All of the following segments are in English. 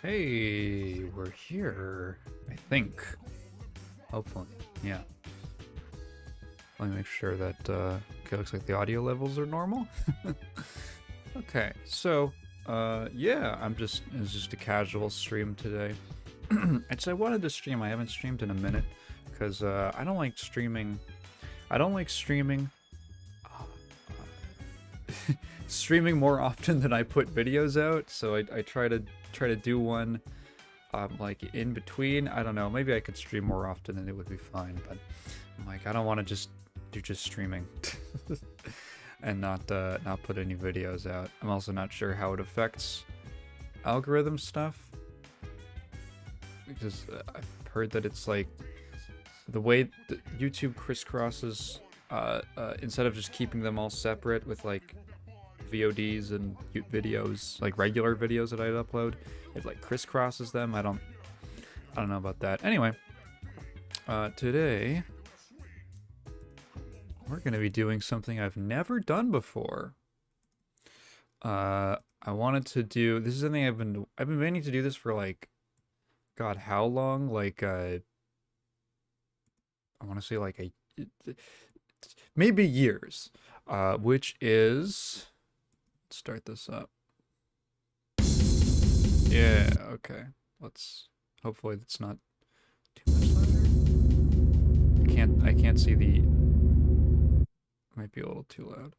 Hey, we're here. I think. Hopefully. Yeah. Let me make sure that, okay, looks like the audio levels are normal. Okay, so, yeah, it's just a casual stream today. I wanted to stream, I haven't streamed in a minute, because, I don't like streaming. I don't like streaming. Streaming more often than I put videos out, so I try to do one like in between. I don't know, maybe I could stream more often and it would be fine, but I'm like, I don't want to just do streaming and not put any videos out. I'm also not sure how it affects algorithm stuff, because I've heard that it's like the way that YouTube crisscrosses, instead of just keeping them all separate with like VODs and videos, like regular videos that I'd upload, it like crisscrosses them. I don't know about that. Anyway, today we're gonna be doing something I've never done before. I wanted to do, this is something I've been meaning to do this for like, God, how long? Like, I want to say like maybe years, which is, let's start this up. Yeah, okay. Hopefully it's not too much louder. I can't see the, might be a little too loud.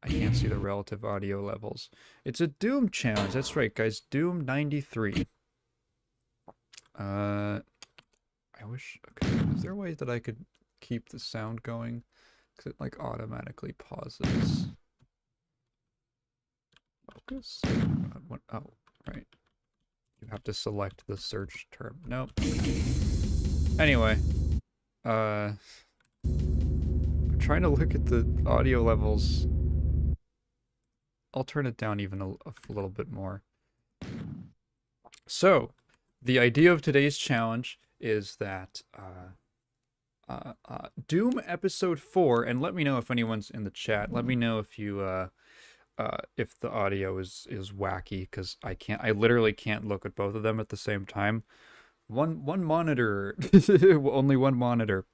I can't see the relative audio levels. It's a Doom challenge, that's right, guys. Doom 93. I wish, okay, is there a way that I could keep the sound going? Because it like automatically pauses. Focus? Oh, right. You have to select the search term. Nope. Anyway, I'm trying to look at the audio levels. I'll turn it down even a little bit more. So, the idea of today's challenge is that Doom Episode 4, and let me know if anyone's in the chat. Let me know if you if the audio is wacky, because I literally can't look at both of them at the same time. One monitor, only one monitor.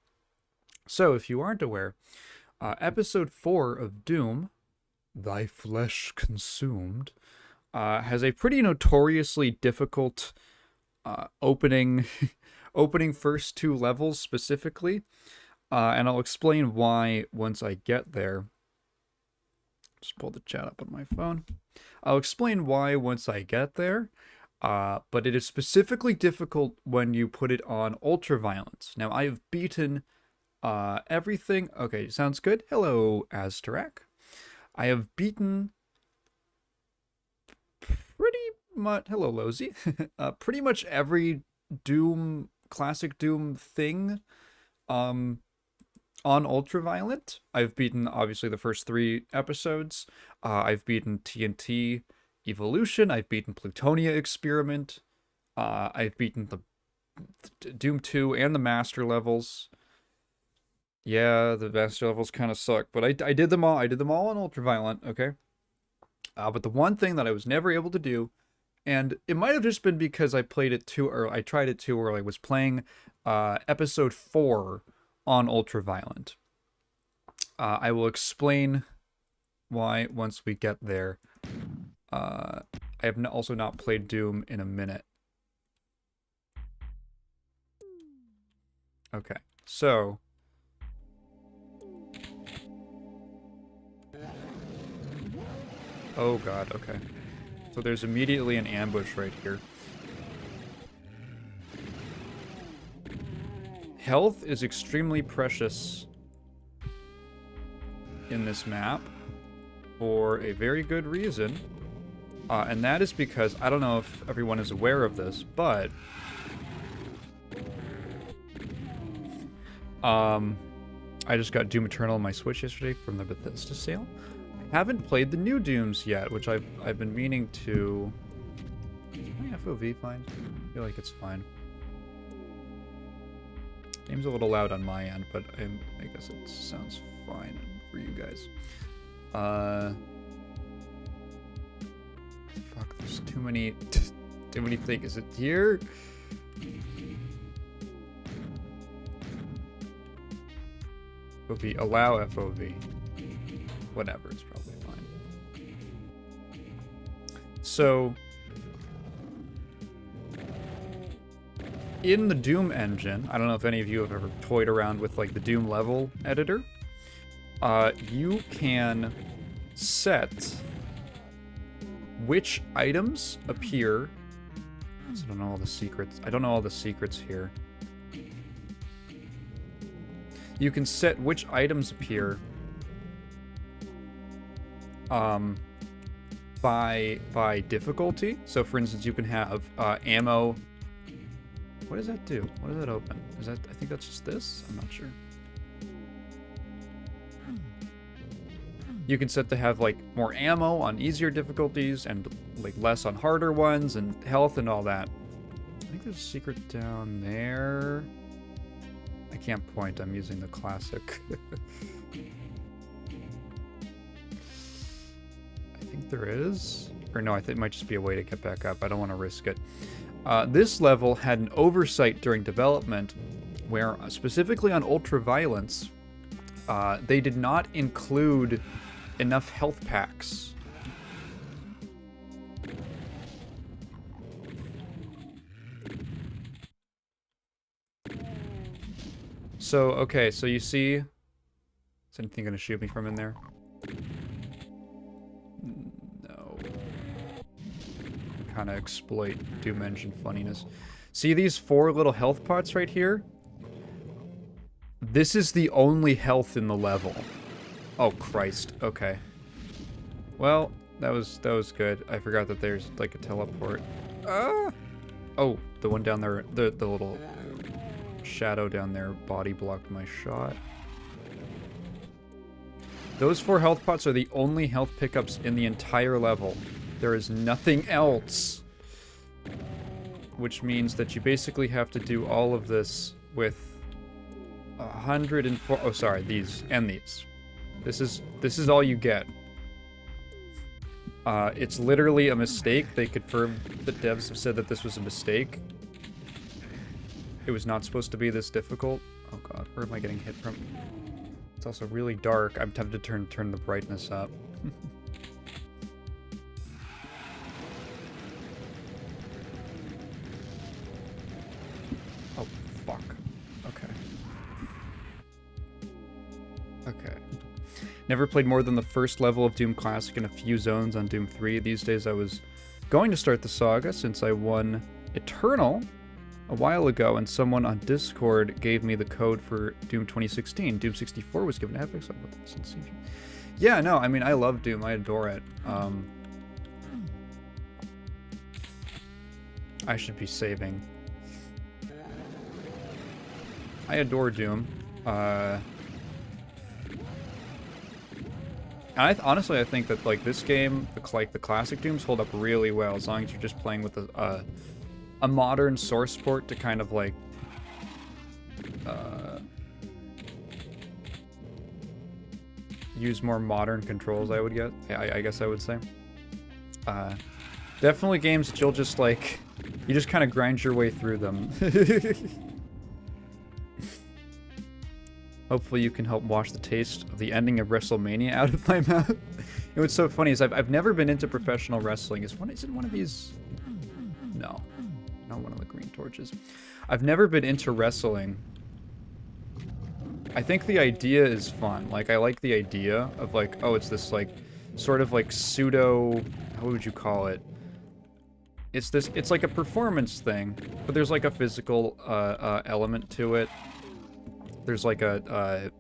So if you aren't aware, episode 4 of Doom, Thy Flesh Consumed, has a pretty notoriously difficult opening first two levels specifically, and I'll explain why once I get there. Just pull the chat up on my phone. I'll explain why once I get there, but it is specifically difficult when you put it on ultraviolence. Now, I have beaten everything. Okay, sounds good. Hello, Aztarak. I have beaten pretty much, hello, Lozy, pretty much every Doom, classic Doom thing on ultraviolent. I've beaten obviously the first 3 episodes. I've beaten TNT Evolution. I've beaten Plutonia Experiment. I've beaten the Doom 2 and the Master levels. Yeah, the Master levels kind of suck, but I did them all. I did them all on ultraviolent. Okay. But the one thing that I was never able to do, and it might have just been because I played it too early. I tried it too early. I was playing episode 4 on ultraviolent. I will explain why once we get there. I have also not played Doom in a minute. Okay, so oh god, okay. So there's immediately an ambush right here. Health is extremely precious in this map for a very good reason. And that is because, I don't know if everyone is aware of this, but I just got Doom Eternal on my Switch yesterday from the Bethesda sale. I haven't played the new Dooms yet, which I've been meaning to. Is my FOV fine? I feel like it's fine. Game's a little loud on my end, but I guess it sounds fine for you guys. Fuck, there's What do you think? Is it here? Would be allow FOV. Whatever, it's probably fine. So, in the Doom engine, I don't know if any of you have ever toyed around with like the Doom level editor. You can set which items appear. I don't know all the secrets. I don't know all the secrets here. You can set which items appear by difficulty. So for instance, you can have ammo. What does that do? What does that open? Is that, I think that's just this? I'm not sure. You can set to have like more ammo on easier difficulties and like less on harder ones, and health and all that. I think there's a secret down there. I can't point, I'm using the classic. I think there is. Or no, I think it might just be a way to get back up. I don't want to risk it. This level had an oversight during development where, specifically on Ultraviolence, they did not include enough health packs. So, okay, so you see... Is anything gonna shoot me from in there? No. Kind of exploit Doom Engine funniness. See these 4 little health pots right here? This is the only health in the level. Oh, Christ. Okay. Well, that was good. I forgot that there's, like, a teleport. Ah! Oh, the one down there, the little shadow down there body blocked my shot. Those 4 health pots are the only health pickups in the entire level. There is nothing else. Which means that you basically have to do all of this with 104... Oh, sorry, these and these. This is all you get. It's literally a mistake. They confirmed, the devs have said that this was a mistake. It was not supposed to be this difficult. Oh god, where am I getting hit from? It's also really dark. I'm tempted to turn the brightness up. Oh, fuck. Okay. Okay. Never played more than the first level of Doom Classic and a few zones on Doom 3. These days I was going to start the saga since I won Eternal a while ago, and someone on Discord gave me the code for Doom 2016. Doom 64 was given to Epic, so I looked this and see. Yeah, no, I mean, I love Doom. I adore it. I should be saving. I adore Doom. And honestly, I think that, like, this game, like, the classic Dooms hold up really well, as long as you're just playing with a modern source port to kind of, like, use more modern controls, I would get. I guess I would say. Definitely games that you'll just, like, you just kind of grind your way through them. Hopefully you can help wash the taste of the ending of WrestleMania out of my mouth. You know what's so funny is I've never been into professional wrestling. Is it one of these? No. Not one of the green torches. I've never been into wrestling. I think the idea is fun. Like, I like the idea of, like, oh, it's this, like, sort of, like, pseudo... How would you call it? It's like a performance thing, but there's, like, a physical element to it. There's like a,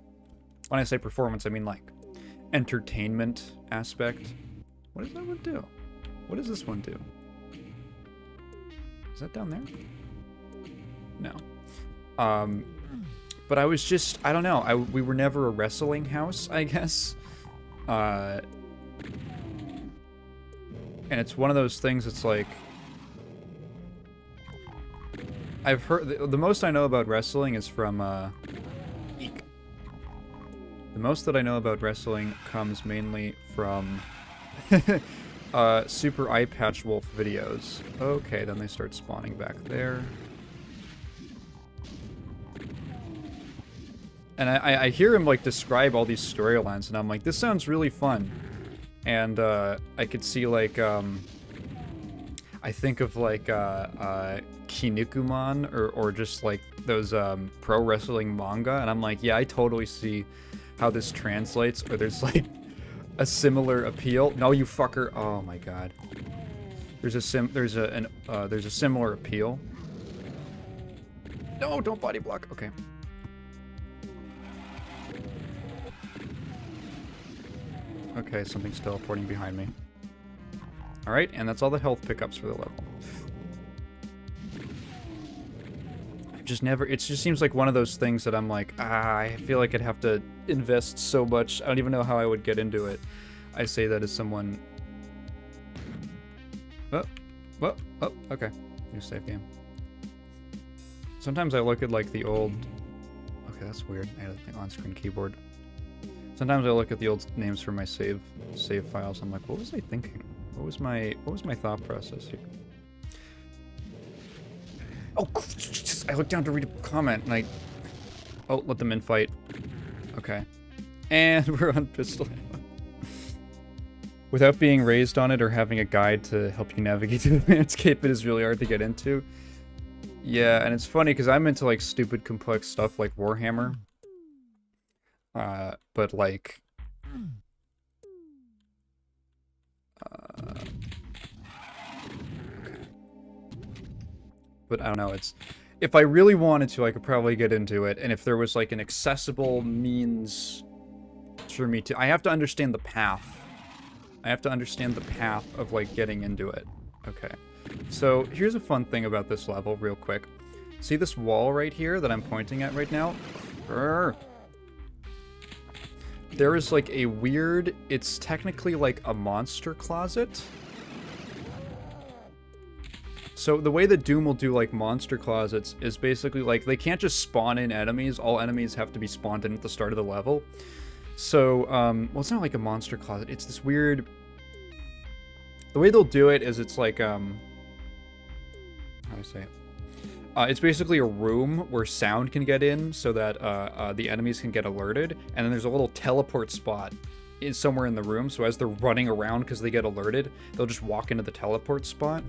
when I say performance, I mean like entertainment aspect. What does that one do? What does this one do? Is that down there? No. But I was just, I don't know. We were never a wrestling house, I guess. And it's one of those things that's like, I've heard, the most I know about wrestling is from, the most that I know about wrestling comes mainly from Super Eye Patch Wolf videos. Okay, then they start spawning back there. And I hear him, like, describe all these storylines, and I'm like, this sounds really fun. And, I could see, like, I think of, like, Kinnikuman, or just, like, those, pro wrestling manga, and I'm like, yeah, I totally see how this translates, or there's, like, a similar appeal. No, you fucker. Oh, my God. There's a similar appeal. No, don't body block. Okay. Okay, something's teleporting behind me. Alright, and that's all the health pickups for the level. It just seems like one of those things that I'm like, I feel like I'd have to invest so much. I don't even know how I would get into it. I say that as someone... Oh, okay. New save game. Sometimes I look at, like, the old... Okay, that's weird. I had a thing on-screen keyboard. Sometimes I look at the old names for my save files. I'm like, what was I thinking? What was my thought process here? Oh, I looked down to read a comment and I... Oh, let them in fight. Okay. And we're on pistol ammo. Without being raised on it or having a guide to help you navigate through the landscape, it is really hard to get into. Yeah, and it's funny because I'm into, like, stupid complex stuff like Warhammer. But, like... Okay. But I don't know, it's... If I really wanted to, I could probably get into it, and if there was, like, an accessible means for me to... I have to understand the path. I have to understand the path of, like, getting into it. Okay. So, here's a fun thing about this level, real quick. See this wall right here that I'm pointing at right now? Grr. There is, like, a weird... It's technically, like, a monster closet. So, the way that Doom will do, like, monster closets is basically, like, they can't just spawn in enemies. All enemies have to be spawned in at the start of the level. So, well, it's not like a monster closet. It's this weird... The way they'll do it is it's like, how do I say it? It's basically a room where sound can get in so that the enemies can get alerted. And then there's a little teleport spot somewhere in the room. So as they're running around because they get alerted, they'll just walk into the teleport spot.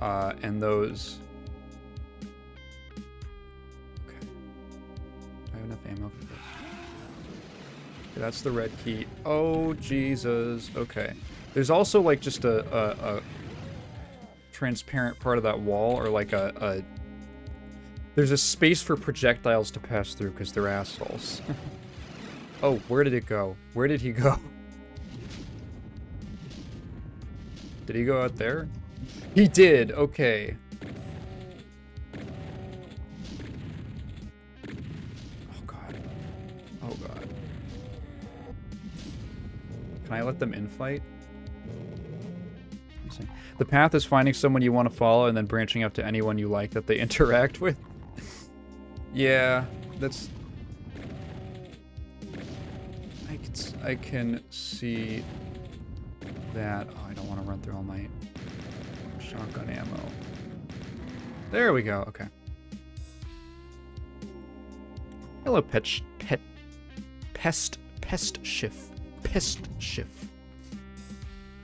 And those... Okay. Do I have enough ammo for this? Okay, that's the red key. Oh, Jesus. Okay. There's also, like, just a transparent part of that wall, or like there's a space for projectiles to pass through because they're assholes. Oh, where did it go? Where did he go? Did he go out there? He did. Okay. Oh god. Oh god. Can I let them infight? The path is finding someone you want to follow and then branching out to anyone you like that they interact with. Yeah, that's... I can see that. Oh, I don't want to run through all my shotgun ammo. There we go. Okay. Hello, pest shift.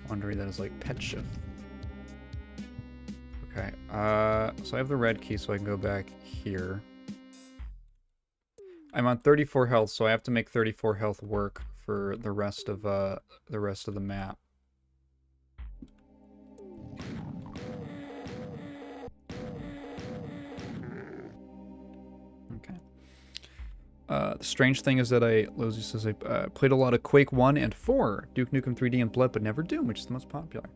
Wondering that is like pet shift. Okay, so I have the red key so I can go back here. I'm on 34 health, so I have to make 34 health work for the rest of the map. Okay. The strange thing is that Lozy says I played a lot of Quake 1 and 4, Duke Nukem 3D and Blood, but never Doom, which is the most popular.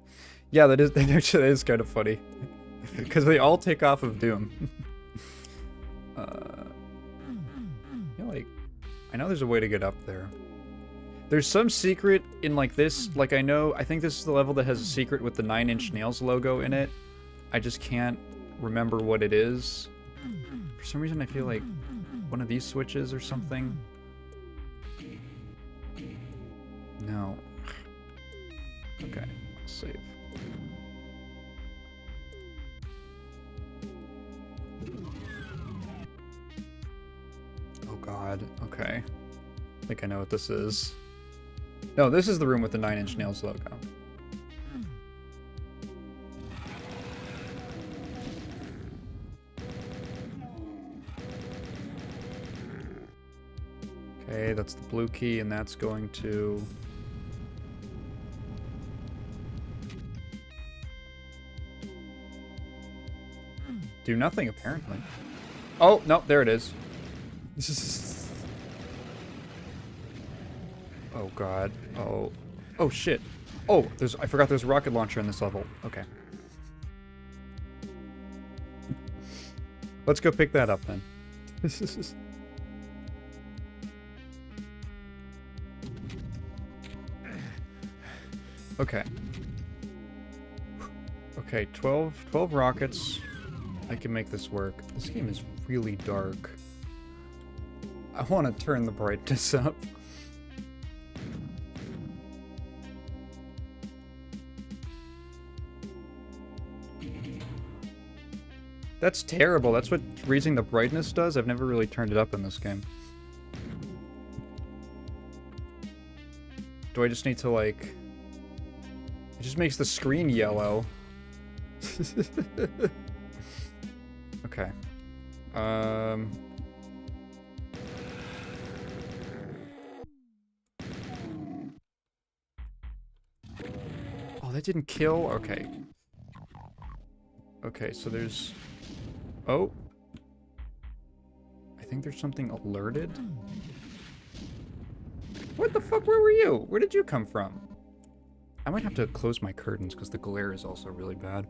Yeah, that actually is kind of funny. Because they all take off of Doom. I know there's a way to get up there. There's some secret in, like, this. Like, I think this is the level that has a secret with the 9 Inch Nails logo in it. I just can't remember what it is. For some reason, I feel like one of these switches or something. No. Okay, I'll save. Oh god, okay. I think I know what this is. No, this is the room with the 9 Inch Nails logo. Okay, that's the blue key, and that's going to... do nothing, apparently. Oh, no, there it is. Oh, God. Oh. Oh, shit. Oh, I forgot there's a rocket launcher in this level. Okay. Let's go pick that up, then. Okay. Okay, 12 rockets. I can make this work. This game is really dark. I want to turn the brightness up. That's terrible. That's what raising the brightness does. I've never really turned it up in this game. Do I just need to, like... It just makes the screen yellow. Okay. Oh, that didn't kill? Okay. Okay, so there's... Oh. I think there's something alerted. What the fuck? Where were you? Where did you come from? I might have to close my curtains because the glare is also really bad.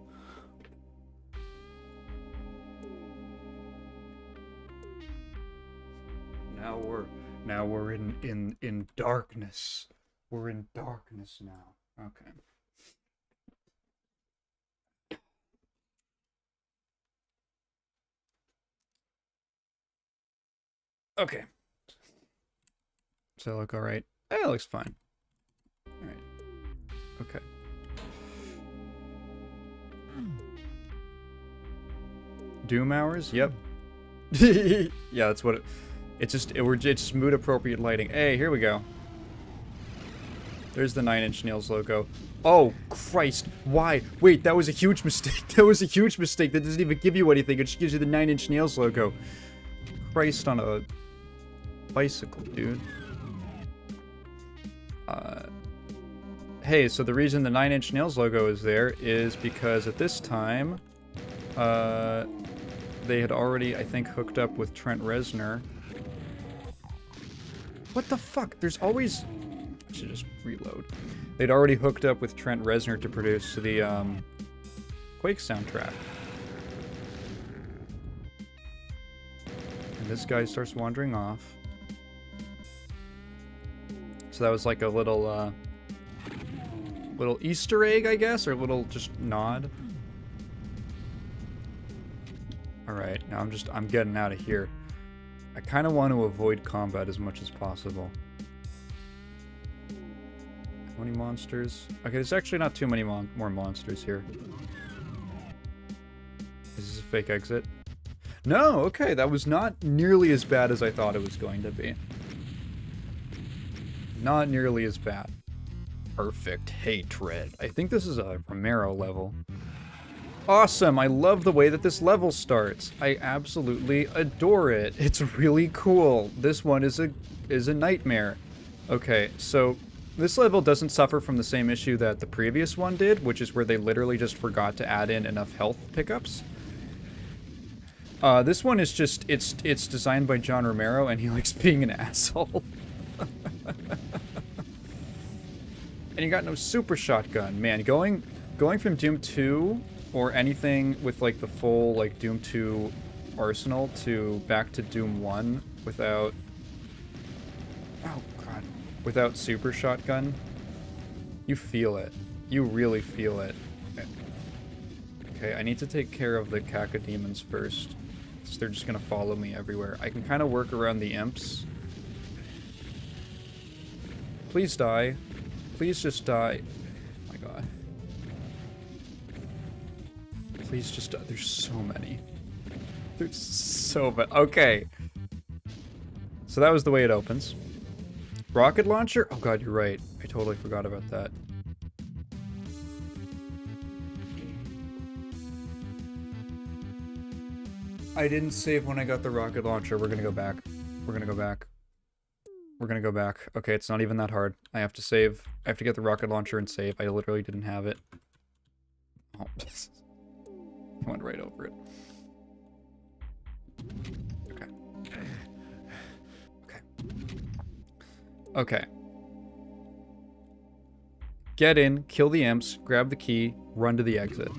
Now we're in darkness. We're in darkness now. Okay. Okay. Does that look alright? It looks fine. Alright. Okay. Doom hours? Yep. Yeah, that's what it... It's just mood appropriate lighting. Hey, here we go. There's the 9 Inch Nails logo. Oh, Christ. Why? Wait, that was a huge mistake. That was a huge mistake. That doesn't even give you anything. It just gives you the 9 Inch Nails logo. Christ on a bicycle, dude. Hey, so the reason the 9 Inch Nails logo is there is because at this time, they had already, I think, hooked up with Trent Reznor. What the fuck? There's always... I should just reload. They'd already hooked up with Trent Reznor to produce the, Quake soundtrack. And this guy starts wandering off. So that was like a little, little Easter egg, I guess, or a little just nod. Alright, now I'm getting out of here. I kind of want to avoid combat as much as possible. How many monsters? Okay, there's actually not too many more monsters here. Is this a fake exit? No, okay, that was not nearly as bad as I thought it was going to be. Not nearly as bad. Perfect hatred. I think this is a Romero level. Awesome! I love the way that this level starts. I absolutely adore it. It's really cool. This one is a nightmare. Okay, so this level doesn't suffer from the same issue that the previous one did, which is where they literally just forgot to add in enough health pickups. This one is just, it's designed by John Romero, and he likes being an asshole. And you got no super shotgun. Man, going from Doom 2, or anything with, like, the full, like, Doom 2 arsenal to back to Doom 1 without... Oh, God. Without super shotgun, you feel it. You really feel it. Okay, I need to take care of the cacodemons first. So they're just gonna follow me everywhere. I can kind of work around the imps. Please die. Please just die. Oh my god. Please just die. There's so many. There's so many. Okay. So that was the way it opens. Rocket launcher? Oh god, you're right. I totally forgot about that. I didn't save when I got the rocket launcher. We're gonna go back. We're gonna go back. We're gonna go back. Okay, it's not even that hard. I have to save. I have to get the rocket launcher and save. I literally didn't have it. Oh, I went right over it. Okay. Okay. Okay. Get in, kill the imps, grab the key, run to the exit.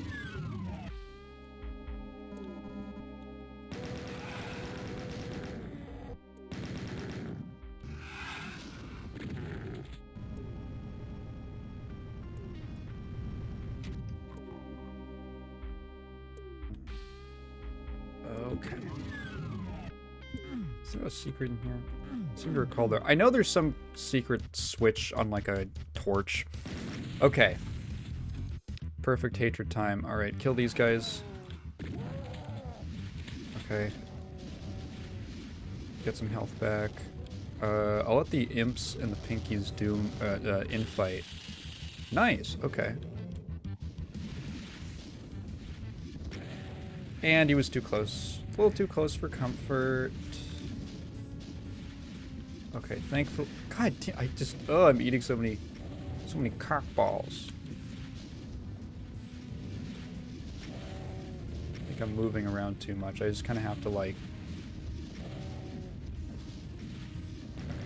Okay. Is there a secret in here? I seem to recall there. I know there's some secret switch on like a torch. Okay. Perfect hatred time. Alright, kill these guys. Okay. Get some health back. I'll let the imps and the pinkies do infight. Nice, okay. And he was too close. A little too close for comfort. Okay, thankful. God damn, I just, oh, I'm eating so many cock balls. I think I'm moving around too much. I just kind of have to like.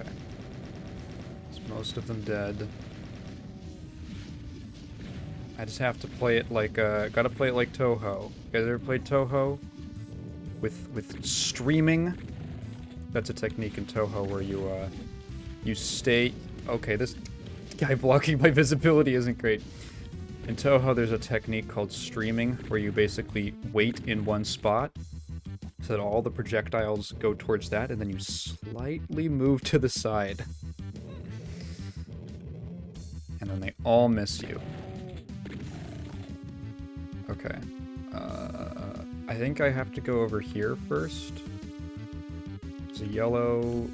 Okay. Is most of them dead? I just have to play it like, gotta play it like Touhou. You guys ever played Touhou? With streaming? That's a technique in Touhou where you stay... Okay, this guy blocking my visibility isn't great. In Touhou, there's a technique called streaming, where you basically wait in one spot, so that all the projectiles go towards that, and then you slightly move to the side. And then they all miss you. Okay. I think I have to go over here first. There's a yellow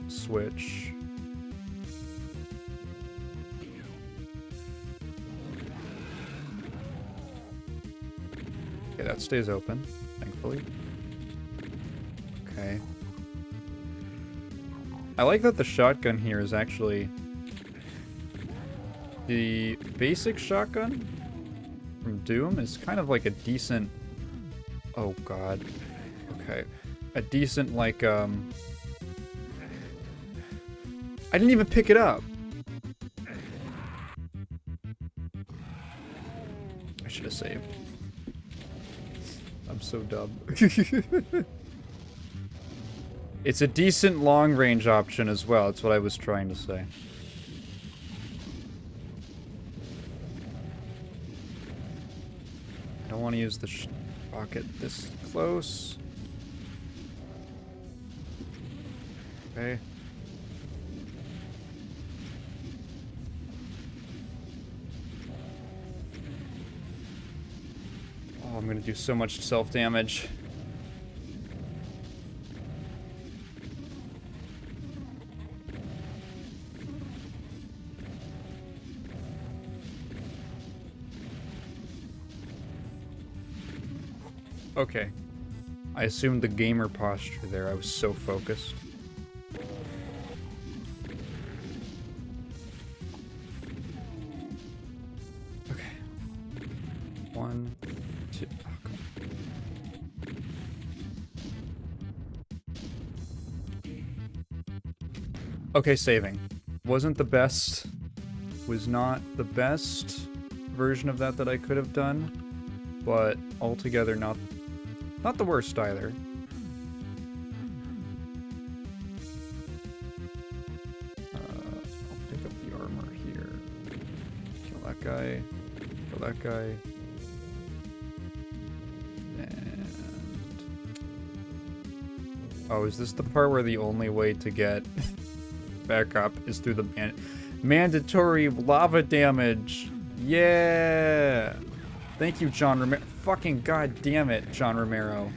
switch. Okay, that stays open, thankfully. Okay. I like that the shotgun here is actually the basic shotgun from Doom is kind of like a decent... Oh god. Okay. A decent, like, I didn't even pick it up! I should have saved. I'm so dumb. It's a decent long-range option as well, that's what I was trying to say. I don't want to use the rocket this close. Okay. Oh, I'm gonna do so much self-damage. Okay. I assumed the gamer posture there. I was so focused. Okay. 1, 2. Oh, come on. Okay, saving. Wasn't the best. Was not the best version of that I could have done. But altogether not the worst either. I'll pick up the armor here. Kill that guy. Kill that guy. And... Oh, is this the part where the only way to get back up is through the... Mandatory lava damage. Yeah. Thank you, John Romero. Fucking god damn it, John Romero.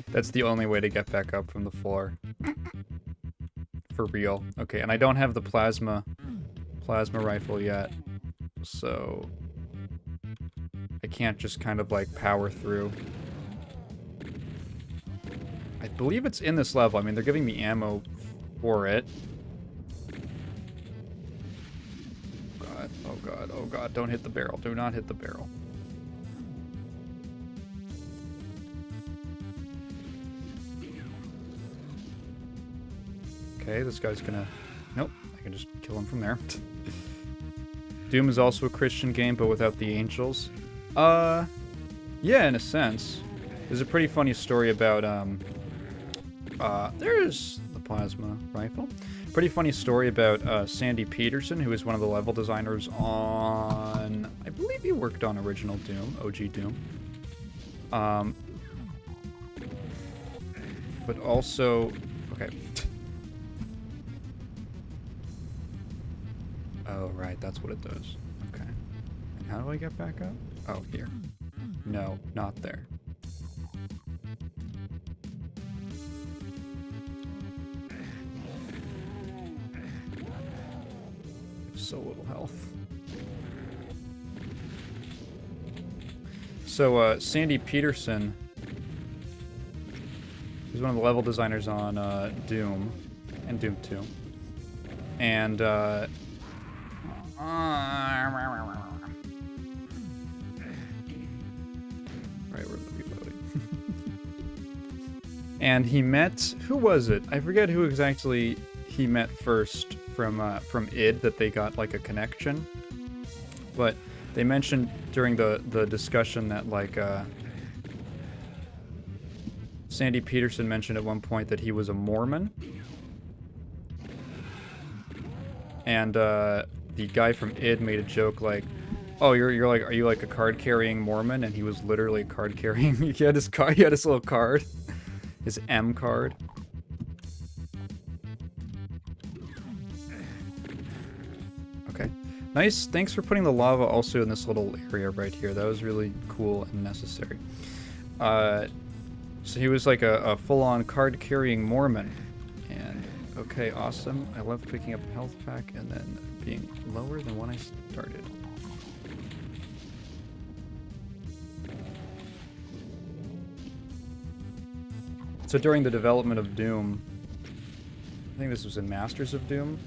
That's the only way to get back up from the floor. For real. Okay, and I don't have the plasma rifle yet. So I can't just kind of like power through. I believe it's in this level. I mean, they're giving me ammo for it. God, oh god, oh god, don't hit the barrel. Do not hit the barrel. Okay, this guy's gonna... Nope, I can just kill him from there. Doom is also a Christian game, but without the angels. Yeah, in a sense. There's a pretty funny story about, there's the plasma rifle. Pretty funny story about, Sandy Peterson, who is one of the level designers on... I believe he worked on original Doom, OG Doom. But also... Okay. Oh, right, that's what it does. Okay. And how do I get back up? Oh, here. No, not there. So little health. So, Sandy Peterson is one of the level designers on, Doom and Doom 2. And, right, we're reloading. And he met... Who was it? I forget who exactly he met first from id that they got, like, a connection. But they mentioned during the discussion that, like, Sandy Peterson mentioned at one point that he was a Mormon. And, the guy from id made a joke like, "Oh, you're like, are you like a card-carrying Mormon?" And he was literally card-carrying. He had his little card, his M card. Okay, nice. Thanks for putting the lava also in this little area right here. That was really cool and necessary. So he was like a full-on card-carrying Mormon, and okay, awesome. I love picking up a health pack and then being lower than when I started. So during the development of Doom, I think this was in Masters of Doom,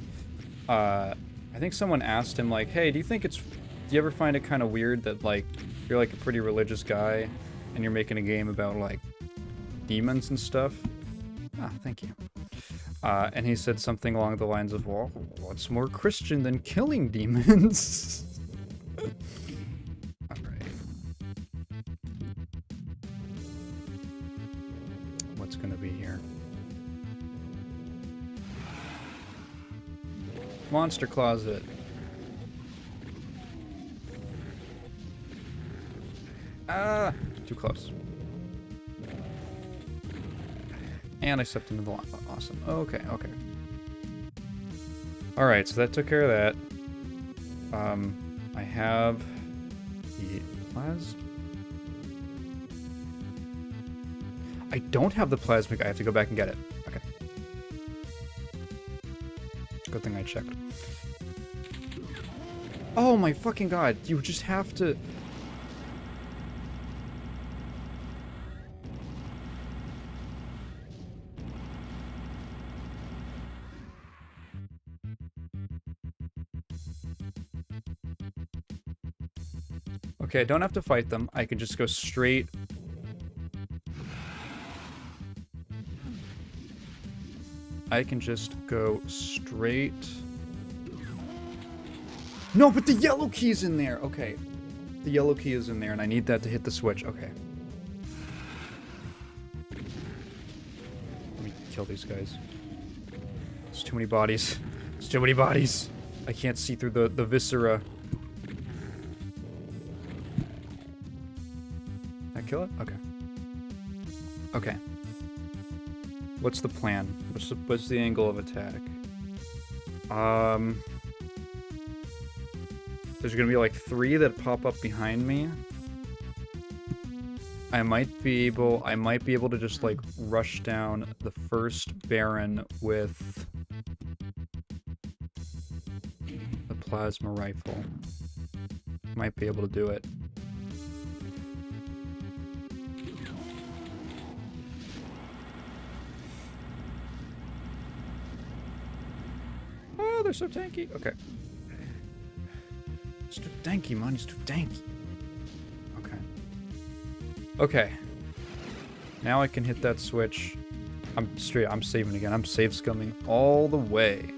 I think someone asked him like, "Hey, do you ever find it kind of weird that like you're like a pretty religious guy and you're making a game about like demons and stuff?" Ah, thank you. And he said something along the lines of, "Well, what's more Christian than killing demons?" Alright. What's gonna be here? Monster closet. Ah! Too close. And I stepped into the lava. Awesome. Okay, okay. Alright, so that took care of that. I have the I don't have the plasmic. I have to go back and get it. Okay. Good thing I checked. Oh my fucking god. You just have to... Okay, I don't have to fight them. I can just go straight... I can just go straight... No, but the yellow key's in there! Okay. The yellow key is in there, and I need that to hit the switch. Okay. Let me kill these guys. There's too many bodies. There's too many bodies! I can't see through the viscera. Kill it? Okay. Okay. What's the plan? What's the angle of attack? There's gonna be like 3 that pop up behind me. I might be able to just like rush down the first Baron with the plasma rifle. Might be able to do it. Oh, they're so tanky. Okay. It's too danky, man. It's too danky. Okay. Okay. Now I can hit that switch. I'm saving again. I'm save scumming all the way.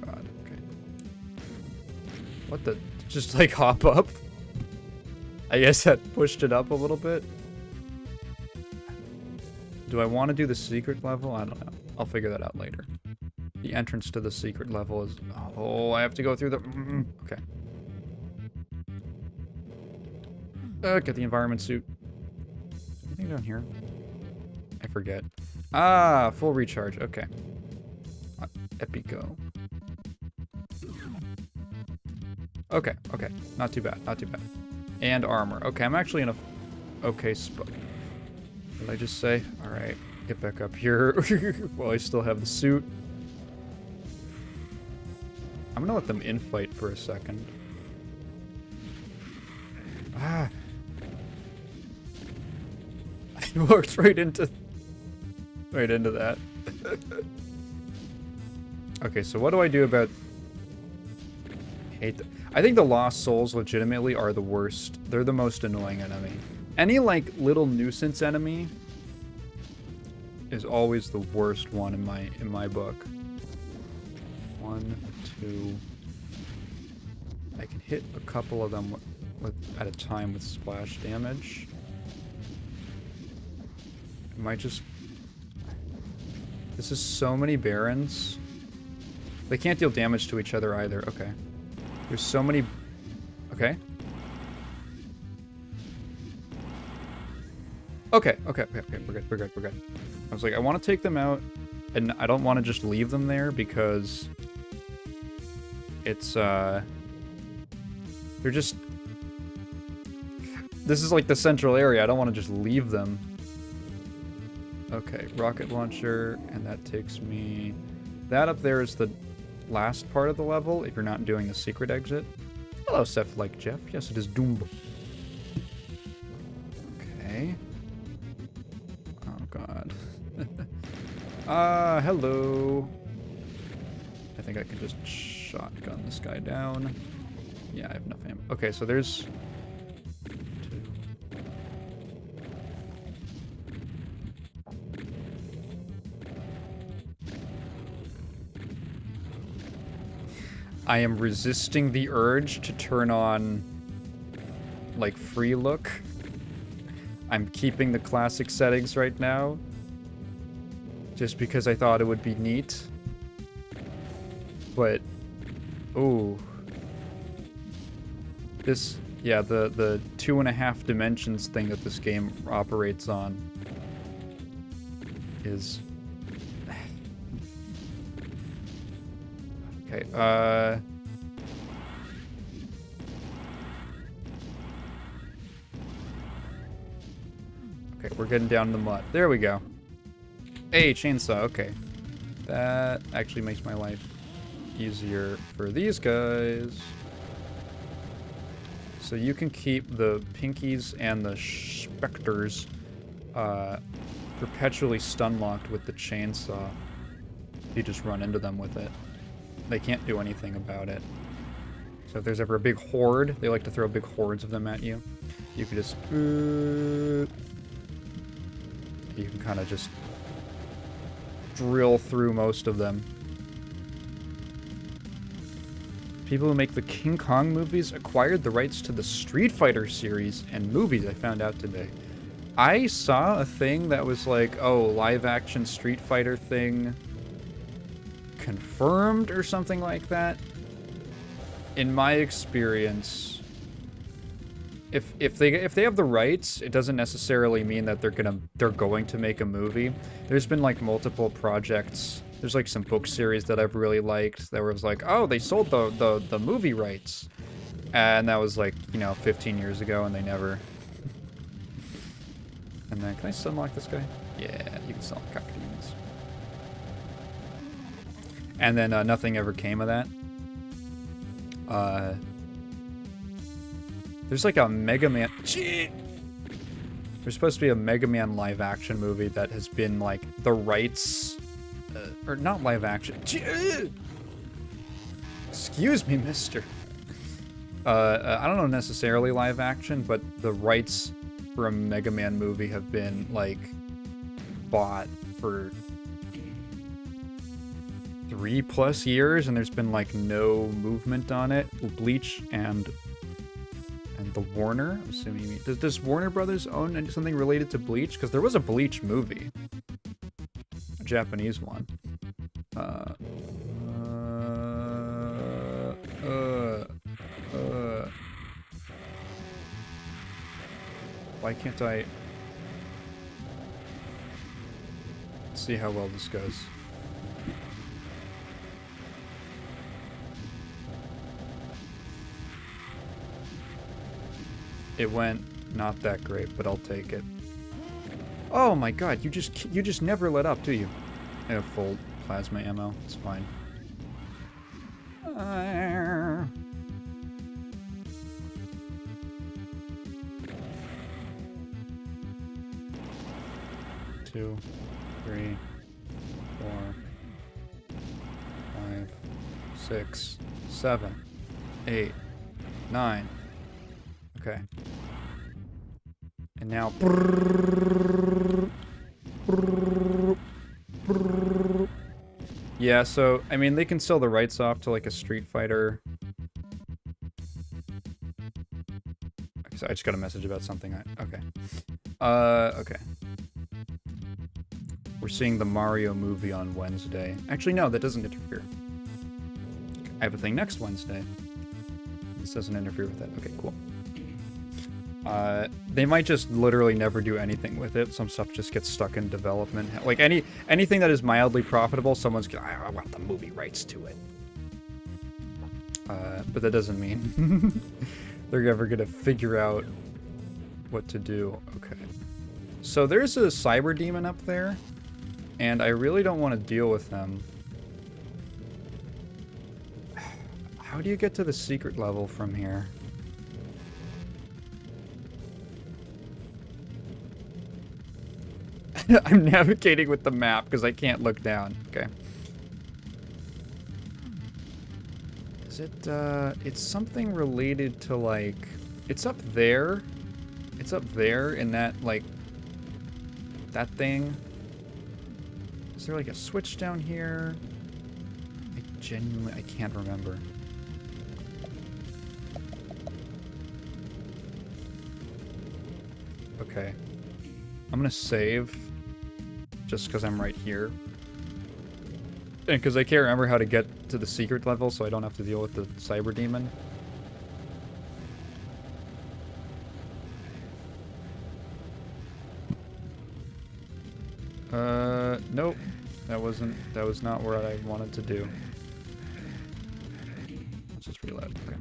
God, okay. What the? Just like hop up? I guess that pushed it up a little bit. Do I want to do the secret level? I don't know. I'll figure that out later. The entrance to the secret level is... Oh, I have to go through the... Okay. Get the environment suit. Anything down here? I forget. Ah, full recharge. Okay. Epico. Okay, okay. Not too bad, not too bad. And armor. Okay, I'm actually in a... Okay spot. What did I just say? Alright, get back up here while I still have the suit. I'm gonna let them infight for a second. Ah! I walked right into that. Okay, so what do I do about... I think the Lost Souls legitimately are the worst. They're the most annoying enemy. Any, like, little nuisance enemy is always the worst one in my book. 1, 2... I can hit a couple of them at a time with splash damage. I might just... This is so many Barons. They can't deal damage to each other either. Okay. There's so many... Okay. Okay, okay, okay, okay, we're good, we're good, we're good. I was like, I want to take them out, and I don't want to just leave them there, because it's, they're just... This is like the central area, I don't want to just leave them. Okay, rocket launcher, and that takes me... That up there is the last part of the level, if you're not doing the secret exit. Hello, Seth like Jeff. Yes, it is Doom. Okay. Oh, God. Hello. I think I can just shotgun this guy down. Yeah, I have enough ammo. Okay, so there's... 2. I am resisting the urge to turn on, like, free look. I'm keeping the classic settings right now, just because I thought it would be neat. But, ooh. This, yeah, the 2.5 dimensions thing that this game operates on is... Okay, okay, we're getting down in the mud. There we go. Hey, chainsaw, okay. That actually makes my life easier for these guys. So you can keep the pinkies and the specters perpetually stun-locked with the chainsaw. You just run into them with it. They can't do anything about it. So if there's ever a big horde, they like to throw big hordes of them at you. You can just... You can kind of just drill through most of them. People who make the King Kong movies acquired the rights to the Street Fighter series and movies, I found out today. I saw a thing that was like, oh, live-action Street Fighter thing... confirmed or something like that. In my experience, if they have the rights, it doesn't necessarily mean that they're going to make a movie. There's been like multiple projects. There's like some book series that I've really liked that was like, oh, they sold the movie rights, and that was like, you know, 15 years ago, and they never. And then, can I still unlock this guy? Yeah, you can still unlock demons. And then nothing ever came of that. There's like a Mega Man. There's supposed to be a Mega Man live action movie that has been like the rights, or not live action. Excuse me, mister. I don't know necessarily live action, but the rights for a Mega Man movie have been like bought for 3+ years, and there's been like no movement on it. Bleach and the Warner, I'm assuming you mean. Does Warner Brothers own something related to Bleach? Because there was a Bleach movie, a Japanese one. Why can't I see how well this goes? It went not that great, but I'll take it. Oh my god, you just never let up, do you? I have full plasma ammo. It's fine. 2, 3, 4, 5, 6, 7, 8, 9. Okay. And now. Yeah, so, I mean, they can sell the rights off to like a Street Fighter. So I just got a message about something. Okay. Okay. We're seeing the Mario movie on Wednesday. Actually, no, that doesn't interfere. I have a thing next Wednesday. This doesn't interfere with that. Okay, cool. They might just literally never do anything with it. Some stuff just gets stuck in development. Like anything that is mildly profitable, someone's gonna, I want the movie rights to it. But that doesn't mean they're ever gonna figure out what to do. Okay. So there's a cyber demon up there, and I really don't want to deal with them. How do you get to the secret level from here? I'm navigating with the map because I can't look down. Okay. Is it, it's something related to, like, it's up there. It's up there in that, like, that thing. Is there, like, a switch down here? I can't remember. Okay. I'm gonna save. Just because I'm right here. And because I can't remember how to get to the secret level, so I don't have to deal with the cyber demon. Nope. That was not what I wanted to do. Let's just reload. Okay.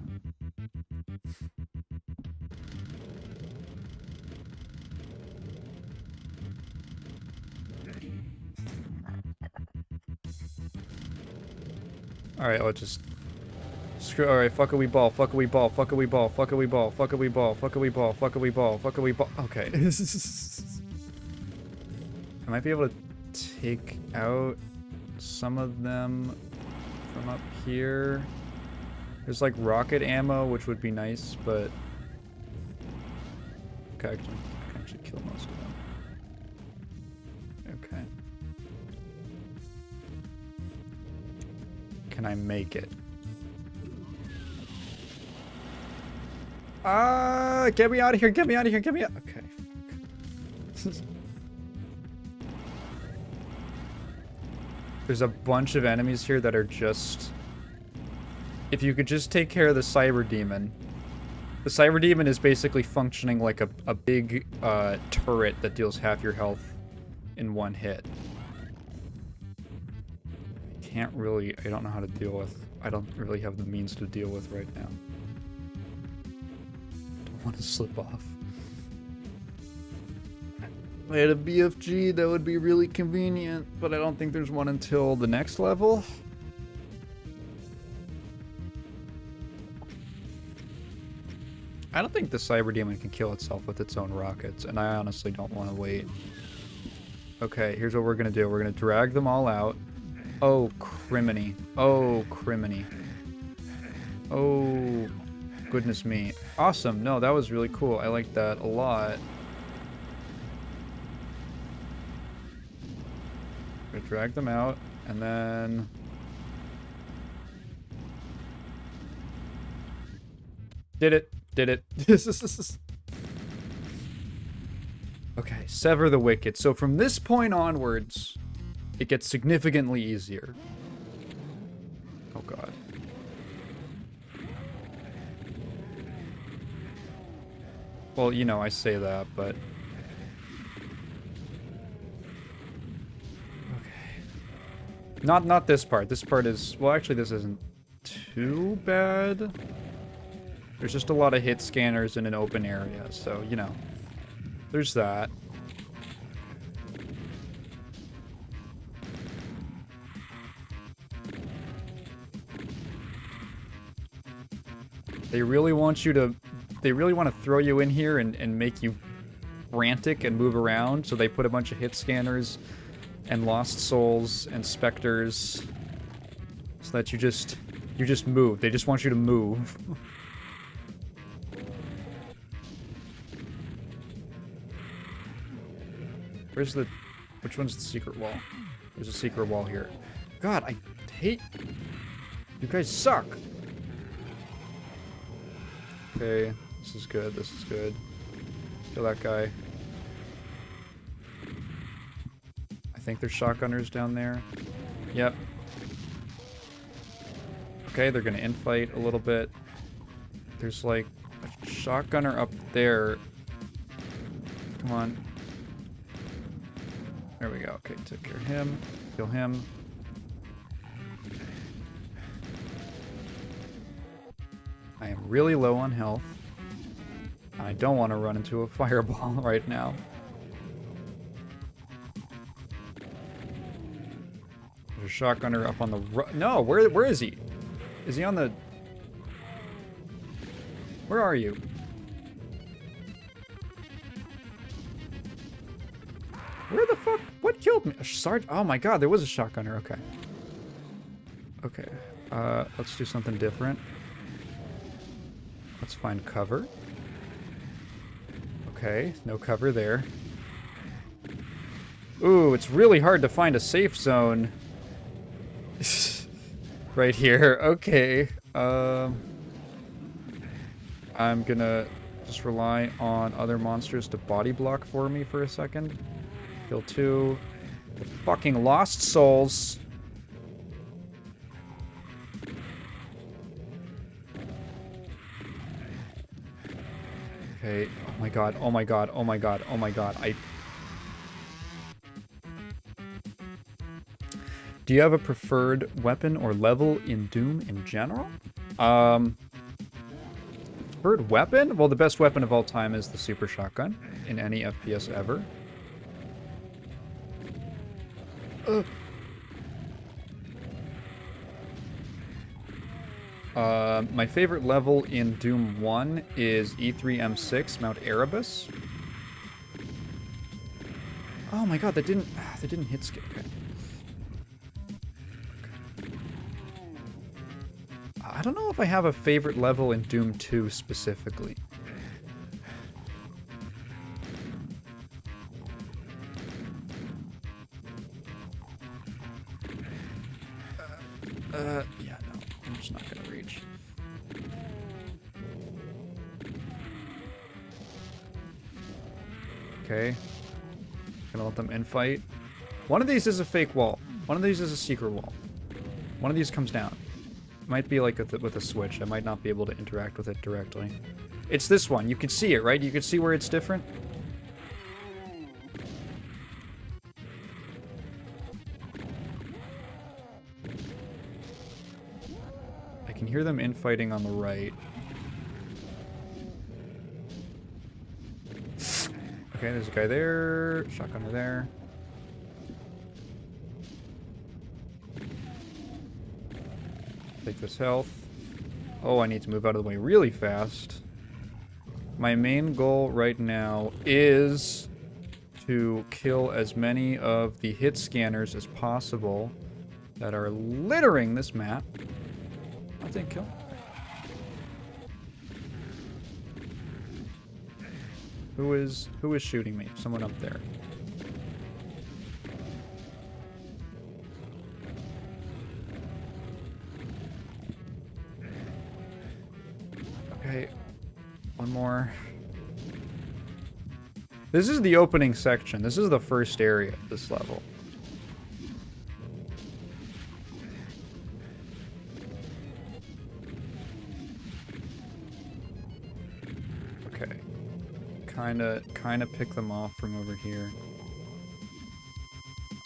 Alright, I'll just... Screw... Alright, fuck a wee ball, fuck a wee ball, fuck a wee ball, fuck a wee ball, fuck a wee ball, fuck a wee ball, fuck a wee ball, fuck a wee ball... Okay. I might be able to take out some of them from up here. There's like rocket ammo, which would be nice, but... Okay, I can actually kill most of them. Okay. Can I make it? Get me out of here, get me out of here, get me out. Okay. There's a bunch of enemies here that are just... If you could just take care of the cyber demon. The Cyber Demon is basically functioning like a big turret that deals half your health in one hit. Can't really... I don't know how to deal with... I don't really have the means to deal with right now. Don't want to slip off. If I had a BFG, that would be really convenient, but I don't think there's one until the next level. I don't think the Cyber Demon can kill itself with its own rockets, and I honestly don't want to wait. Okay, here's what we're going to do. We're going to drag them all out. Oh, criminy. Oh, criminy. Oh, goodness me. Awesome. No, that was really cool. I like that a lot. I'm going to drag them out, and then... Did it. Did it. Okay, sever the wicket. So from this point onwards, it gets significantly easier. Oh god. Well, you know, I say that, but... Okay. Not this part. This part is... Well, actually, this isn't too bad. There's just a lot of hit scanners in an open area, so, you know. There's that. They really want you to... They really want to throw you in here and make you frantic and move around, so they put a bunch of hit scanners and lost souls and specters so that you just move. They just want you to move. Where's the... Which one's the secret wall? There's a secret wall here. God, I hate... You guys suck! Okay, this is good, this is good. Kill that guy. I think there's shotgunners down there. Yep. Okay, they're gonna infight a little bit. There's like a shotgunner up there. Come on. There we go. Okay, took care of him. Kill him. I am really low on health. I don't want to run into a fireball right now. There's a shotgunner up on the... No, where is he? Is he on the... Where are you? Where the fuck? What killed me? Oh my god, there was a shotgunner. Okay. Okay. Let's do something different. Let's find cover. Okay, no cover there. Ooh, it's really hard to find a safe zone. Right here. Okay. I'm gonna just rely on other monsters to body block for me for a second. Kill two. The fucking lost souls. Okay. Oh my god. Oh my god. Oh my god. Oh my god. Do you have a preferred weapon or level in Doom in general? Preferred weapon? Well, the best weapon of all time is the super shotgun in any FPS ever. My favorite level in Doom 1 is E3M6, Mount Erebus. Oh my god, that didn't hit skip. Okay. I don't know if I have a favorite level in Doom 2 specifically. Yeah, no, I'm just not gonna reach. Okay. Gonna let them infight. One of these is a fake wall. One of these is a secret wall. One of these comes down. Might be like with a switch. I might not be able to interact with it directly. It's this one. You can see it, right? You can see where it's different? I can hear them infighting on the right. Okay, there's a guy there. Shotgunner there. Take this health. Oh, I need to move out of the way really fast. My main goal right now is to kill as many of the hit scanners as possible that are littering this map. I think kill. Who is shooting me? Someone up there. Okay. One more. This is the opening section. This is the first area of this level. Okay. Kinda pick them off from over here.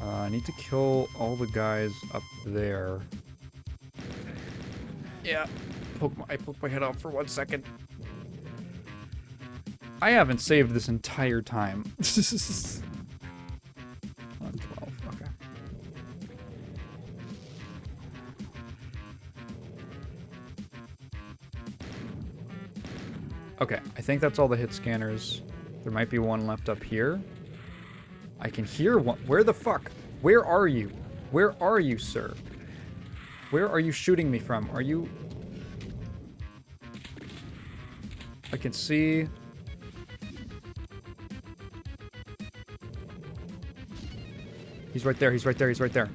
I need to kill all the guys up there. Yeah. I poked my head off for 1 second. I haven't saved this entire time. 12, okay. Okay, I think that's all the hit scanners. There might be one left up here. I can hear one. Where the fuck? Where are you? Where are you, sir? Where are you shooting me from? Are you... I can see... He's right there, he's right there, he's right there.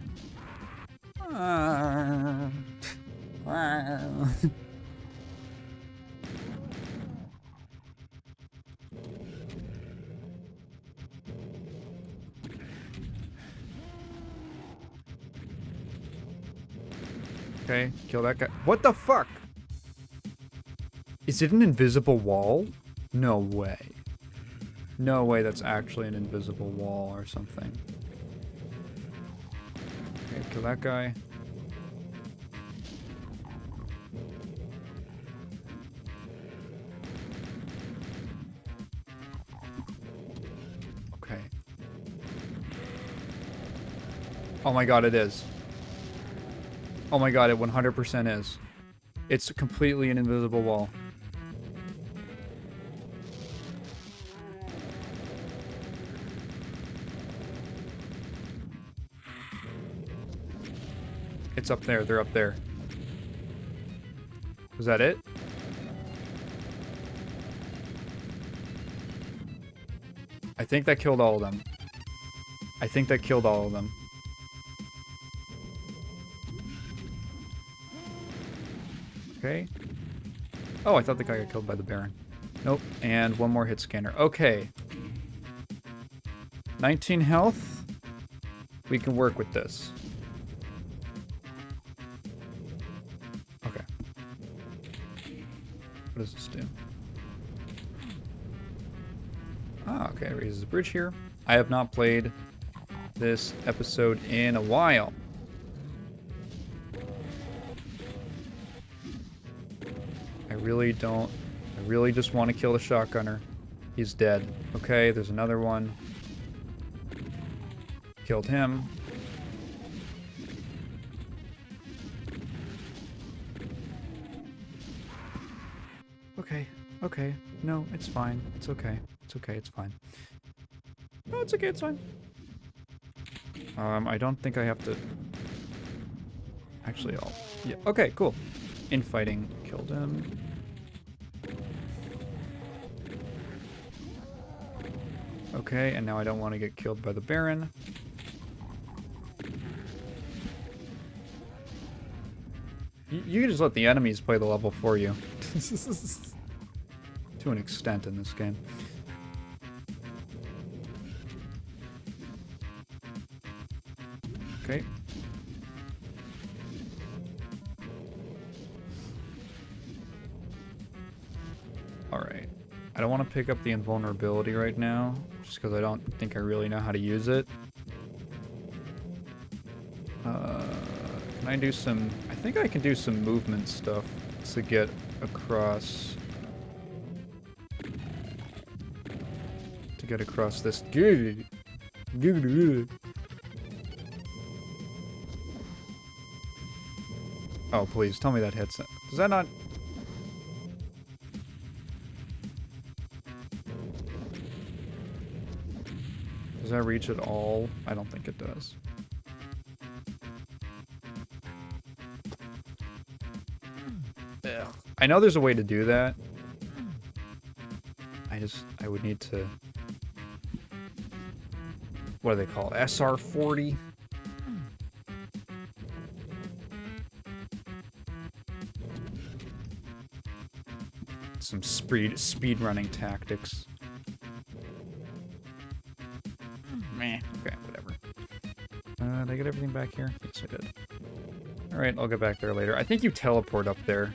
Okay, kill that guy. What the fuck? Is it an invisible wall? No way. No way that's actually an invisible wall or something. Okay, kill that guy. Okay. Oh my god, it is. Oh my god, it 100% is. It's completely an invisible wall. It's up there. They're up there. Was that it? I think that killed all of them. I think that killed all of them. Okay. Oh, I thought the guy got killed by the Baron. Nope. And one more hit scanner. Okay. 19 health. We can work with this. Okay. What does this do? Ah, okay. Raises the bridge here. I have not played this episode in a while. I really just want to kill the shotgunner. He's dead. Okay, there's another one. Killed him. Okay, okay. No, it's fine. It's okay. It's okay, it's fine. No, it's okay, it's fine. I don't think I have to... Actually, I'll... Yeah, okay, cool. Infighting. Killed him. Okay, and now I don't want to get killed by the Baron. You can just let the enemies play the level for you. To an extent in this game. Okay. Alright. I don't want to pick up the invulnerability right now, just because I don't think I really know how to use it. Can I do some... I think I can do some movement stuff to get across... this... Oh, please, tell me that hits it. Does that not... Does that reach at all? I don't think it does. Ugh. I know there's a way to do that. I would need to... What do they call it? SR40? Some speed running tactics. Meh. Okay, whatever. Did I get everything back here? Yes, I did. Alright, I'll get back there later. I think you teleport up there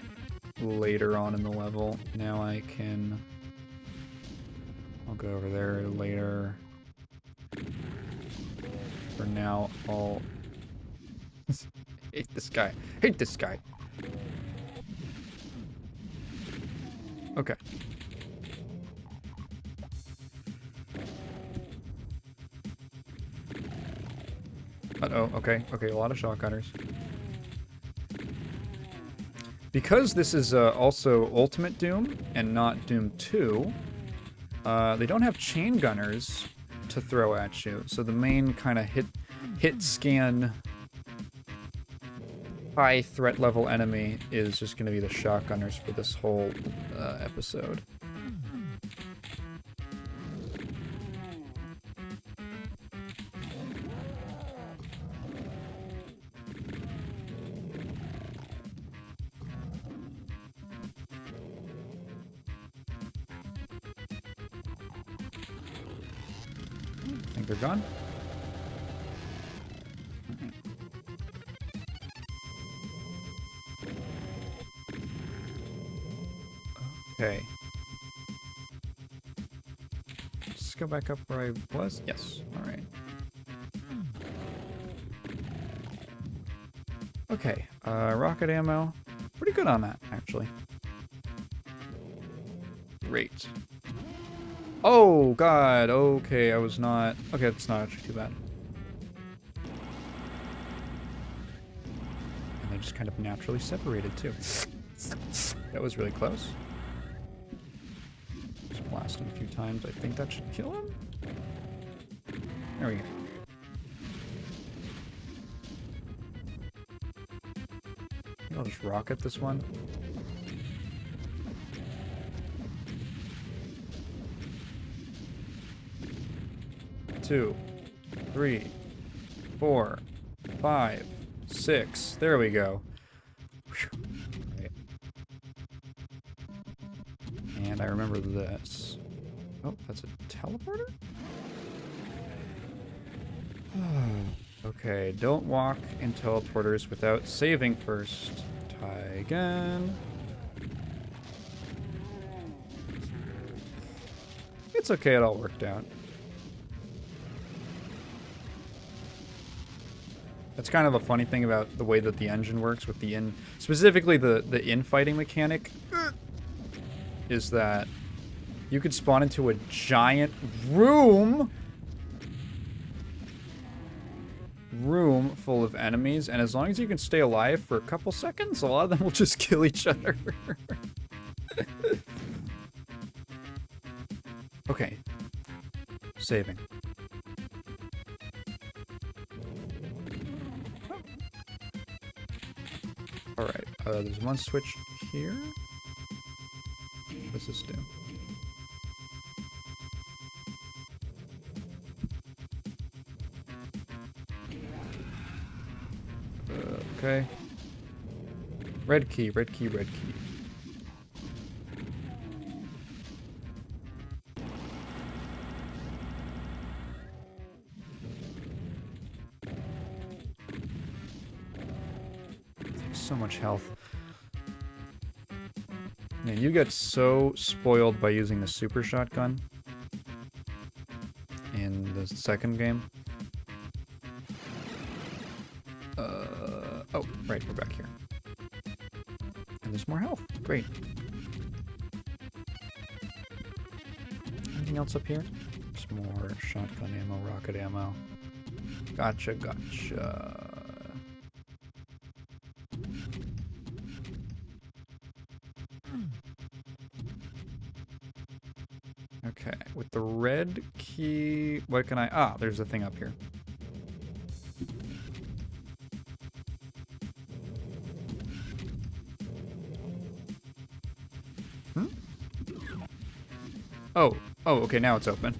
later on in the level. Now I can... I'll go over there later. For now, I'll... Hate this guy. Hate this guy. Okay. Uh-oh, okay, a lot of shotgunners. Because this is also Ultimate Doom and not Doom 2, they don't have chain gunners to throw at you, so the main kind of hit scan high threat level enemy is just going to be the shotgunners for this whole episode. I think they're gone. Okay. Just go back up where I was? Yes. Alright. Okay. Rocket ammo. Pretty good on that, actually. Great. Oh, God. Okay, I was not... Okay, that's not actually too bad. And they just kind of naturally separated, too. That was really close. Just blast him a few times. I think that should kill him. There we go. I think I'll just rocket this one. Two, 3, 4, 5, 6. There we go. Right. And I remember this. Oh, that's a teleporter? Okay, don't walk in teleporters without saving first. Try again. It's okay, it all worked out. That's kind of a funny thing about the way that the engine works with the specifically the infighting mechanic, is that you could spawn into a giant room full of enemies, and as long as you can stay alive for a couple seconds, a lot of them will just kill each other. Okay. Saving. Alright, there's one switch here. What does this do? Okay. Red key, red key, red key. So much health. Man, you get so spoiled by using the super shotgun in the second game. Oh, right, we're back here. And there's more health. Great. Anything else up here? Just more shotgun ammo, rocket ammo. Gotcha, gotcha. Okay, with the red key, what can I... Ah, there's a thing up here. Hmm? Oh, okay, now it's open.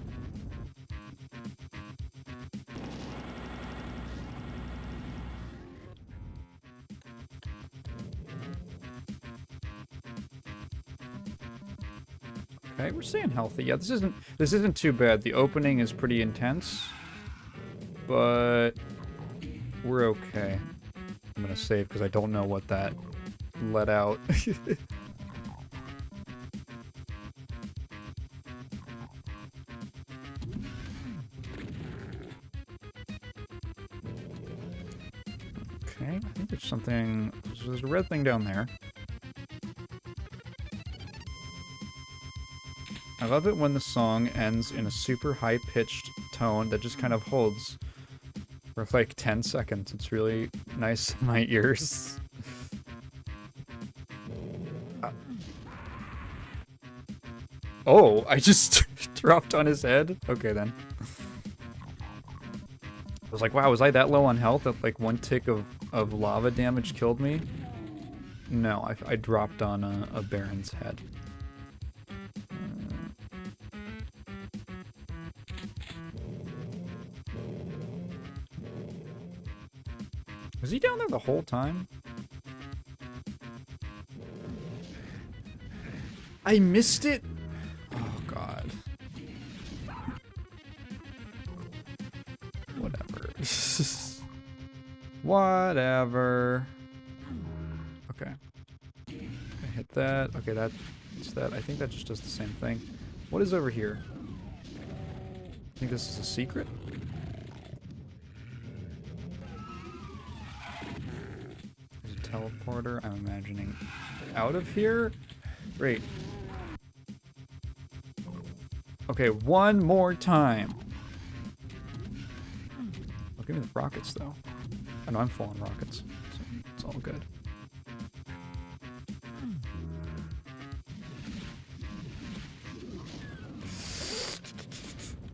Okay, we're staying healthy. Yeah, this isn't too bad. The opening is pretty intense, but we're okay. I'm gonna save because I don't know what that let out. Okay, I think there's something. There's a red thing down there. I love it when the song ends in a super high-pitched tone that just kind of holds for like 10 seconds. It's really nice in my ears. Oh, I just dropped on his head? Okay, then. I was like, wow, was I that low on health that like one tick of lava damage killed me? No, I dropped on a Baron's head. Was he down there the whole time? I missed it? Oh, God. Whatever. Whatever. Okay. I hit that. Okay, that's that. I think that just does the same thing. What is over here? I think this is a secret? There's a teleporter. I'm imagining out of here? Great. Okay, one more time. Oh, give me the rockets, though. I know I'm full on rockets, so it's all good.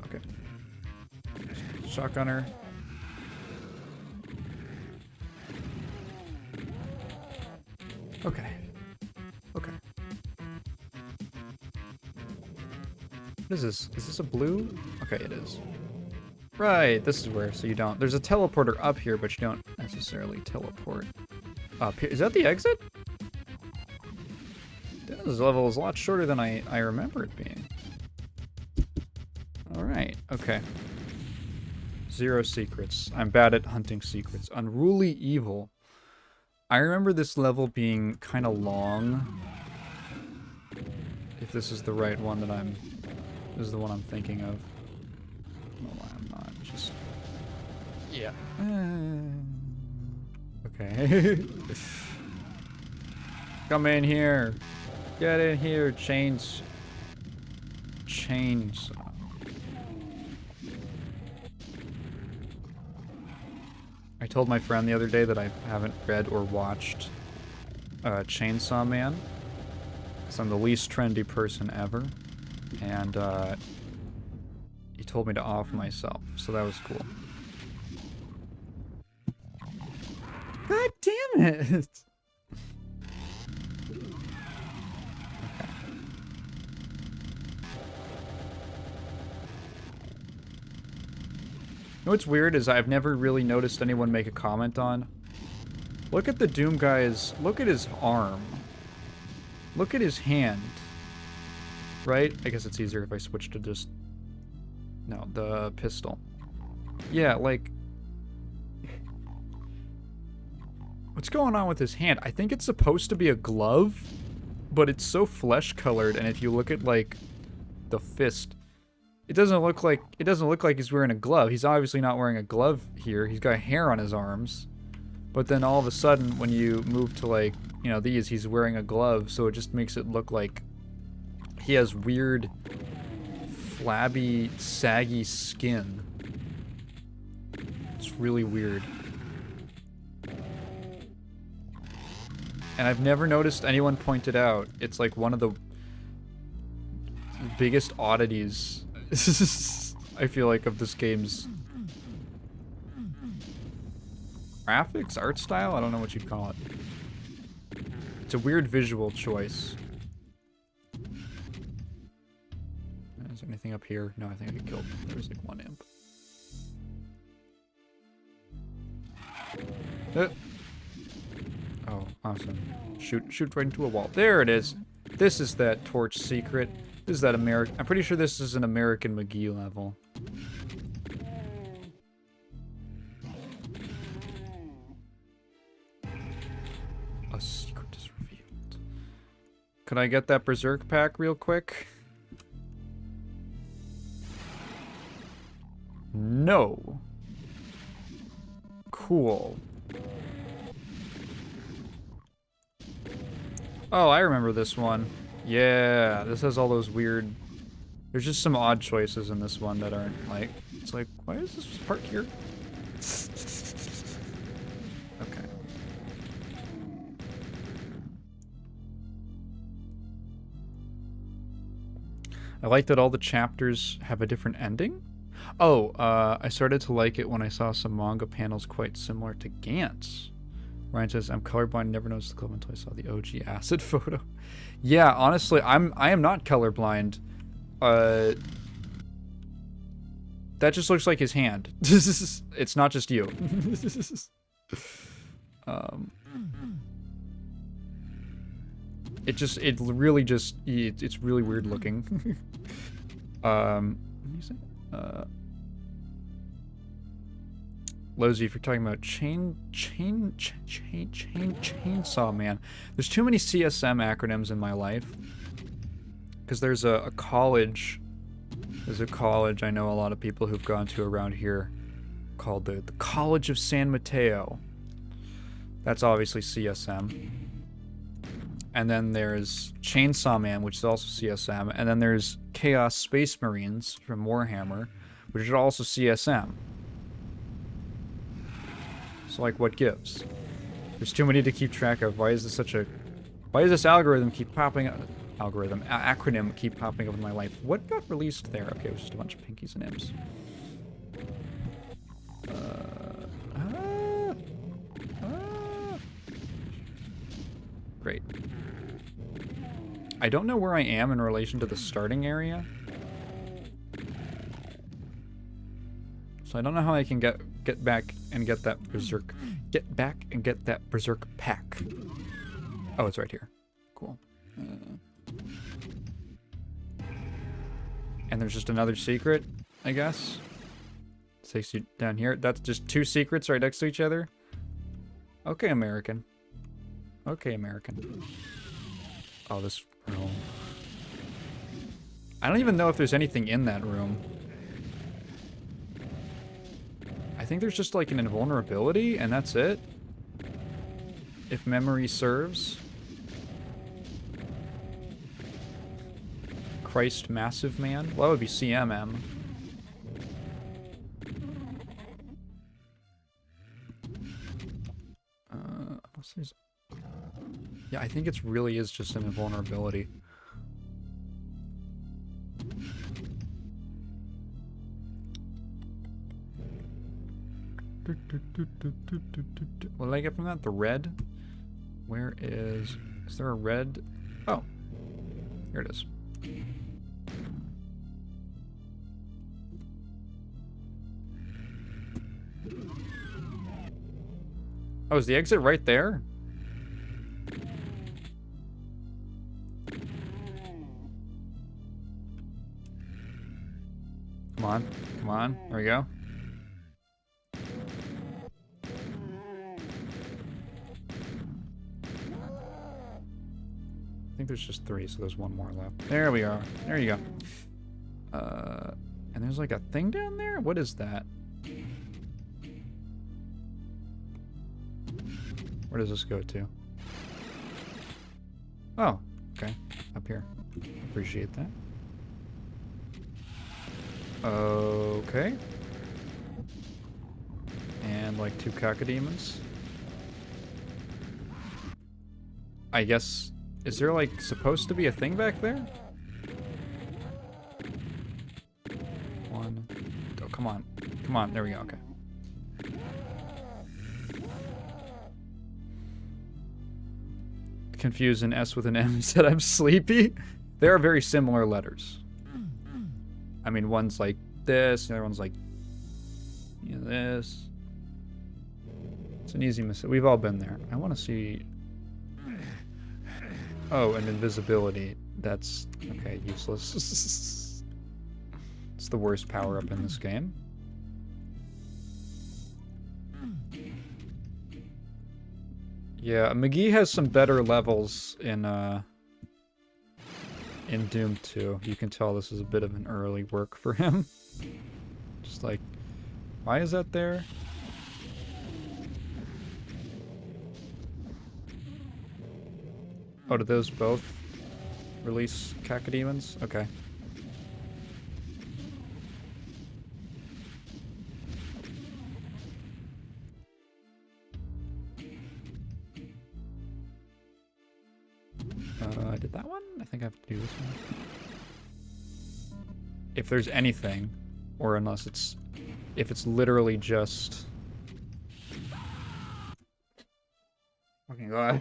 Okay. Shotgunner. Okay. Okay. What is this? Is this a blue? Okay, it is. Right, this is where, so you don't... There's a teleporter up here, but you don't necessarily teleport up here. Is that the exit? This level is a lot shorter than I remember it being. Alright, okay. 0 secrets. I'm bad at hunting secrets. Unruly evil. I remember this level being kind of long. If this is the right one that I'm... This is the one I'm thinking of. No, I'm not. Just... Yeah. Okay. Come in here. Get in here, chains. Chains. I told my friend the other day that I haven't read or watched Chainsaw Man, because I'm the least trendy person ever, and he told me to off myself, so that was cool. God damn it! What's weird is I've never really noticed anyone make a comment on. Look at the Doom guy's... Look at his arm. Look at his hand. Right? I guess it's easier if I switch to just... No, the pistol. Yeah, like... What's going on with his hand? I think it's supposed to be a glove, but it's so flesh colored, and if you look at like the fist, it doesn't look like he's wearing a glove. He's obviously not wearing a glove here. He's got hair on his arms. But then all of a sudden when you move to like, you know, these, he's wearing a glove, so it just makes it look like he has weird flabby, saggy skin. It's really weird. And I've never noticed anyone point it out. It's like one of the biggest oddities, I feel like, of this game's graphics, art style? I don't know what you'd call it. It's a weird visual choice. Is there anything up here? No, I think I could kill. There's like one imp. Oh, awesome. Shoot right into a wall. There it is. This is that torch secret. This is that American... I'm pretty sure this is an American McGee level. A secret is revealed. Could I get that Berserk pack real quick? No. Cool. Oh, I remember this one. Yeah, this has all those weird... There's just some odd choices in this one that aren't like... It's like, why is this part here? Okay. I like that all the chapters have a different ending. Oh, I started to like it when I saw some manga panels quite similar to Gantz. Ryan says, I'm colorblind, never noticed the glove until I saw the OG acid photo. Yeah, honestly, I am not colorblind. That just looks like his hand. It's not just you. It's really weird looking. Let me see. Lozy, if you're talking about Chainsaw Man, there's too many CSM acronyms in my life. Because there's a college, I know a lot of people who've gone to around here, called the College of San Mateo. That's obviously CSM. And then there's Chainsaw Man, which is also CSM. And then there's Chaos Space Marines from Warhammer, which are also CSM. So, like, what gives? There's too many to keep track of. Why is this such a... Why does this algorithm keep popping up... acronym keep popping up in my life? What got released there? Okay, it was just a bunch of pinkies and imps. Great. I don't know where I am in relation to the starting area. So I don't know how I can get back and get that Berserk... Get back and get that Berserk pack. Oh, it's right here. Cool. And there's just another secret, I guess. It takes you down here. That's just two secrets right next to each other. Okay, American. Okay, American. Oh, this room. I don't even know if there's anything in that room. I think there's just like an invulnerability, and that's it. If memory serves. Christ Massive Man? Well, that would be CMM. Yeah, I think it really is just an invulnerability. What did I get from that? The red? Where is there a red? Oh, here it is. Oh, is the exit right there? Come on, come on, there we go. I think there's just 3, so there's 1 more left. There we are. There you go. And there's like a thing down there? What is that? Where does this go to? Oh, okay. Up here. Appreciate that. Okay. And like 2 cacodemons. I guess... Is there like supposed to be a thing back there? 1. Oh, come on. Come on. There we go. Okay. Confused an S with an M. Said I'm sleepy. They are very similar letters. I mean, one's like this, the other one's like, you know, this. It's an easy mistake. We've all been there. I want to see. Oh, and invisibility. That's okay. Useless. It's the worst power up in this game. Yeah, McGee has some better levels in Doom 2. You can tell this is a bit of an early work for him. Just like, why is that there? Oh, did those both release cacodemons? Okay. I did that one? I think I have to do this one. If there's anything, or unless it's... If it's literally just... Fucking God.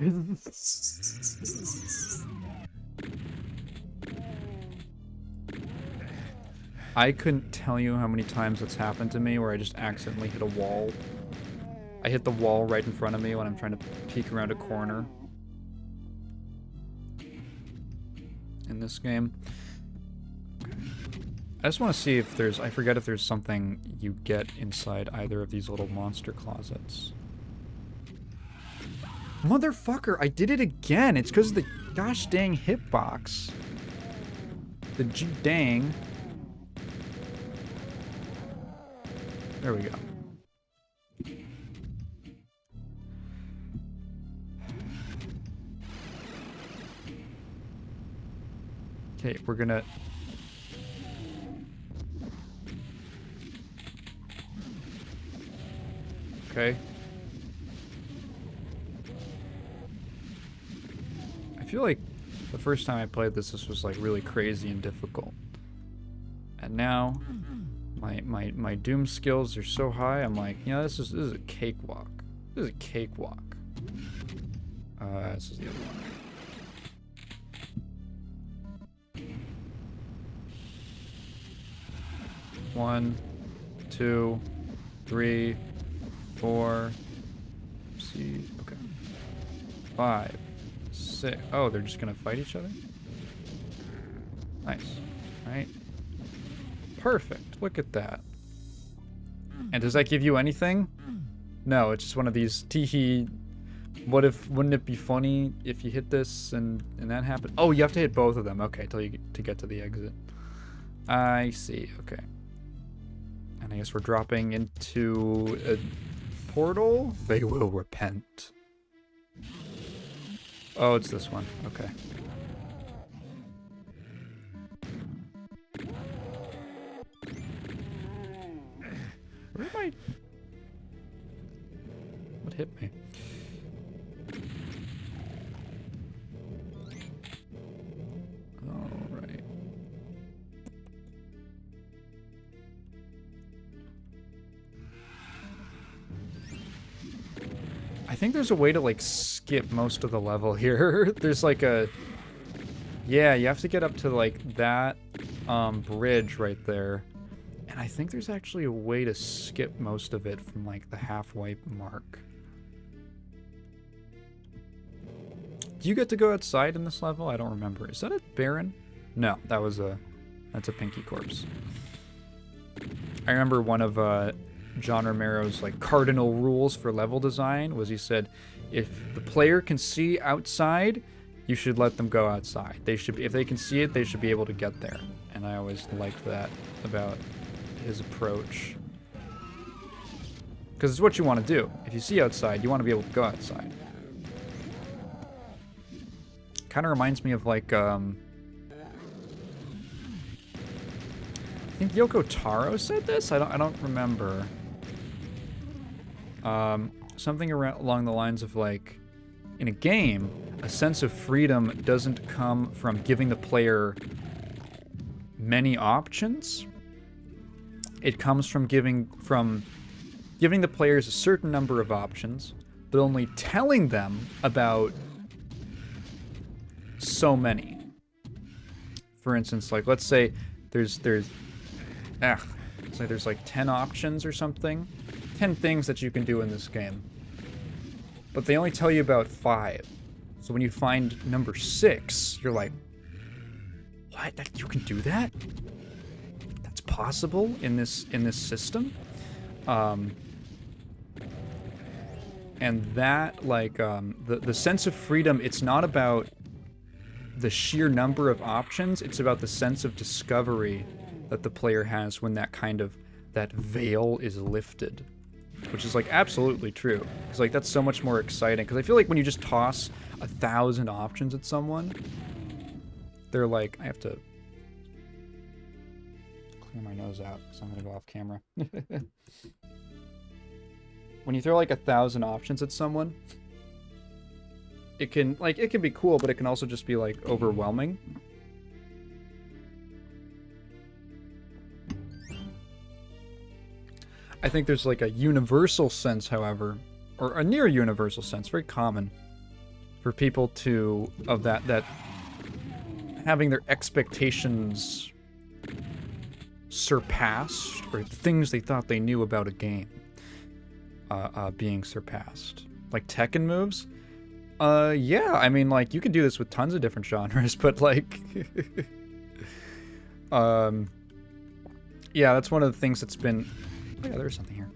I couldn't tell you how many times it's happened to me where I just accidentally hit a wall. I hit the wall right in front of me when I'm trying to peek around a corner. In this game. Okay. I just want to see if there's... I forget if there's something you get inside either of these little monster closets. Motherfucker, I did it again! It's because of the gosh dang hitbox. The dang. There we go. Okay, we're gonna... Okay. I feel like the first time I played this was like really crazy and difficult. And now, my Doom skills are so high, I'm like, you know, this is a cakewalk. This is a cakewalk. This is the other one, right? 1, 2, 3, 4. See, okay. 5, 6. Oh, they're just gonna fight each other? Nice. Right? Perfect. Look at that. And does that give you anything? No, it's just one of these teehee. What if? Wouldn't it be funny if you hit this and that happened? Oh, you have to hit both of them. Okay, till you get to the exit. I see. Okay. And I guess we're dropping into a portal. They will repent. Oh, it's this one. Okay. Where am I? What hit me? All right. I think there's a way to like skip most of the level here. There's like a... Yeah, you have to get up to like that bridge right there. And I think there's actually a way to skip most of it from like the halfway mark. Do you get to go outside in this level? I don't remember. Is that a Baron? No, that's a Pinky Corpse. I remember one of John Romero's like cardinal rules for level design was he said, if the player can see outside, you should let them go outside. They should be, if they can see it, they should be able to get there. And I always liked that about his approach. Because it's what you want to do. If you see outside, you want to be able to go outside. Kind of reminds me of like, I think Yoko Taro said this? I don't remember. Something along the lines of like, in a game, a sense of freedom doesn't come from giving the player many options. It comes from giving the players a certain number of options, but only telling them about so many. For instance, like let's say there's like 10 options or something, 10 things that you can do in this game, but they only tell you about 5. So when you find number 6, you're like, what? You can do that? That's possible in this system? And that, like, the sense of freedom, it's not about the sheer number of options, it's about the sense of discovery that the player has when that veil is lifted. Which is, like, absolutely true. Because, like, that's so much more exciting. Because I feel like when you just toss 1,000 options at someone, they're like, I have to clear my nose out because I'm going to go off camera. When you throw, like, 1,000 options at someone, it can be cool, but it can also just be, like, overwhelming. I think there's like a universal sense, however, or a near universal sense, very common for people that having their expectations surpassed, or things they thought they knew about a game being surpassed. Like Tekken moves? Yeah, I mean, like, you could do this with tons of different genres, but like yeah, that's one of the things that's been... Oh yeah, there's something here.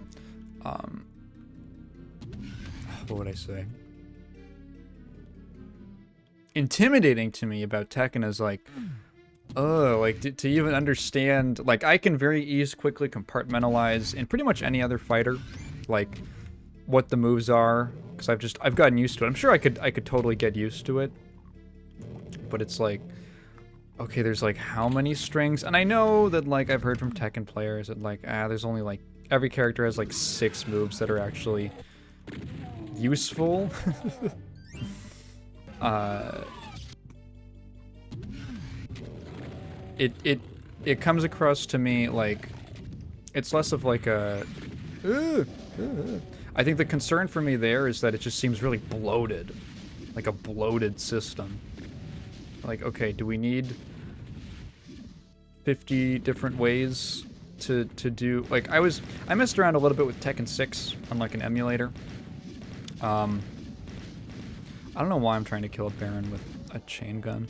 What would I say? Intimidating to me about Tekken is like, to even understand, like, I can very quickly compartmentalize in pretty much any other fighter, like, what the moves are, because I've gotten used to it. I'm sure I could totally get used to it, but it's like, okay, there's like how many strings? And I know that, like, I've heard from Tekken players that, like, there's only like, every character has like 6 moves that are actually useful. It comes across to me like, it's less of like a... I think the concern for me there is that it just seems really bloated. Like a bloated system. Like, okay, do we need 50 different ways to do... Like, I messed around a little bit with Tekken 6 on, like, an emulator. I don't know why I'm trying to kill a Baron with a chain gun.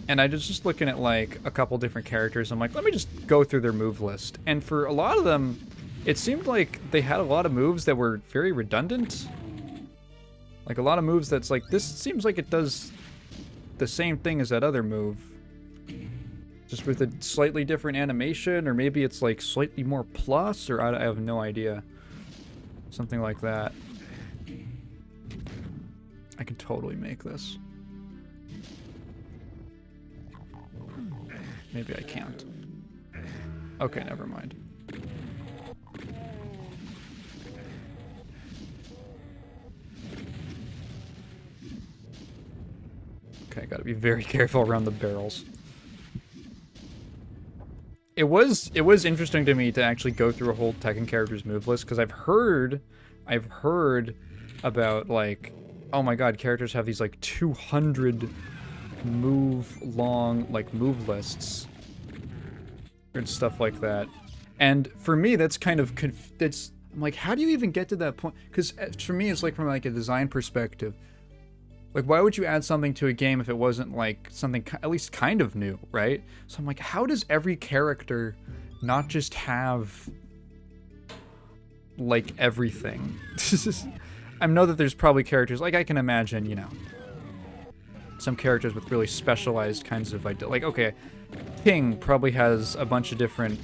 And I was just looking at, like, a couple different characters. I'm like, let me just go through their move list. And for a lot of them, it seemed like they had a lot of moves that were very redundant. Like, a lot of moves that's like, this seems like it does the same thing as that other move, just with a slightly different animation, or maybe it's like slightly more plus, or I have no idea. Something like that. I can totally make this. Maybe I can't. Okay, never mind. Okay, gotta be very careful around the barrels. It was interesting to me to actually go through a whole Tekken character's move list, because I've heard about, like, oh my god, characters have these like 200 move move lists and stuff like that. And for me, that's kind of I'm like, how do you even get to that point? Because for me, it's like, from like a design perspective, like, why would you add something to a game if it wasn't like something at least kind of new, right? So I'm like, how does every character not just have like everything? I know that there's probably characters, like I can imagine, you know, some characters with really specialized kinds of, like, okay, King probably has a bunch of different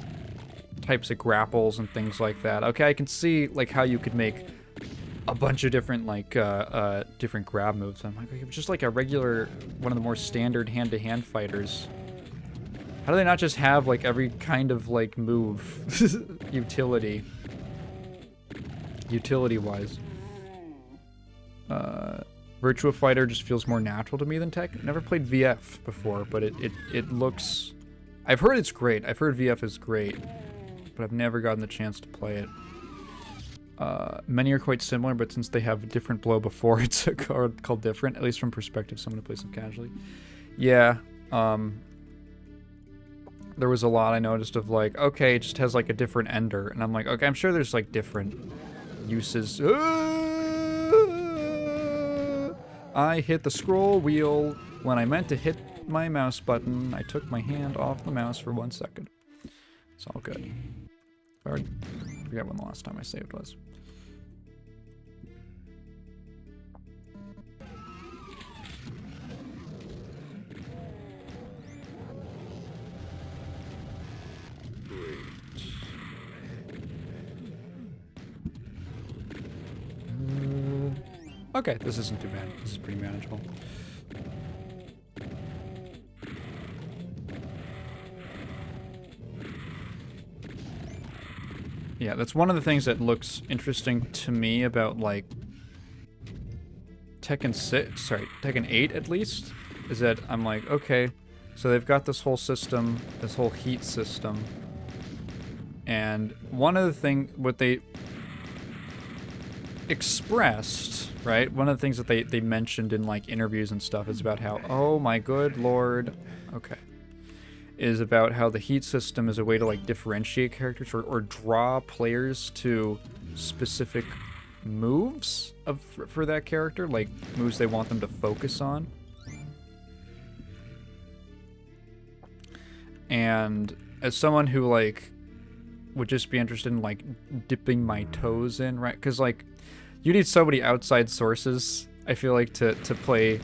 types of grapples and things like that. Okay, I can see, like, how you could make a bunch of different, like, different grab moves. I'm like, okay, just like a regular, one of the more standard hand-to-hand fighters. How do they not just have, like, every kind of, like, move utility-wise? Virtua Fighter just feels more natural to me than Tekken. Never played VF before, but it looks... I've heard it's great. I've heard VF is great, but I've never gotten the chance to play it. Many are quite similar, but since they have a different blow before, it's called different, at least from perspective someone who plays them casually. Yeah, there was a lot I noticed of, like, okay, it just has, like, a different ender, and I'm like, okay, I'm sure there's, like, different uses. I hit the scroll wheel when I meant to hit my mouse button. I took my hand off the mouse for 1 second. It's all good. I already forget when the last time I saved was. Okay, this isn't too bad. This is pretty manageable. Yeah, that's one of the things that looks interesting to me about, like, Tekken 8 at least, is that I'm like, okay, so they've got this whole system, this whole heat system, and one of the things, what they expressed, right, one of the things that they mentioned in, like, interviews and stuff is about how, oh my good lord, okay, is about how the heat system is a way to, like, differentiate characters or draw players to specific moves for that character, like moves they want them to focus on. And as someone who, like, would just be interested in, like, dipping my toes in, right? Because, like, you need so many outside sources, I feel like, to play.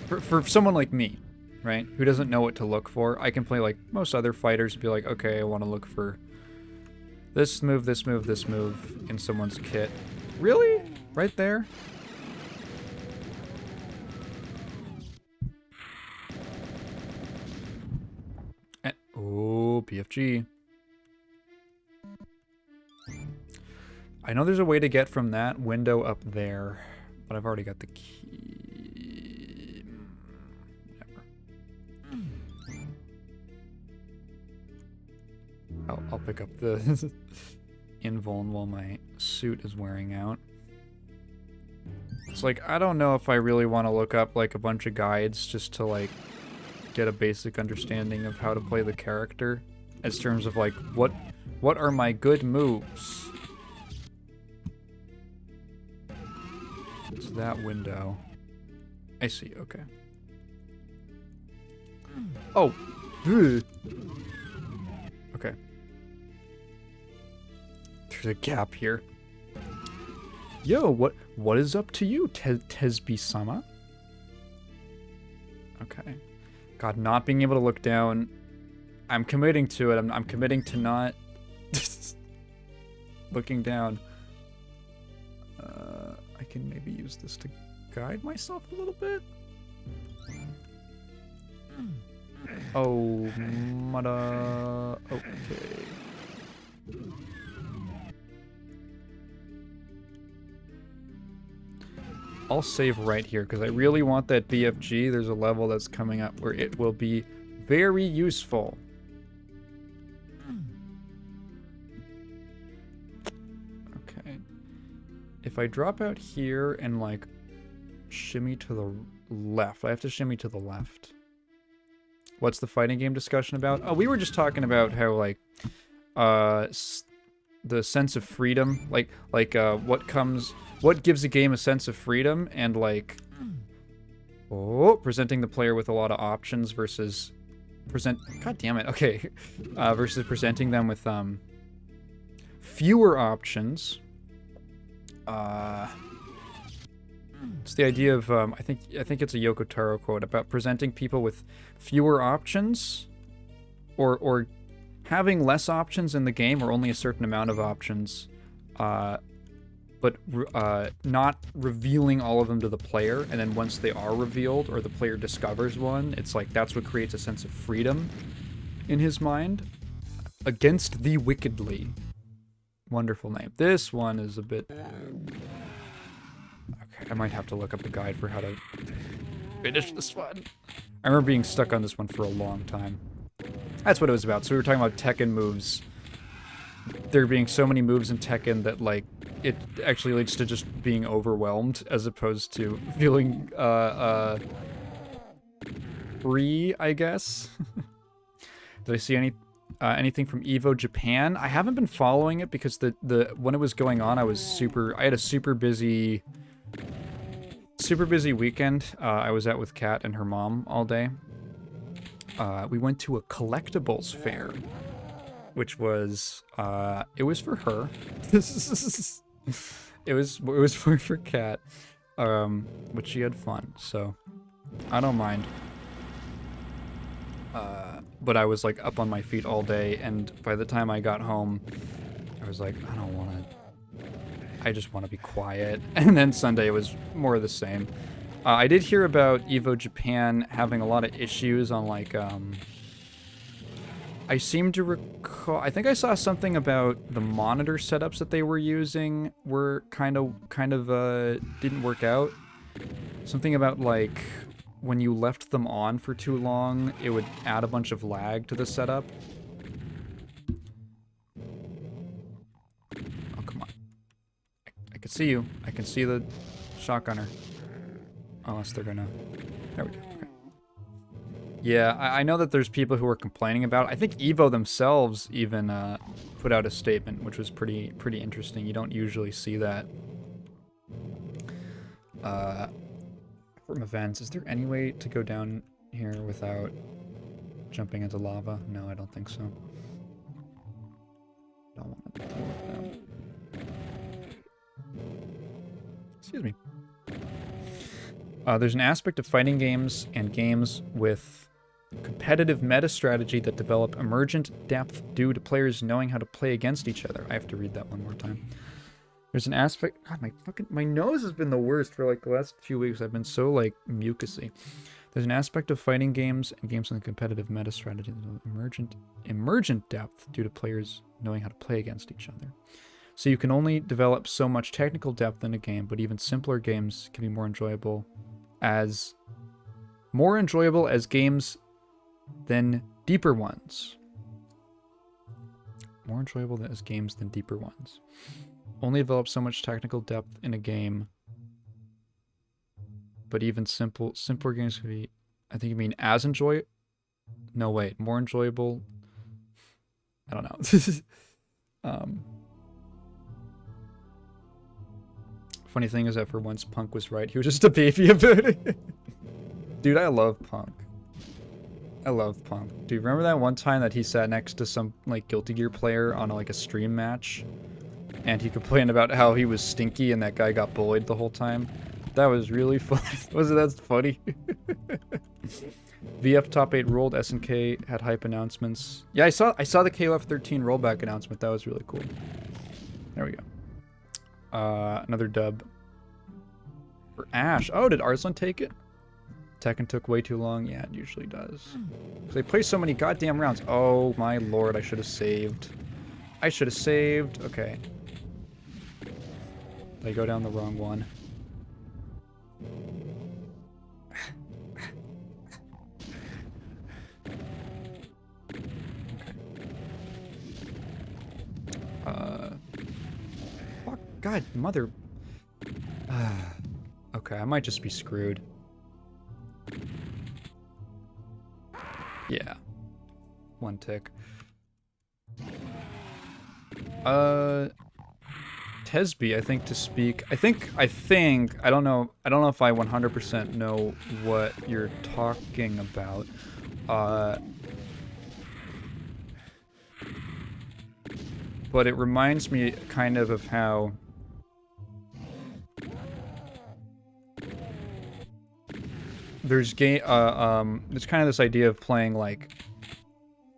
For someone like me, right, who doesn't know what to look for, I can play like most other fighters and be like, okay, I want to look for this move, this move, this move in someone's kit. Really? Right there? Oh, PFG. I know there's a way to get from that window up there, but I've already got the key. Never. I'll pick up the invuln while my suit is wearing out. It's like, I don't know if I really want to look up, like, a bunch of guides just to, like, get a basic understanding of how to play the character, as terms of, like, what are my good moves? It's that window. I see, okay. Oh! Okay. There's a gap here. Yo, what is up to you, Tesbi-sama? Okay. God, not being able to look down. I'm committing to it. I'm committing to not looking down. I can maybe use this to guide myself a little bit. Oh, mada. Okay. I'll save right here because I really want that BFG. There's a level that's coming up where it will be very useful. Okay. If I drop out here and, like, shimmy to the left, I have to shimmy to the left. What's the fighting game discussion about? Oh, we were just talking about how, like, the sense of freedom, like what gives a game a sense of freedom, and, like, presenting the player with a lot of options versus God damn it, okay, versus presenting them with fewer options, It's the idea of I think it's a Yoko Taro quote about presenting people with fewer options, or having less options in the game, or only a certain amount of options, but not revealing all of them to the player. And then once they are revealed, or the player discovers one, it's like that's what creates a sense of freedom in his mind. Against the Wickedly. Wonderful name. This one is a bit... Okay, I might have to look up a guide for how to finish this one. I remember being stuck on this one for a long time. That's what it was about. So we were talking about Tekken moves. There being so many moves in Tekken that, like, it actually leads to just being overwhelmed, as opposed to feeling, free, I guess. Did I see anything from Evo Japan? I haven't been following it because when it was going on, I had a super busy weekend. I was out with Kat and her mom all day. We went to a collectibles fair, which was it was for her. it was for Kat, but she had fun, so I don't mind. But I was like up on my feet all day, and by the time I got home, I was like, I just want to be quiet. And then Sunday was more of the same. I did hear about Evo Japan having a lot of issues on, like, I seem to recall, I think I saw something about the monitor setups that they were using were kind of didn't work out. Something about, like, when you left them on for too long, it would add a bunch of lag to the setup. Oh, come on. I can see you. I can see the shotgunner. Unless they're gonna... There we go. Okay. Yeah, I know that there's people who are complaining about it. I think Evo themselves even put out a statement, which was pretty interesting. You don't usually see that. From events, is there any way to go down here without jumping into lava? No, I don't think so. Don't want to deal with them. Excuse me. There's an aspect of fighting games and games with competitive meta strategy that develop emergent depth due to players knowing how to play against each other. I have to read that one more time. There's an aspect... God, my nose has been the worst for, like, the last few weeks. I've been so, like, mucusy. There's an aspect of fighting games and games with competitive meta strategy that develop emergent depth due to players knowing how to play against each other. So you can only develop so much technical depth in a game, but even simpler games can be more enjoyable as games than deeper ones. More enjoyable as games than deeper ones. Only develop so much technical depth in a game, but even simpler games can be, I think you mean as enjoy... No, wait, more enjoyable... I don't know. Funny thing is that for once Punk was right. He was just a baby about it. Dude, I love Punk. I love Punk. Do you remember that one time that he sat next to some, like, Guilty Gear player on, like, a stream match? And he complained about how he was stinky and that guy got bullied the whole time? That was really funny. Wasn't that funny? VF Top 8 rolled. SNK had hype announcements. Yeah, I saw the KOF 13 rollback announcement. That was really cool. There we go. Another dub for Ash. Oh, did Arslan take it? Tekken took way too long. Yeah, it usually does. They play so many goddamn rounds. Oh my lord, I should have saved. I should have saved. Okay. They go down the wrong one. Fuck, God, mother. Okay, I might just be screwed. Yeah. One tick. Tesby, I think, to speak. I think, I don't know if I 100% know what you're talking about. But it reminds me kind of how there's kind of this idea of playing like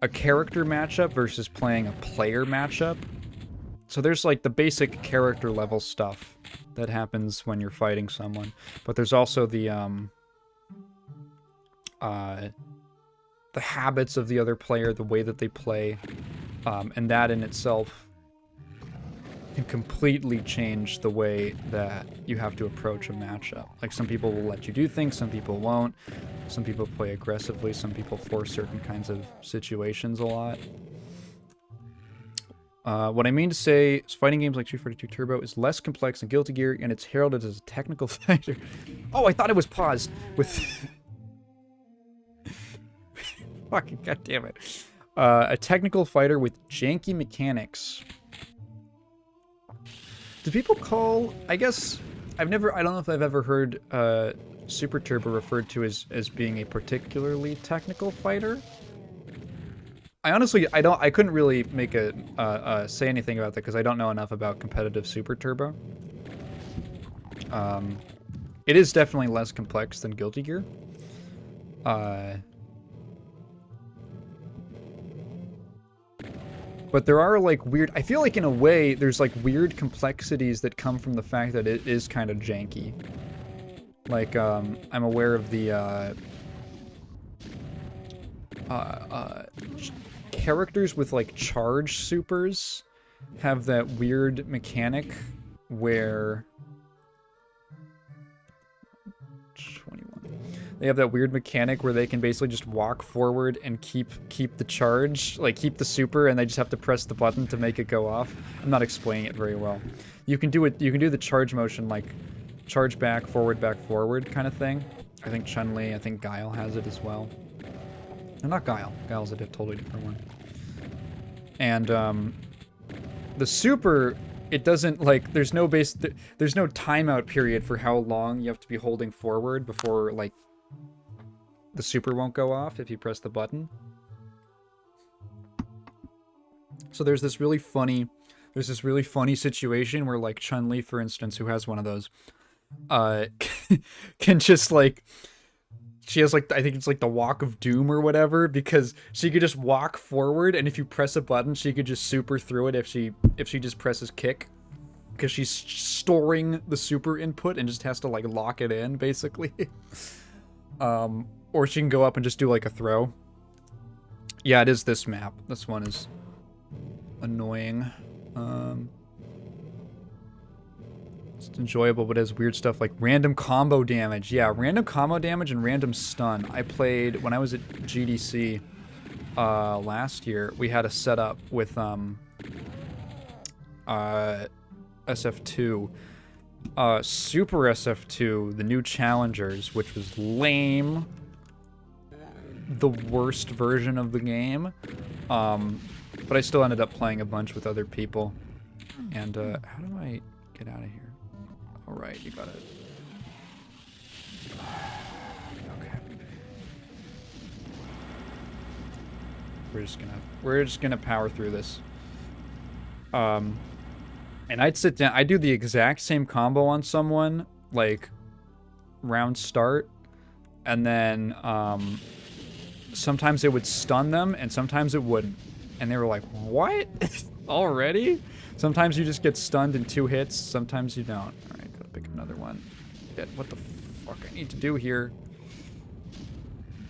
a character matchup versus playing a player matchup. So there's like the basic character level stuff that happens when you're fighting someone, but there's also the habits of the other player, the way that they play, and that in itself can completely change the way that you have to approach a matchup. Like, some people will let you do things, some people won't. Some people play aggressively, some people force certain kinds of situations a lot. What I mean to say is fighting games like Street Fighter 2 Turbo is less complex than Guilty Gear, and it's heralded as a technical fighter. Oh, I thought it was paused with... Fucking goddammit. A technical fighter with janky mechanics. Do people call... I guess... I don't know if I've ever heard Super Turbo referred to as being a particularly technical fighter. I honestly, I couldn't really make say anything about that because I don't know enough about competitive Super Turbo. It is definitely less complex than Guilty Gear. But there are, like, weird... I feel like, in a way, there's, like, weird complexities that come from the fact that it is kind of janky. Like, I'm aware of the, characters with, like, charge supers have that weird mechanic where... 21. They have that weird mechanic where they can basically just walk forward and keep the charge, like keep the super, and they just have to press the button to make it go off. I'm not explaining it very well. You can do it. You can do the charge motion, like charge back, forward, kind of thing. I think Chun-Li, I think Guile has it as well. No, not Guile. Guile's a totally different one. And the super, it doesn't, like, there's no timeout period for how long you have to be holding forward before, like, the super won't go off if you press the button. So there's this really funny situation where, like, Chun-Li, for instance, who has one of those, can just, like, she has, like, I think it's like the Walk of Doom or whatever, because she could just walk forward, and if you press a button, she could just super through it if she just presses kick, because she's storing the super input and just has to, like, lock it in, basically. Or she can go up and just do, like, a throw. Yeah, it is this map. This one is annoying. It's enjoyable, but it has weird stuff like random combo damage. Yeah, random combo damage and random stun. I played, when I was at GDC last year, we had a setup with SF2. Super SF2, the new challengers, which was lame. The worst version of the game. But I still ended up playing a bunch with other people. And how do I get out of here? Alright, you got it. Okay. We're just gonna power through this. And I'd sit down, I'd do the exact same combo on someone, like, round start, and then, sometimes it would stun them, and sometimes it wouldn't. And they were like, what? Already? Sometimes you just get stunned in 2 hits, sometimes you don't. Alright, gotta pick another one. What the fuck I need to do here?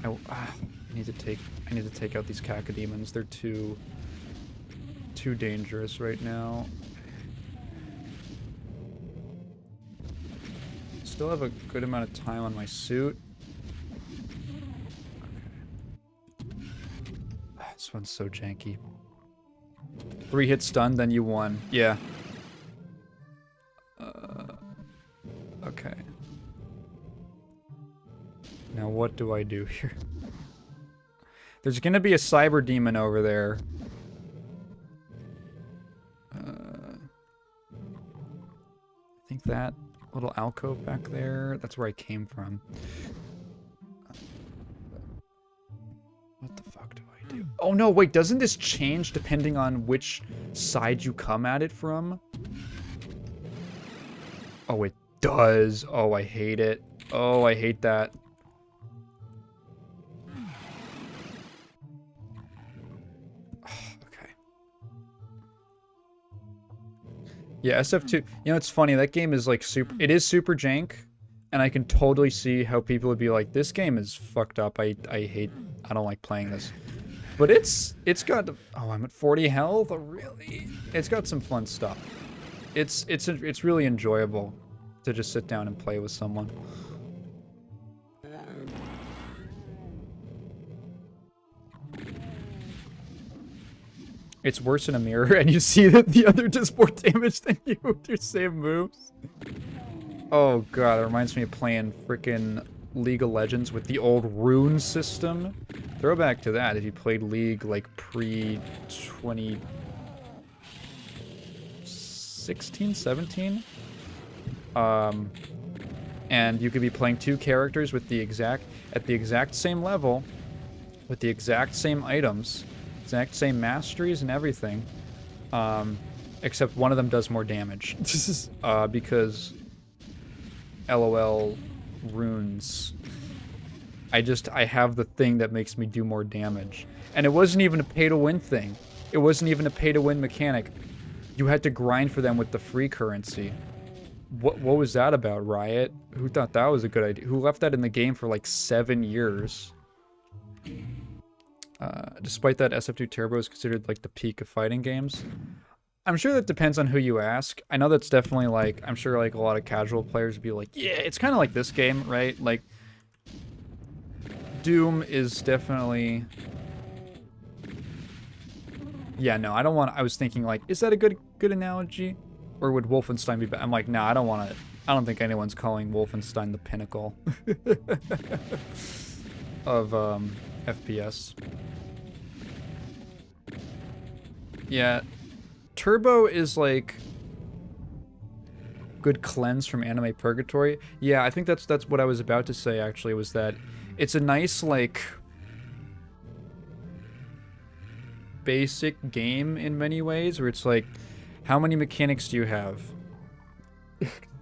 I need to take out these cacodemons. They're too dangerous right now. Still have a good amount of time on my suit. Okay. This one's so janky. 3 hit stun, then you won. Yeah. Okay. Now what do I do here? There's gonna be a cyber demon over there. I think that little alcove back there, that's where I came from. What the fuck do I do? Oh no, wait, doesn't this change depending on which side you come at it from? Oh, it does. Oh, I hate it. Oh, I hate that. Yeah, SF2. You know, it's funny. That game is like super. It is super jank, and I can totally see how people would be like, "This game is fucked up. I hate. I don't like playing this." But it's got. Oh, I'm at 40 health. Oh, really? It's got some fun stuff. It's really enjoyable to just sit down and play with someone. It's worse in a mirror, and you see that the other does more damage than you with your same moves. Oh god, it reminds me of playing frickin' League of Legends with the old rune system. Throwback to that if you played League like pre-2016, 17. And you could be playing two characters with the exact same level, with the exact same items, exact same masteries and everything, except one of them does more damage. Because LOL runes. I have the thing that makes me do more damage. And it wasn't even a pay-to-win thing. It wasn't even a pay-to-win mechanic. You had to grind for them with the free currency. What was that about, Riot? Who thought that was a good idea? Who left that in the game for like 7 years? Despite that, SF2 Turbo is considered like the peak of fighting games. I'm sure that depends on who you ask. I know that's definitely like, I'm sure like a lot of casual players would be like, yeah, it's kind of like this game, right? Like, Doom is definitely... Yeah, no, I don't want... I was thinking like, is that a good analogy? Or would Wolfenstein be better? I'm like, nah, I don't want to... I don't think anyone's calling Wolfenstein the pinnacle of FPS. Yeah, Turbo is like good cleanse from anime purgatory. Yeah, I think that's what I was about to say actually, was that it's a nice like basic game in many ways where it's like, how many mechanics do you have?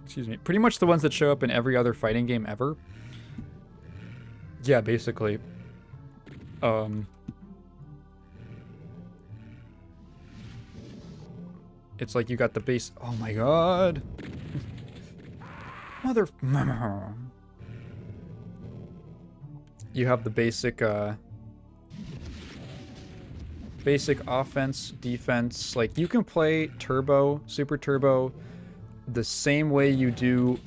Excuse me. Pretty much the ones that show up in every other fighting game ever. Yeah, basically. It's like you got the base... Oh my god. Mother... You have the basic, basic offense, defense. Like, you can play Turbo, Super Turbo, the same way you do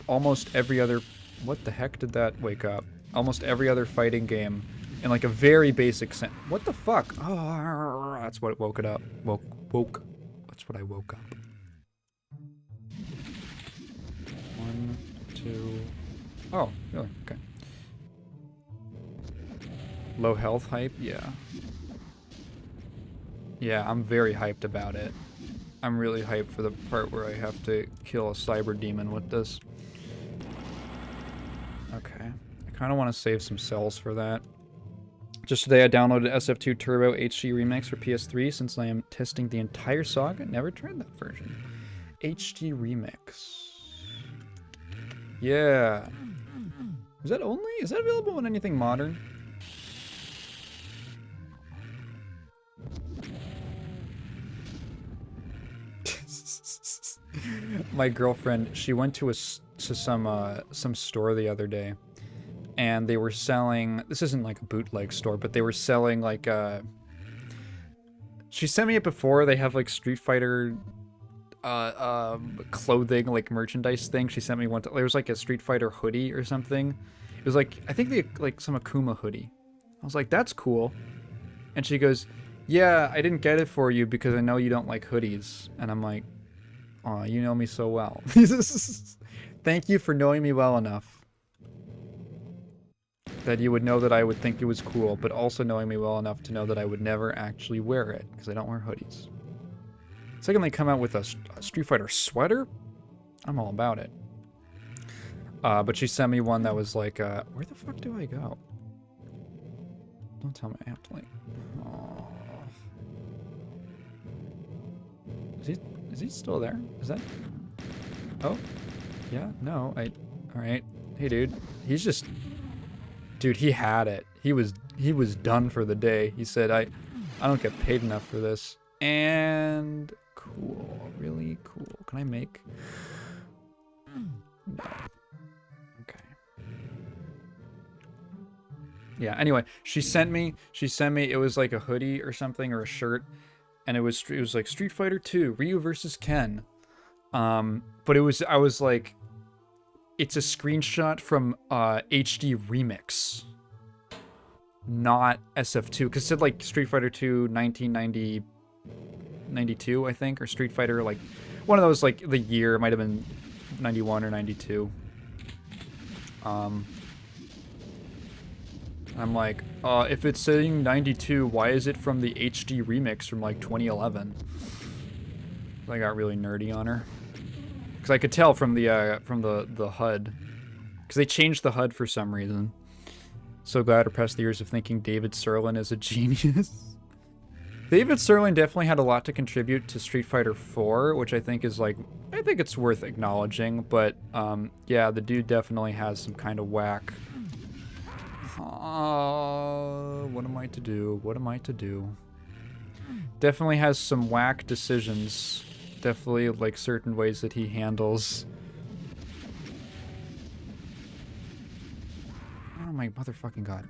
almost every other... What the heck did that wake up? Almost every other fighting game in like a very basic sense. What the fuck? Oh, that's what woke it up. Woke. That's what I woke up. 1, 2... Oh, really? Okay. Low health hype? Yeah. Yeah, I'm very hyped about it. I'm really hyped for the part where I have to kill a cyber demon with this. Okay. I kind of want to save some cells for that. Just today I downloaded SF2 Turbo HD Remix for PS3 since I am testing the entire saga. Never tried that version. HD Remix. Yeah. Is that available on anything modern? My girlfriend, she went to some store the other day, and they were selling, this isn't like a bootleg store, but they were selling like she sent me it before. They have like Street Fighter clothing, like merchandise thing. She sent me one. There was like a Street Fighter hoodie or something. It was like, I think they like some Akuma hoodie. I was like, that's cool. And she goes, yeah, I didn't get it for you because I know you don't like hoodies. And I'm like, aw, you know me so well. Thank you for knowing me well enough that you would know that I would think it was cool, but also knowing me well enough to know that I would never actually wear it because I don't wear hoodies. Second, they come out with a Street Fighter sweater. I'm all about it. But she sent me one that was like, where the fuck do I go? Don't tell me I have to like... Oh. Is he still there? Is that... Oh. Yeah, no, alright. Hey, dude. He's just... Dude, he had it. He was done for the day. He said, I don't get paid enough for this. And... Cool. Really cool. Can Can I make? No. Okay. Yeah, anyway, she sent me, it was like a hoodie or something, or a shirt, and it was like Street Fighter 2, Ryu versus Ken. But I was like, it's a screenshot from HD Remix, not SF2, because it said like Street Fighter 2 1992, I think, or Street Fighter, like one of those, like the year, it might have been 91 or 92. I'm like, if it's saying 92, why is it from the HD Remix from like 2011? I got really nerdy on her. Because I could tell from the HUD. Because they changed the HUD for some reason. So glad to press the ears of thinking David Sirlin is a genius. David Sirlin definitely had a lot to contribute to Street Fighter 4, which I think is like, I think it's worth acknowledging. But yeah, the dude definitely has some kind of whack. What am I to do? What am I to do? Definitely has some whack decisions. Definitely, like, certain ways that he handles. Oh my motherfucking god.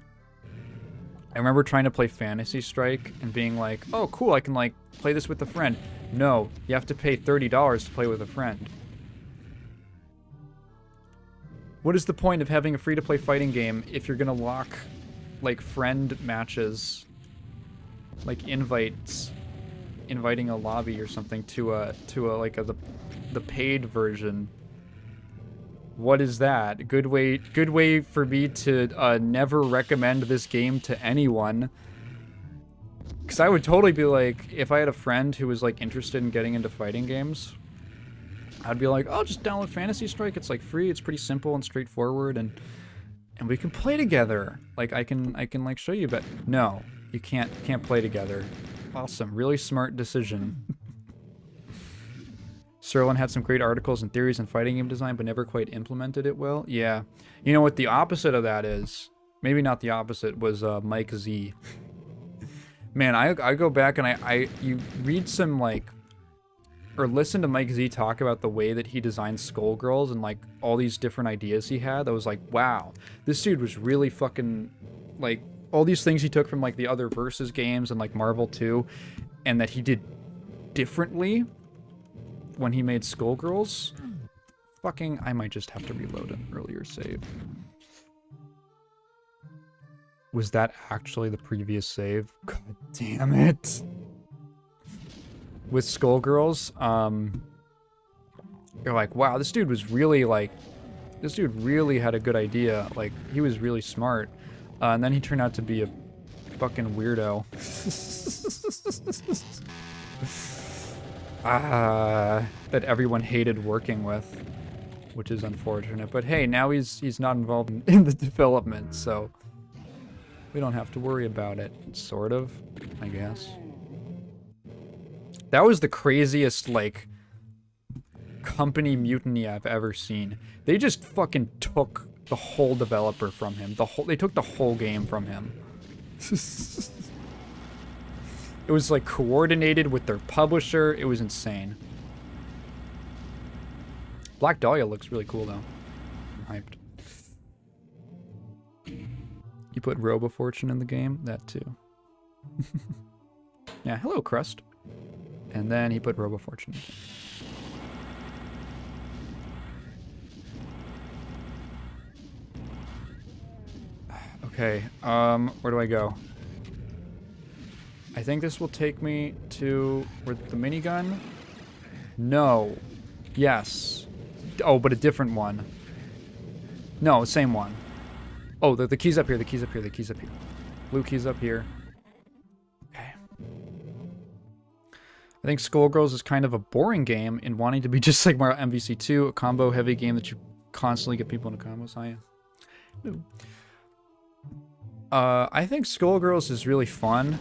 I remember trying to play Fantasy Strike and being like, oh cool, I can, like, play this with a friend. No, you have to pay $30 to play with a friend. What is the point of having a free-to-play fighting game if you're gonna lock, like, friend matches, like inviting a lobby or something to the paid version? What is that? Good way for me to never recommend this game to anyone. Because I would totally be like, if I had a friend who was like interested in getting into fighting games, I'd be like, oh, just download Fantasy Strike. It's like free. It's pretty simple and straightforward, and we can play together. Like I can like show you, but no, you can't play together. Awesome, really smart decision. Sirlin had some great articles and theories in fighting game design, but never quite implemented it well. Yeah, you know what the opposite of that is? Maybe not the opposite, was Mike Z. Man, I go back and you read some like, or listen to Mike Z talk about the way that he designed Skullgirls and like all these different ideas he had. I was like, wow, this dude was really fucking like, all these things he took from like the other Versus games and like Marvel 2, and that he did differently when he made Skullgirls. Fucking, I might just have to reload an earlier save. Was that actually the previous save? God damn it. With Skullgirls, you're like, wow, this dude was really like, this dude really had a good idea. Like, he was really smart. And then he turned out to be a fucking weirdo. That everyone hated working with, which is unfortunate. But hey, now he's not involved in the development, so we don't have to worry about it. Sort of, I guess. That was the craziest, like, company mutiny I've ever seen. They just fucking took the whole developer from him. They took the whole game from him. It was like coordinated with their publisher. It was insane. Black Dahlia looks really cool though. I'm hyped. You put RoboFortune in the game? That too. Yeah, hello Crust. And then he put RoboFortune. Okay, where do I go? I think this will take me to where the minigun? No. Yes. Oh, but a different one. No, same one. Oh, the key's up here, the key's up here, the key's up here. Blue key's up here. Okay. I think Skullgirls is kind of a boring game in wanting to be just like Mario MVC2, a combo-heavy game that you constantly get people into combos. No. I think Skullgirls is really fun.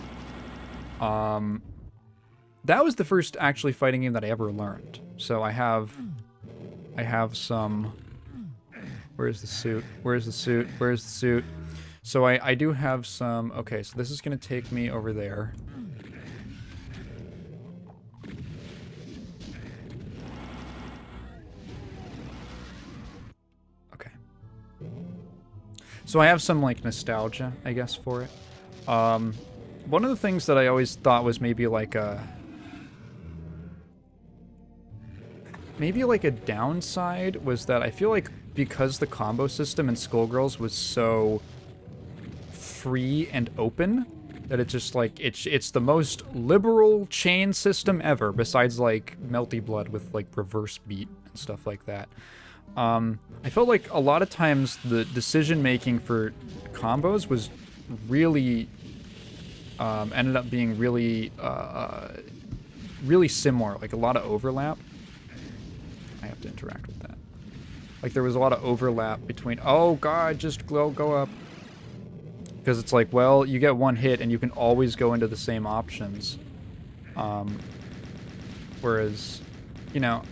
That was the first actually fighting game that I ever learned. So I have some... Where's the suit? Where's the suit? Where's the suit? So I do have some... Okay, so this is going to take me over there. So I have some, like, nostalgia, I guess, for it. One of the things that I always thought was maybe like a downside was that I feel like because the combo system in Skullgirls was so free and open, that it's just like it's the most liberal chain system ever, besides like Melty Blood with like reverse beat and stuff like that. I felt like a lot of times the decision making for combos was really ended up being really really similar, like a lot of overlap. I have to interact with that. Like there was a lot of overlap between, oh god, just go up. Because it's like, well, you get one hit and you can always go into the same options. Whereas, you know,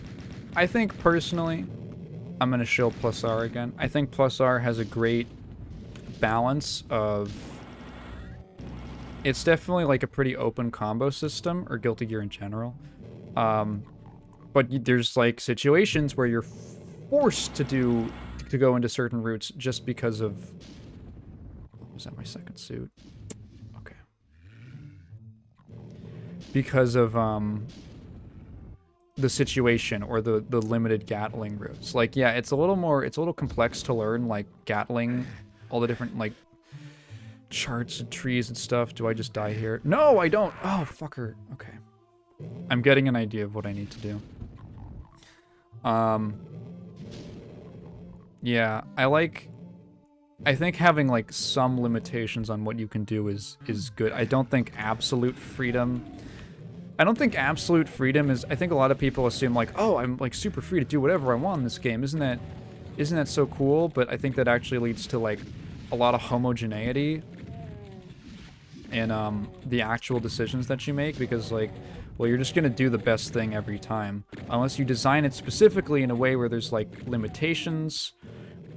I think personally, I'm going to shill Plus R again. I think Plus R has a great balance of... It's definitely like a pretty open combo system, or Guilty Gear in general. But there's like situations where you're forced to go into certain routes just because of... Was that my second suit? Okay. Because of the situation or the limited Gatling routes. Like, yeah, it's a little complex to learn, like Gatling, all the different like charts and trees and stuff. Do I just die here? No, I don't. Oh, fucker. Okay. I'm getting an idea of what I need to do. Yeah, I think having like some limitations on what you can do is good. I don't think absolute freedom is... I think a lot of people assume like, oh, I'm like super free to do whatever I want in this game. Isn't that so cool? But I think that actually leads to like a lot of homogeneity in the actual decisions that you make, because like, well, you're just gonna do the best thing every time unless you design it specifically in a way where there's like limitations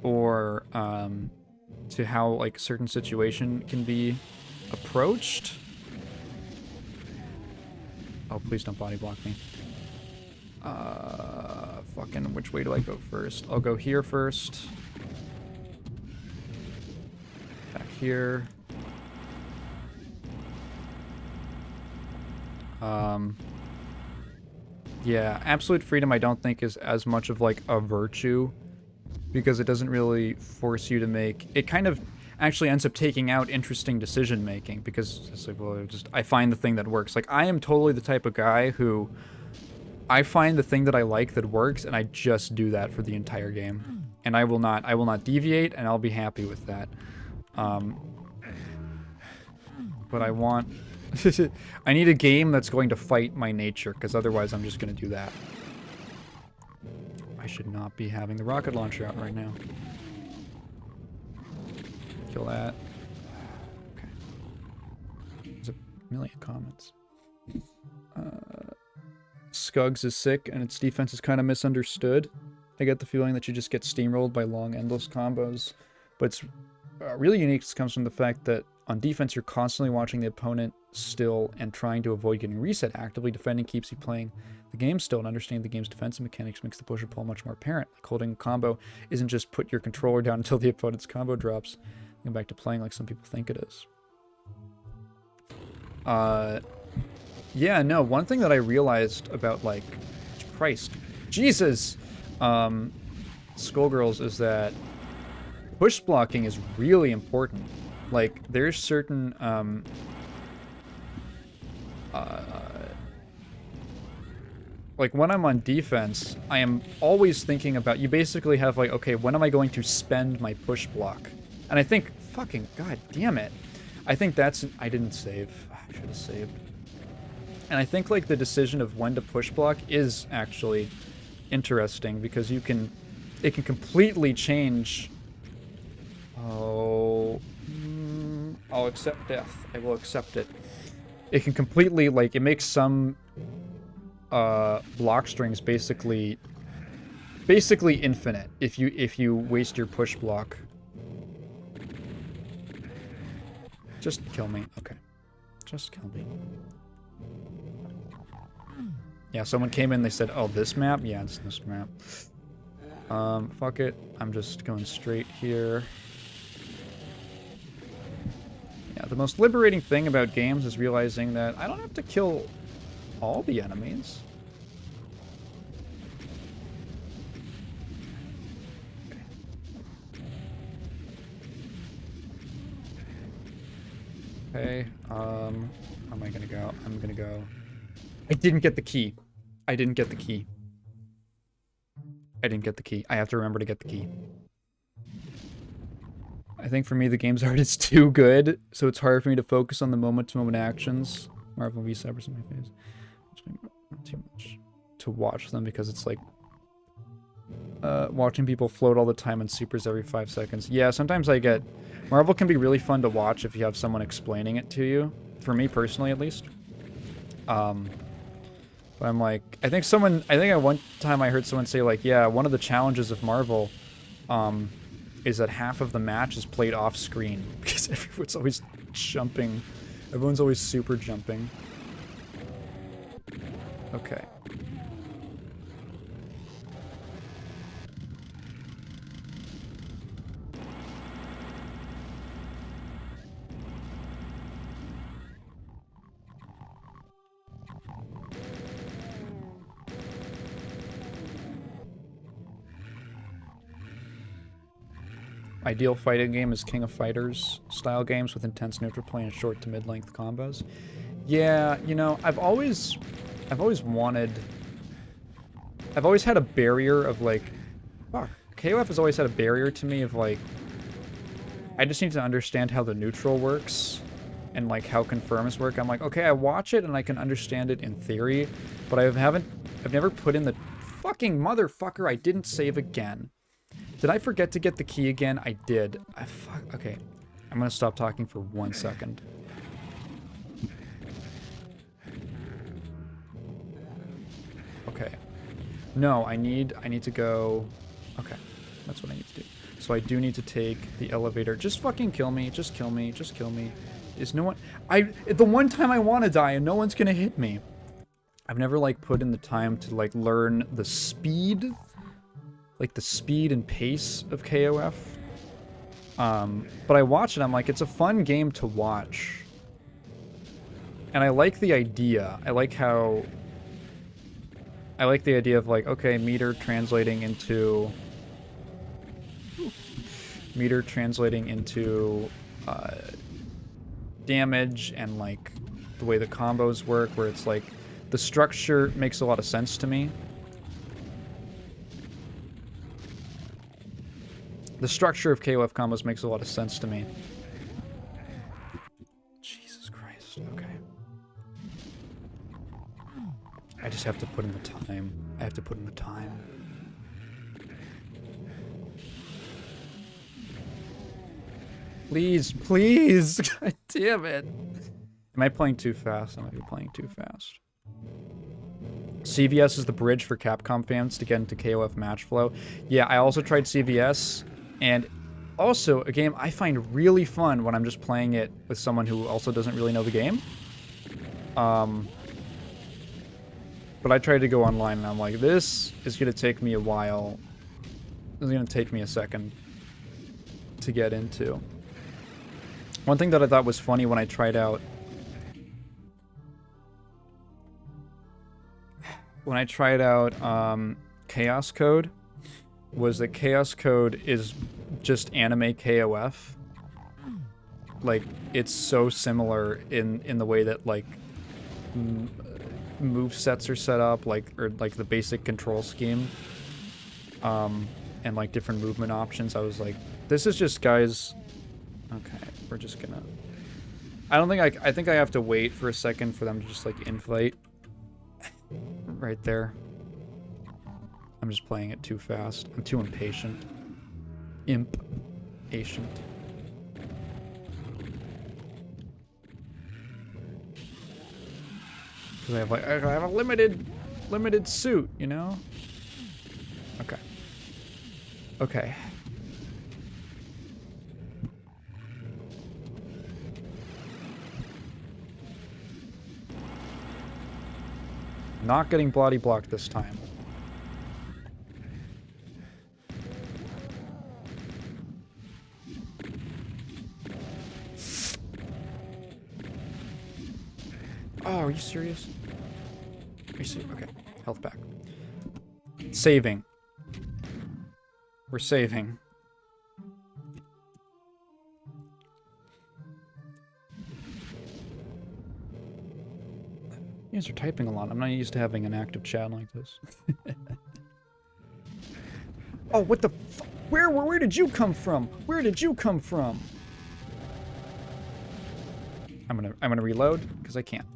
or to how like a certain situation can be approached. Oh, please don't body block me. Fucking, which way do I go first? I'll go here first. Back here. Yeah, absolute freedom I don't think is as much of like a virtue, because it doesn't really force you to make... It kind of actually ends up taking out interesting decision making, because it's like, well, I find the thing that works. Like, I am totally the type of guy who... I find the thing that I like that works, and I just do that for the entire game. And I will not deviate, and I'll be happy with that. But I want... I need a game that's going to fight my nature, because otherwise I'm just going to do that. I should not be having the rocket launcher out right now. Kill that. Okay. There's a million comments. Scugs is sick, and its defense is kind of misunderstood. I get the feeling that you just get steamrolled by long, endless combos. But it's really unique. This comes from the fact that on defense, you're constantly watching the opponent still and trying to avoid getting reset. Actively defending keeps you playing the game still, and understanding the game's defensive mechanics makes the push and pull much more apparent. Like holding a combo isn't just put your controller down until the opponent's combo drops. Going back to playing like some people think it is. Yeah, no, one thing that I realized about, like, Christ, Jesus, Skullgirls is that push blocking is really important. Like, there's certain, like, when I'm on defense, I am always thinking about, you basically have, like, okay, when am I going to spend my push block? And I think, fucking, god damn it. I think that's, I didn't save. I should have saved. And I think, like, the decision of when to push block is actually interesting, because you can, it can completely change. Oh, I'll accept death. I will accept it. It can completely, like, it makes some block strings basically infinite if you waste your push block. Just kill me. Okay. Just kill me. Yeah, someone came in, they said, oh, this map? Yeah, it's this map. Fuck it. I'm just going straight here. Yeah, the most liberating thing about games is realizing that I don't have to kill all the enemies. Okay, where am I gonna go? I'm gonna go... I didn't get the key. I didn't get the key. I didn't get the key. I have to remember to get the key. I think for me, the game's art is too good, so it's hard for me to focus on the moment-to-moment actions. Marvel v Cyber's in my face. Not too much to watch them because it's like watching people float all the time and supers every 5 seconds. Yeah, sometimes I get... Marvel can be really fun to watch if you have someone explaining it to you. For me personally, at least. But I'm like... I think at one time I heard someone say, like, yeah, one of the challenges of Marvel, is that half of the match is played off screen. Because everyone's always jumping. Everyone's always super jumping. Okay. Ideal fighting game is King of Fighters style games with intense neutral play and short to mid-length combos. Yeah, you know, I've always had a barrier of like, fuck, KOF has always had a barrier to me of like, I just need to understand how the neutral works and like how confirms work. I'm like, okay, I watch it and I can understand it in theory, but I've never put in the fucking motherfucker. I didn't save again. Did I forget to get the key again? I did. Okay. I'm gonna stop talking for 1 second. Okay. No, I need to go... Okay. That's what I need to do. So I do need to take the elevator. Just fucking kill me. Just kill me. Just kill me. Is no one... The one time I want to die and no one's gonna hit me. I've never, like, put in the time to, like, learn the speed... Like, the speed and pace of KOF. But I watch it, I'm like, it's a fun game to watch. And I like the idea. I like the idea of, like, okay, meter translating into damage and, like, the way the combos work, where it's, like, the structure makes a lot of sense to me. The structure of KOF combos makes a lot of sense to me. Jesus Christ, okay. I just have to put in the time. I have to put in the time. Please, please! God damn it. Am I playing too fast? I might be playing too fast. CVS is the bridge for Capcom fans to get into KOF match flow. Yeah, I also tried CVS. And also, a game I find really fun when I'm just playing it with someone who also doesn't really know the game. But I tried to go online, and I'm like, this is going to take me a while. This is going to take me a second to get into. One thing that I thought was funny when I tried out... Chaos Code... was that Chaos Code is just anime KOF. Like, it's so similar in the way that, like, move sets are set up, like, or, like, the basic control scheme. And, like, different movement options. I was like, this is just, guys... Okay, we're just gonna... I don't think I think I have to wait for a second for them to just, like, invite. Right there. I'm just playing it too fast. I'm too impatient. Impatient. Because I have a limited suit, you know? Okay. Okay. Not getting body blocked this time. Oh, are you serious? Are you serious? Okay, health back. Saving. We're saving. You guys are typing a lot. I'm not used to having an active chat like this. Oh, what the f- Where did you come from? Where did you come from? I'm gonna reload, because I can't.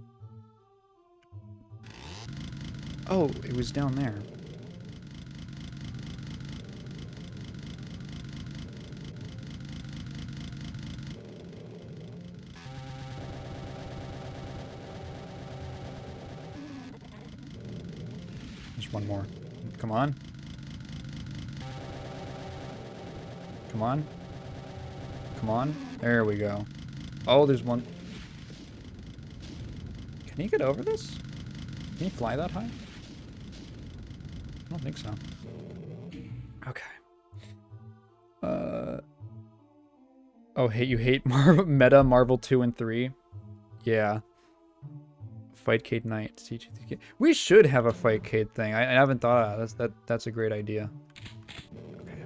Oh, it was down there. There's one more. Come on. Come on. Come on. There we go. Oh, there's one. Can he get over this? Can he fly that high? I don't think so. Okay. Oh, you hate Meta Marvel 2 and 3? Yeah. Fightcade Night. C2. We should have a Fightcade thing. I haven't thought of that. That's a great idea. Okay.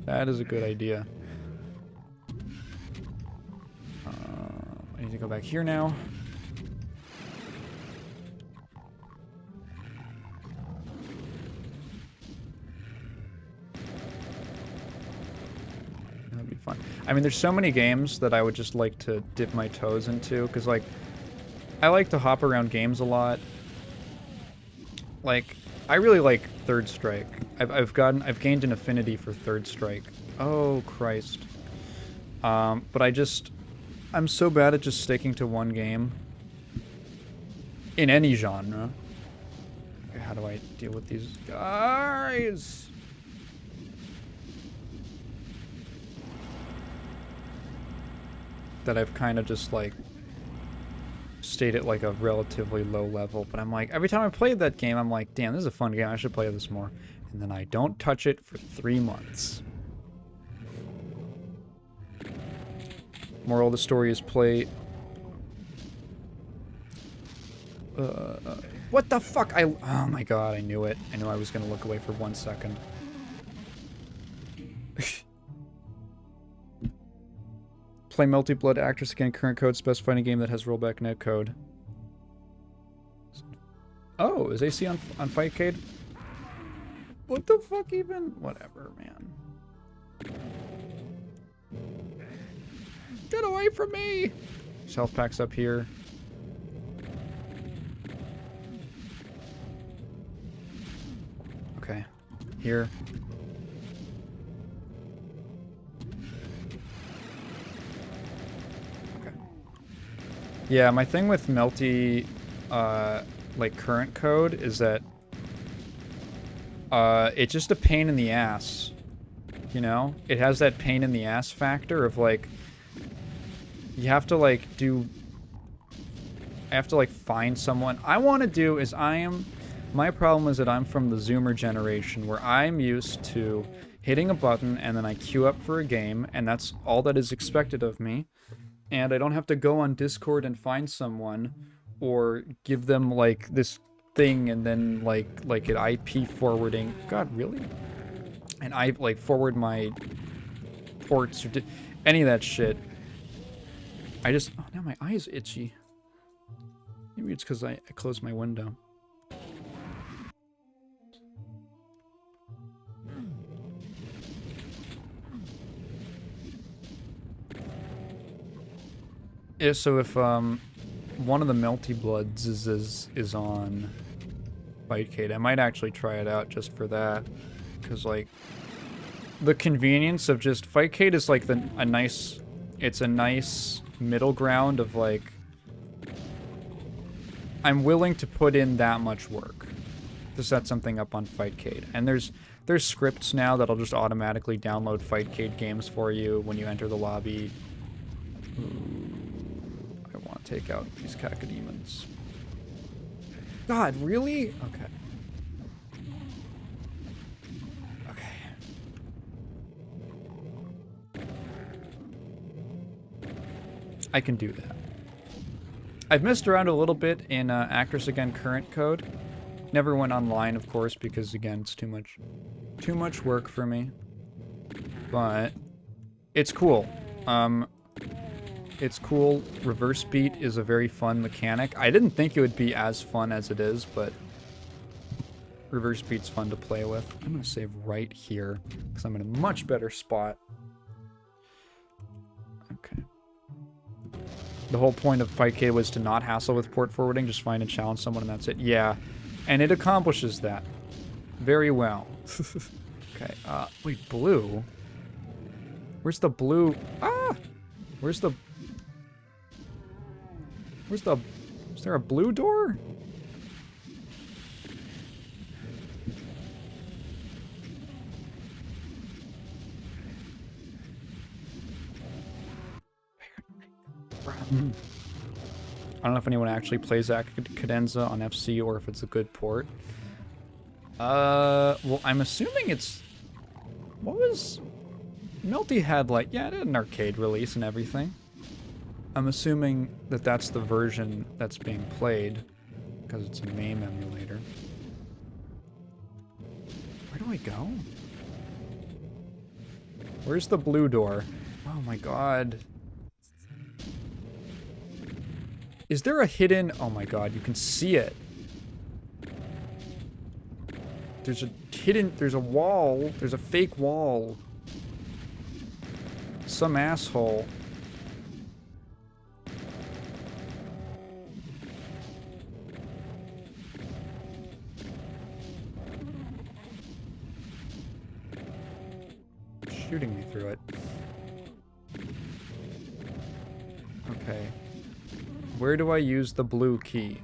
That is a good idea. I need to go back here now. That'd be fun. I mean, there's so many games that I would just like to dip my toes into, because, like, I like to hop around games a lot. Like, I really like Third Strike. I've gained an affinity for Third Strike. Oh, Christ. But I'm so bad at just sticking to one game. In any genre. Okay, how do I deal with these guys? That I've kind of just, like, stayed at, like, a relatively low level. But I'm like, every time I played that game, I'm like, damn, this is a fun game. I should play this more. And then I don't touch it for 3 months. Moral of the story is play... what the fuck? Oh my god, I knew it. I knew I was gonna look away for 1 second. Play Multi-Blood Actress again, current code, specifying a game that has rollback netcode. Oh, is AC on Fightcade? What the fuck even? Whatever, man. Get away from me! Health packs up here. Okay. Here. Okay. Yeah, my thing with Melty, like, current code is that, it's just a pain in the ass. You know? It has that pain in the ass factor of, like, you have to, like, I have to, like, find someone. I want to do is my problem is that I'm from the Zoomer generation, where I'm used to hitting a button and then I queue up for a game, and that's all that is expected of me. And I don't have to go on Discord and find someone, or give them, like, this thing and then, like it IP forwarding. God, really? And I, like, forward my ports or any of that shit. Oh, now my eye is itchy. Maybe it's because I closed my window. Yeah, so if one of the Melty Bloods is on Fightcade, I might actually try it out just for that, because, like, the convenience of just Fightcade is like a nice middle ground of, like, I'm willing to put in that much work to set something up on Fightcade, and there's scripts now that'll just automatically download Fightcade games for you when you enter the lobby. I want to take out these cacodemons. God, really? Okay. Okay. I can do that. I've messed around a little bit in Actress Again current code. Never went online, of course, because again, it's too much work for me. But it's cool. It's cool. Reverse beat is a very fun mechanic. I didn't think it would be as fun as it is, but reverse beat's fun to play with. I'm gonna save right here because I'm in a much better spot. Okay. The whole point of Fightcade was to not hassle with port forwarding, just find and challenge someone and that's it. Yeah, and it accomplishes that very well. Okay, wait, blue? Where's the blue? Ah! Where's the... Is there a blue door? I don't know if anyone actually plays Cadenza on FC or if it's a good port. Well, I'm assuming it's... What was... Melty had, like... Yeah, it had an arcade release and everything. I'm assuming that that's the version that's being played, because it's a MAME emulator. Where do I go? Where's the blue door? Oh my god. Is there a hidden... Oh my god, you can see it. There's a hidden... There's a wall. There's a fake wall. Some asshole. Shooting me through it. Okay. Where do I use the blue key?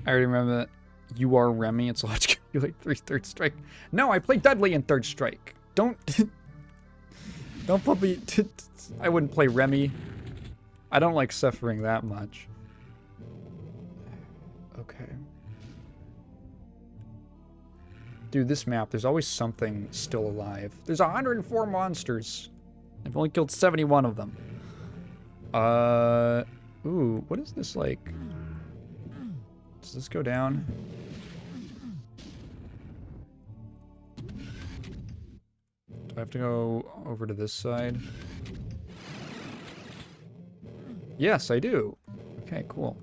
I already remember that. You are Remy. It's logical. You like Third Strike. No, I play Dudley in Third Strike. Don't... Don't put me... I wouldn't play Remy. I don't like suffering that much. Okay. Dude, this map, there's always something still alive. There's 104 monsters. I've only killed 71 of them. Ooh, what is this like? Does this go down? Do I have to go over to this side? Yes, I do. Okay, cool.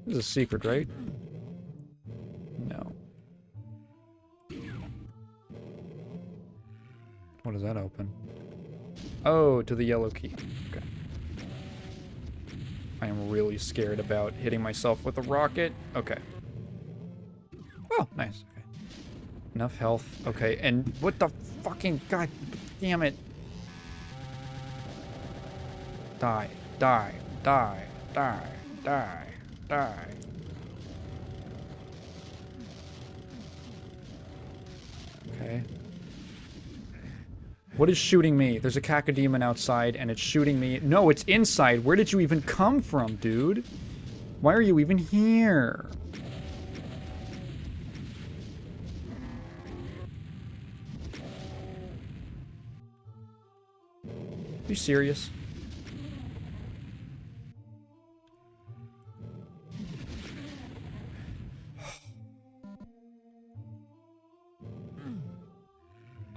This is a secret, right? No. What does that open? Oh, to the yellow key. Okay. I am really scared about hitting myself with a rocket. Okay. Oh, nice. Okay. Enough health. Okay, and what the fucking... God damn it. Die. Die. Die. Die. Die. Die. Okay. What is shooting me? There's a cacodemon outside and it's shooting me. No, it's inside. Where did you even come from, dude? Why are you even here? Are you serious?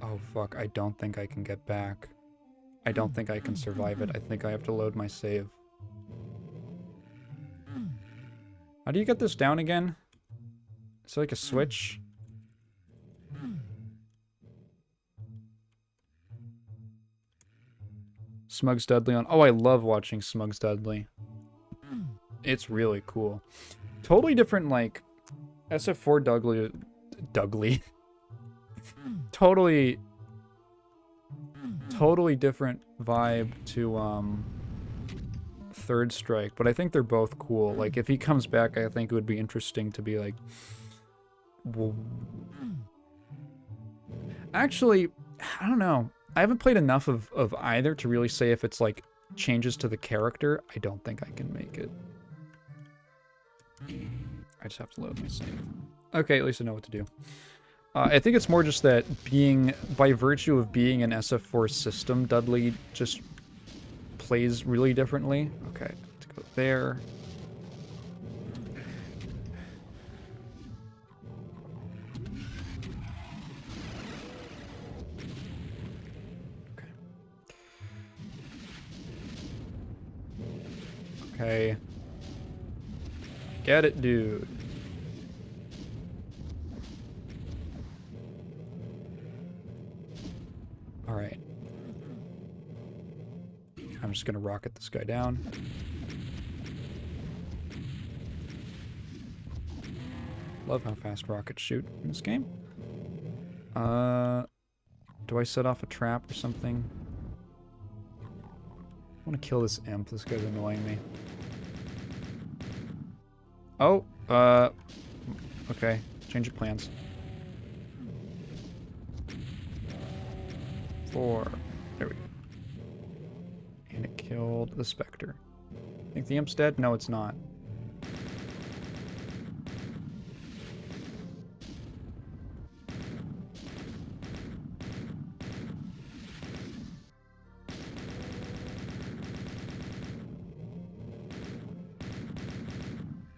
Oh fuck, I don't think I can get back. I don't think I can survive it. I think I have to load my save. How do you get this down again? Is it like a switch? Smugs Dudley on... Oh, I love watching Smugs Dudley. It's really cool. Totally different, like... SF4 Dudley... Totally different vibe to, Third Strike, but I think they're both cool. Like, if he comes back, I think it would be interesting to be like... Well, actually, I don't know. I haven't played enough of either to really say if it's, like, changes to the character. I don't think I can make it. I just have to load my save. Okay, at least I know what to do. I think it's more just that by virtue of being an SF4 system, Dudley just plays really differently. Okay, to go there. Okay. Get it, dude. Alright. I'm just gonna rocket this guy down. Love how fast rockets shoot in this game. Do I set off a trap or something? I want to kill this imp. This guy's annoying me. Oh, okay. Change of plans. 4. There we go. And it killed the Spectre. Think the imp's dead? No, it's not.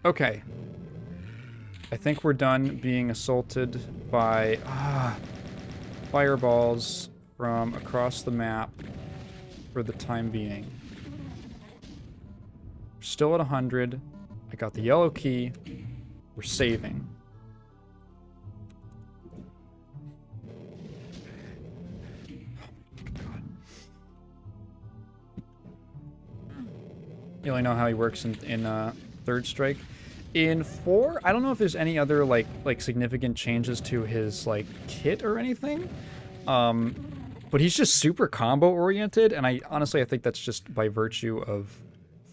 Okay. I think we're done being assaulted by fireballs from across the map for the time being. We're still at 100. I got the yellow key. We're saving. God. You only know how he works in Third Strike. In 4, I don't know if there's any other like significant changes to his like kit or anything. But he's just super combo oriented, and I think that's just by virtue of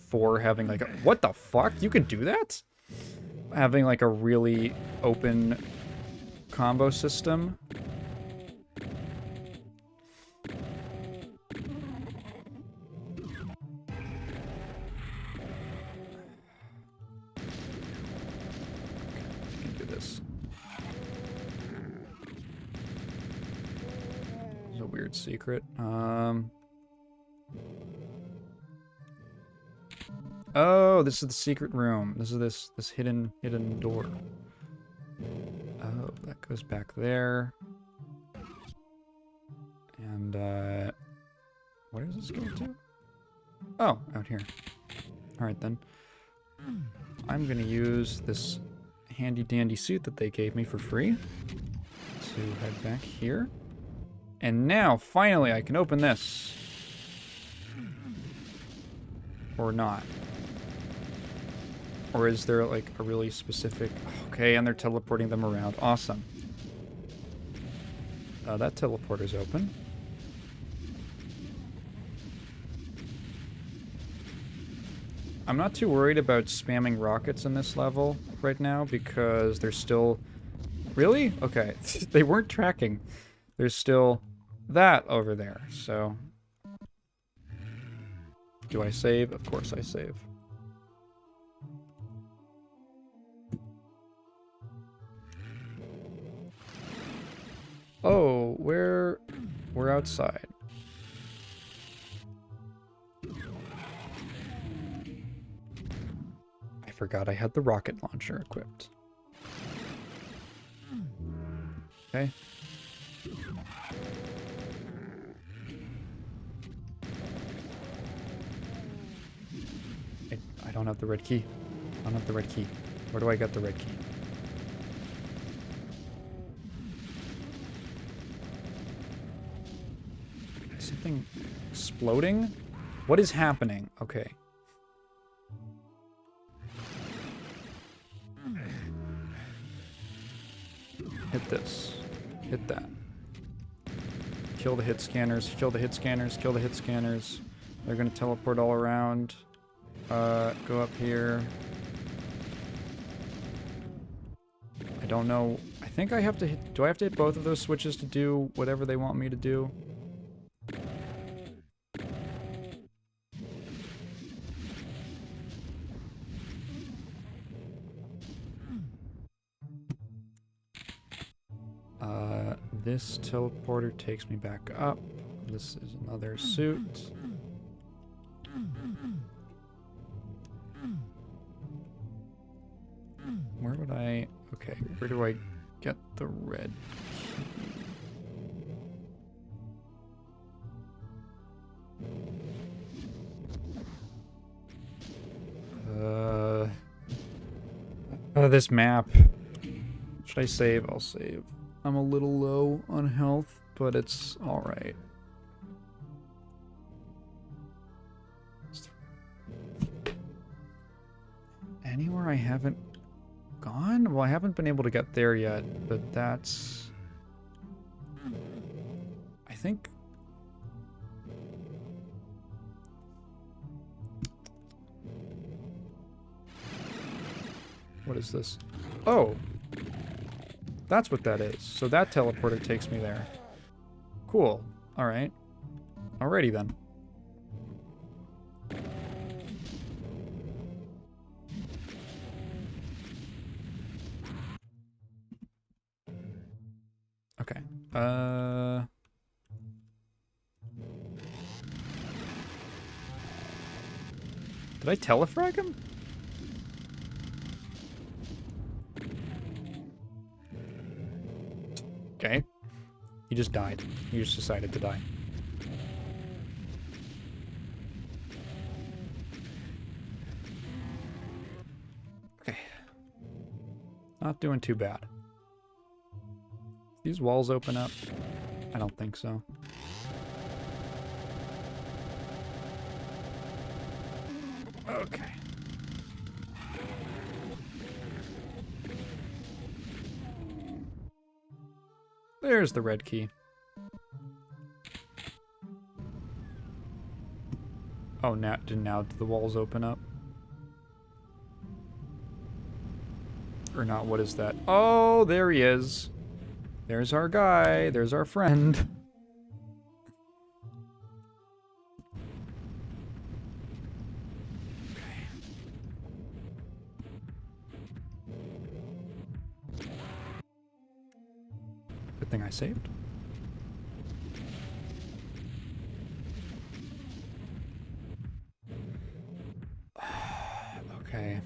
4 having like a, what the fuck? You can do that? Having like a really open combo system. Secret. Oh, this is the secret room. This is this hidden door. Oh, that goes back there. And where does this go to? Oh, out here. All right then. I'm gonna use this handy dandy suit that they gave me for free to head back here. And now, finally, I can open this. Or not. Or is there, like, a really specific... Okay, and they're teleporting them around. Awesome. That teleporter's open. I'm not too worried about spamming rockets in this level right now, because they're still... Really? Okay. They weren't tracking. There's still that over there, so... Do I save? Of course I save. Oh, we're outside. I forgot I had the rocket launcher equipped. Okay. I don't have the red key. I don't have the red key. Where do I get the red key? Is something exploding? What is happening? Okay. Hit this. Hit that. Kill the hit scanners. Kill the hit scanners. Kill the hit scanners. They're gonna teleport all around. Go up here. I don't know. I think I have to hit... Do I have to hit both of those switches to do whatever they want me to do? This teleporter takes me back up. This is another suit. Where would I... Okay, where do I get the red this map. Should I save? I'll save. I'm a little low on health, but it's alright. Anywhere I haven't gone? Well, I haven't been able to get there yet, but that's... I think... What is this? Oh! That's what that is. So that teleporter takes me there. Cool. Alright. Alrighty then. Okay. Did I telefrag him? Okay. He just died. He just decided to die. Okay. Not doing too bad. These walls open up? I don't think so. Okay. There's the red key. Oh, now do the walls open up? Or not, what is that? Oh, there he is. There's our guy. There's our friend. Okay. Good thing I saved. Okay.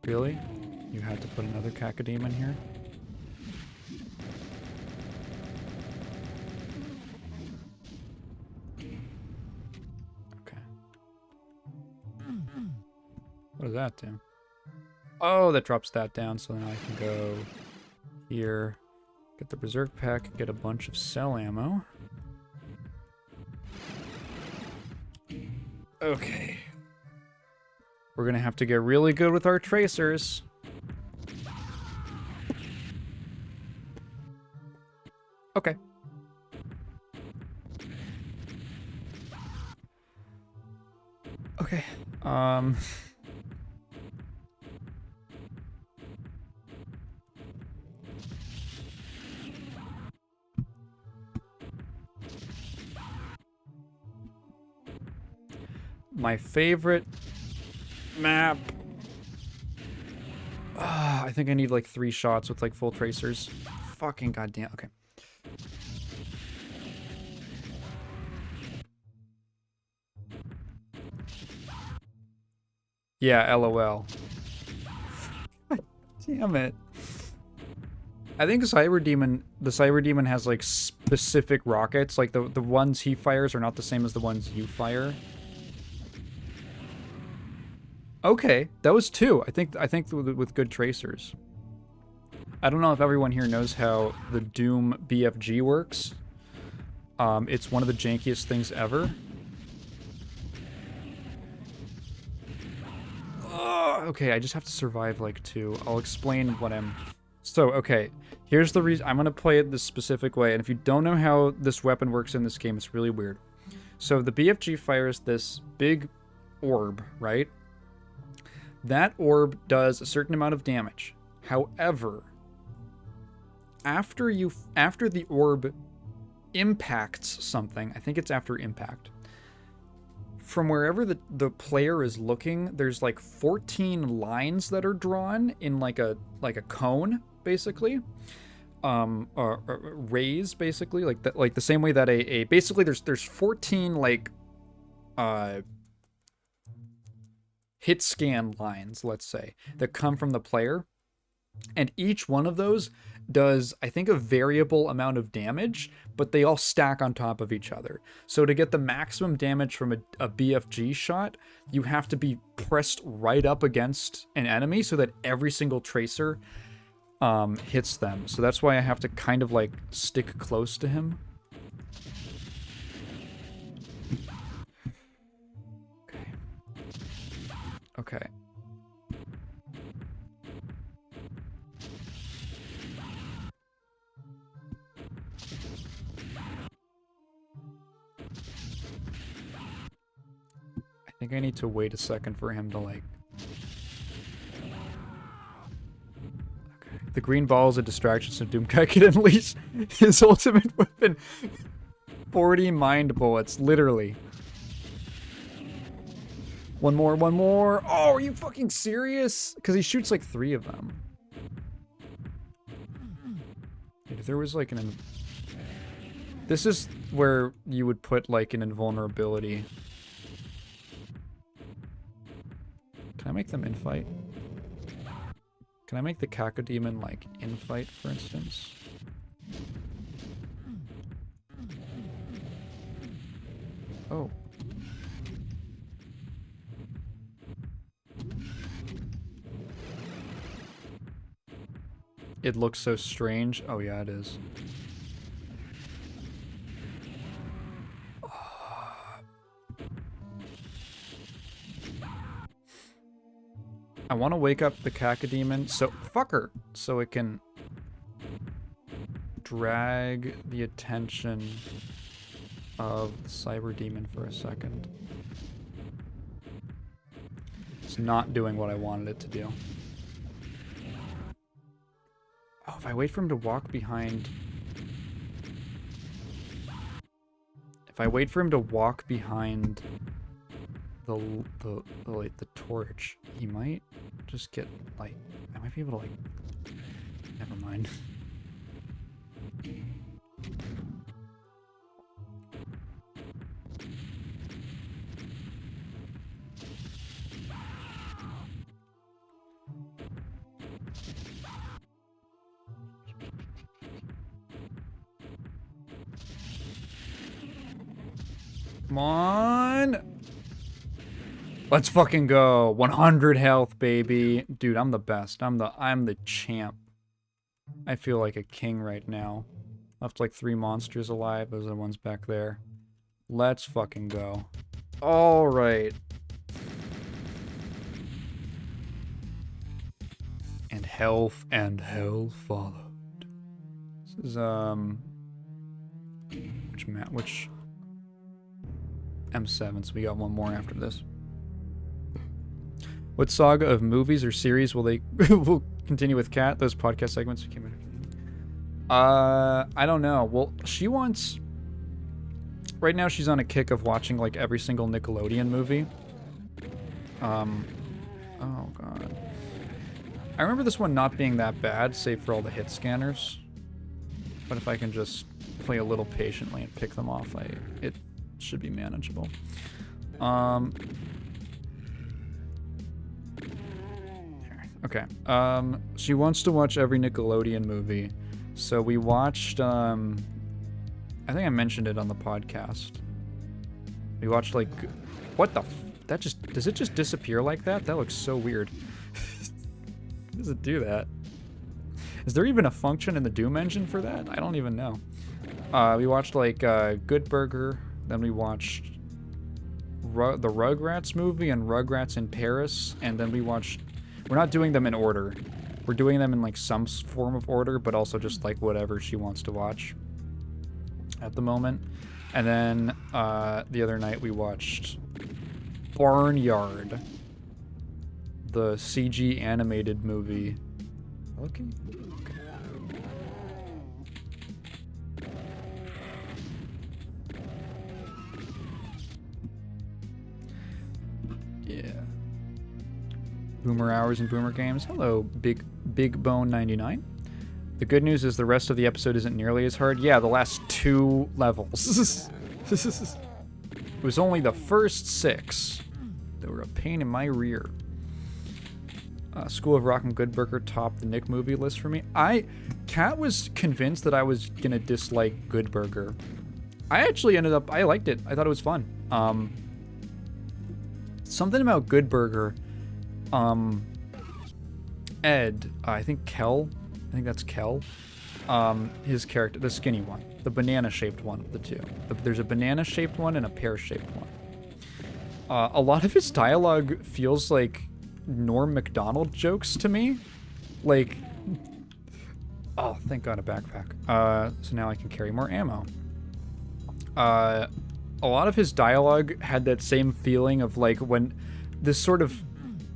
Really? You had to put another cacodeme in here? Okay. What does that do? Oh, that drops that down, so then I can go here, get the Berserk pack, get a bunch of cell ammo. Okay. We're gonna have to get really good with our tracers. Okay. Okay. My favorite map. I think I need like 3 shots with like full tracers. Fucking goddamn. Okay. Yeah, LOL. Damn it. I think the Cyber Demon has like specific rockets. Like the ones he fires are not the same as the ones you fire. Okay, that was 2. I think with good tracers. I don't know if everyone here knows how the Doom BFG works. It's one of the jankiest things ever. Okay, I just have to survive like 2. I'll explain what I'm... So, okay, here's the reason. I'm going to play it this specific way, and if you don't know how this weapon works in this game, it's really weird. So the BFG fires this big orb, right? That orb does a certain amount of damage. However, after the orb impacts something, I think it's after impact, from wherever the player is looking, there's like 14 lines that are drawn in like a cone, basically. Or rays, basically, like the same way that basically there's 14 like hit scan lines, let's say, that come from the player, and each one of those does, I think, a variable amount of damage, but they all stack on top of each other. So to get the maximum damage from a BFG shot, you have to be pressed right up against an enemy so that every single tracer hits them. So that's why I have to kind of like stick close to him. Okay. I think I need to wait a second for him to like... Okay. The green ball is a distraction so Doomguy can unleash his ultimate weapon. 40 mind bullets, literally. One more. Oh, are you fucking serious? Because he shoots like 3 of them. Dude, if there was like an... This is where you would put like an invulnerability. Can I make them in-fight? Can I make the Cacodemon like in-fight, for instance? Oh. It looks so strange. Oh yeah, it is. I want to wake up the Cacodemon, so fucker, so it can drag the attention of the Cyber Demon for a second. It's not doing what I wanted it to do. Oh, if I wait for him to walk behind... If I wait for him to walk behind the torch, he might just get, like... I might be able to, like... Never mind. Come on! Let's fucking go. 100 health, baby. Dude, I'm the best. I'm the champ. I feel like a king right now. Left like 3 monsters alive. Those are the ones back there. Let's fucking go. Alright. And health and hell followed. This is, which M7, so we got one more after this. What saga of movies or series will they will continue with Kat? Those podcast segments came in. I don't know. Well, she wants... Right now she's on a kick of watching like every single Nickelodeon movie. Oh god. I remember this one not being that bad, save for all the hit scanners. But if I can just play a little patiently and pick them off, it should be manageable. Okay. She wants to watch every Nickelodeon movie. So we watched, I think I mentioned it on the podcast. We watched, like, what the that just, does it just disappear like that? That looks so weird. How does it do that? Is there even a function in the Doom engine for that? I don't even know. We watched, like, Good Burger. Then we watched the Rugrats movie and Rugrats in Paris. And then we watched... We're not doing them in order. We're doing them in, like, some form of order, but also just, like, whatever she wants to watch at the moment. And then the other night we watched Barnyard, the CG animated movie. Okay. Yeah. Boomer Hours and Boomer Games. Hello, Big Bone 99. The good news is the rest of the episode isn't nearly as hard. Yeah, the last 2 levels. It was only the first 6 that were a pain in my rear. School of Rock and Good Burger topped the Nick movie list for me. Kat was convinced that I was gonna dislike Good Burger. I actually I liked it. I thought it was fun. Something about Good Burger. Ed, I think that's Kel. His character, the skinny one, the banana-shaped one of the two. There's a banana-shaped one and a pear-shaped one. A lot of his dialogue feels like Norm Macdonald jokes to me. Like, oh, thank God, a backpack. So now I can carry more ammo. A lot of his dialogue had that same feeling of like when this sort of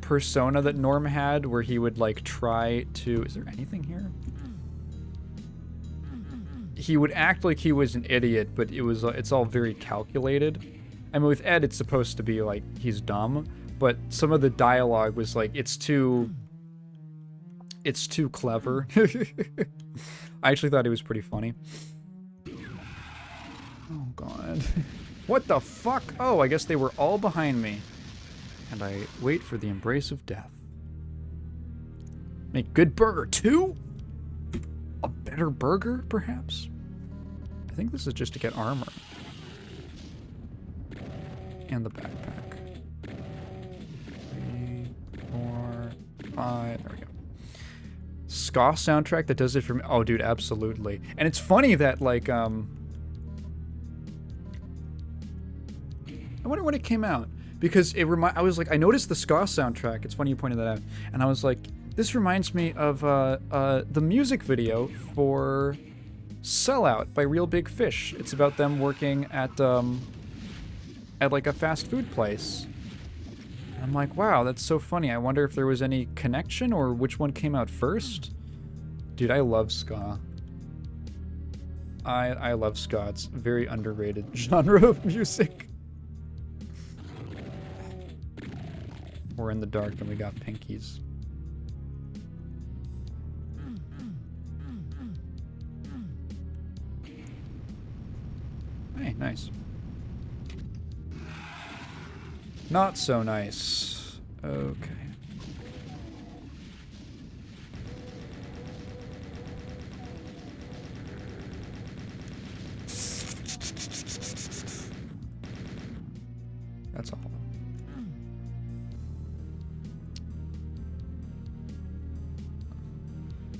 persona that Norm had where he would like try to, is there anything here? He would act like he was an idiot, but it's all very calculated. I mean, with Ed, it's supposed to be like he's dumb, but some of the dialogue was like, it's too clever. I actually thought it was pretty funny. Oh, God. What the fuck? Oh, I guess they were all behind me. And I wait for the embrace of death. Make Good Burger 2? A better burger, perhaps? I think this is just to get armor. And the backpack. 3, 4, 5. There we go. Ska soundtrack that does it for me. Oh, dude, absolutely. And it's funny that, like, I wonder when it came out. Because I was like, I noticed the ska soundtrack. It's funny you pointed that out. And I was like, this reminds me of the music video for Cellar by Real Big Fish. It's about them working at like a fast food place. And I'm like, wow, that's so funny. I wonder if there was any connection or which one came out first. Dude, I love ska. I love ska. It's a very underrated genre of music. We're in the dark and we got pinkies. Hey, nice. Not so nice. Okay. That's all.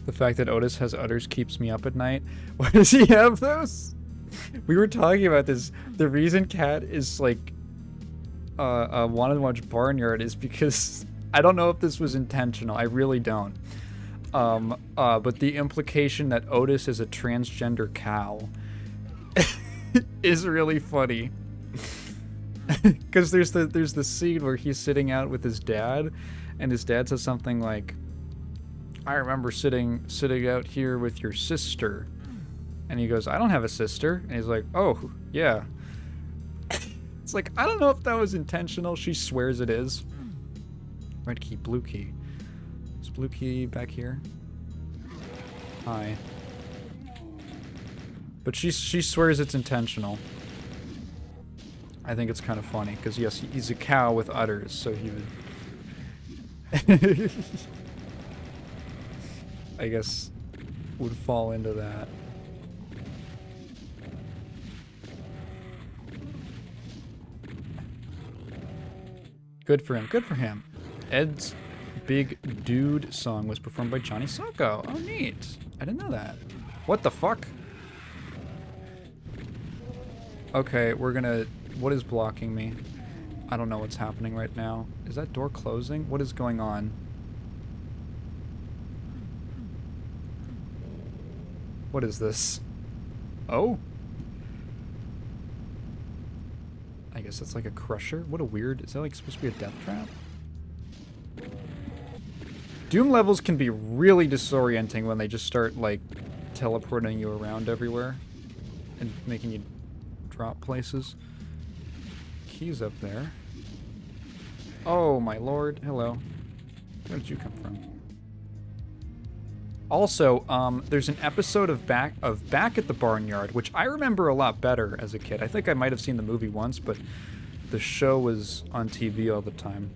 The fact that Otis has udders keeps me up at night. Why does he have those? We were talking about this. The reason Cat is like wanted to watch Barnyard is because I don't know if this was intentional. I really don't. But the implication that Otis is a transgender cow is really funny. Because there's the scene where he's sitting out with his dad, and his dad says something like, I remember sitting out here with your sister. And he goes, I don't have a sister. And he's like, oh, yeah. It's like, I don't know if that was intentional. She swears it is. Red key, blue key. Is blue key back here? Hi. But she swears it's intentional. I think it's kind of funny, because yes, he's a cow with udders, so he would... I guess would fall into that. Good for him. Good for him. Ed's Big Dude song was performed by Johnny Socko. Oh, neat. I didn't know that. What the fuck? Okay, we're gonna... What is blocking me? I don't know what's happening right now. Is that door closing? What is going on? What is this? Oh? I guess that's like a crusher? What a weird... Is that like supposed to be a death trap? Doom levels can be really disorienting when they just start like teleporting you around everywhere and making you drop places. Keys up there. Oh, my lord. Hello. Where did you come from? Also, there's an episode of Back at the Barnyard, which I remember a lot better as a kid. I think I might have seen the movie once, but the show was on TV all the time.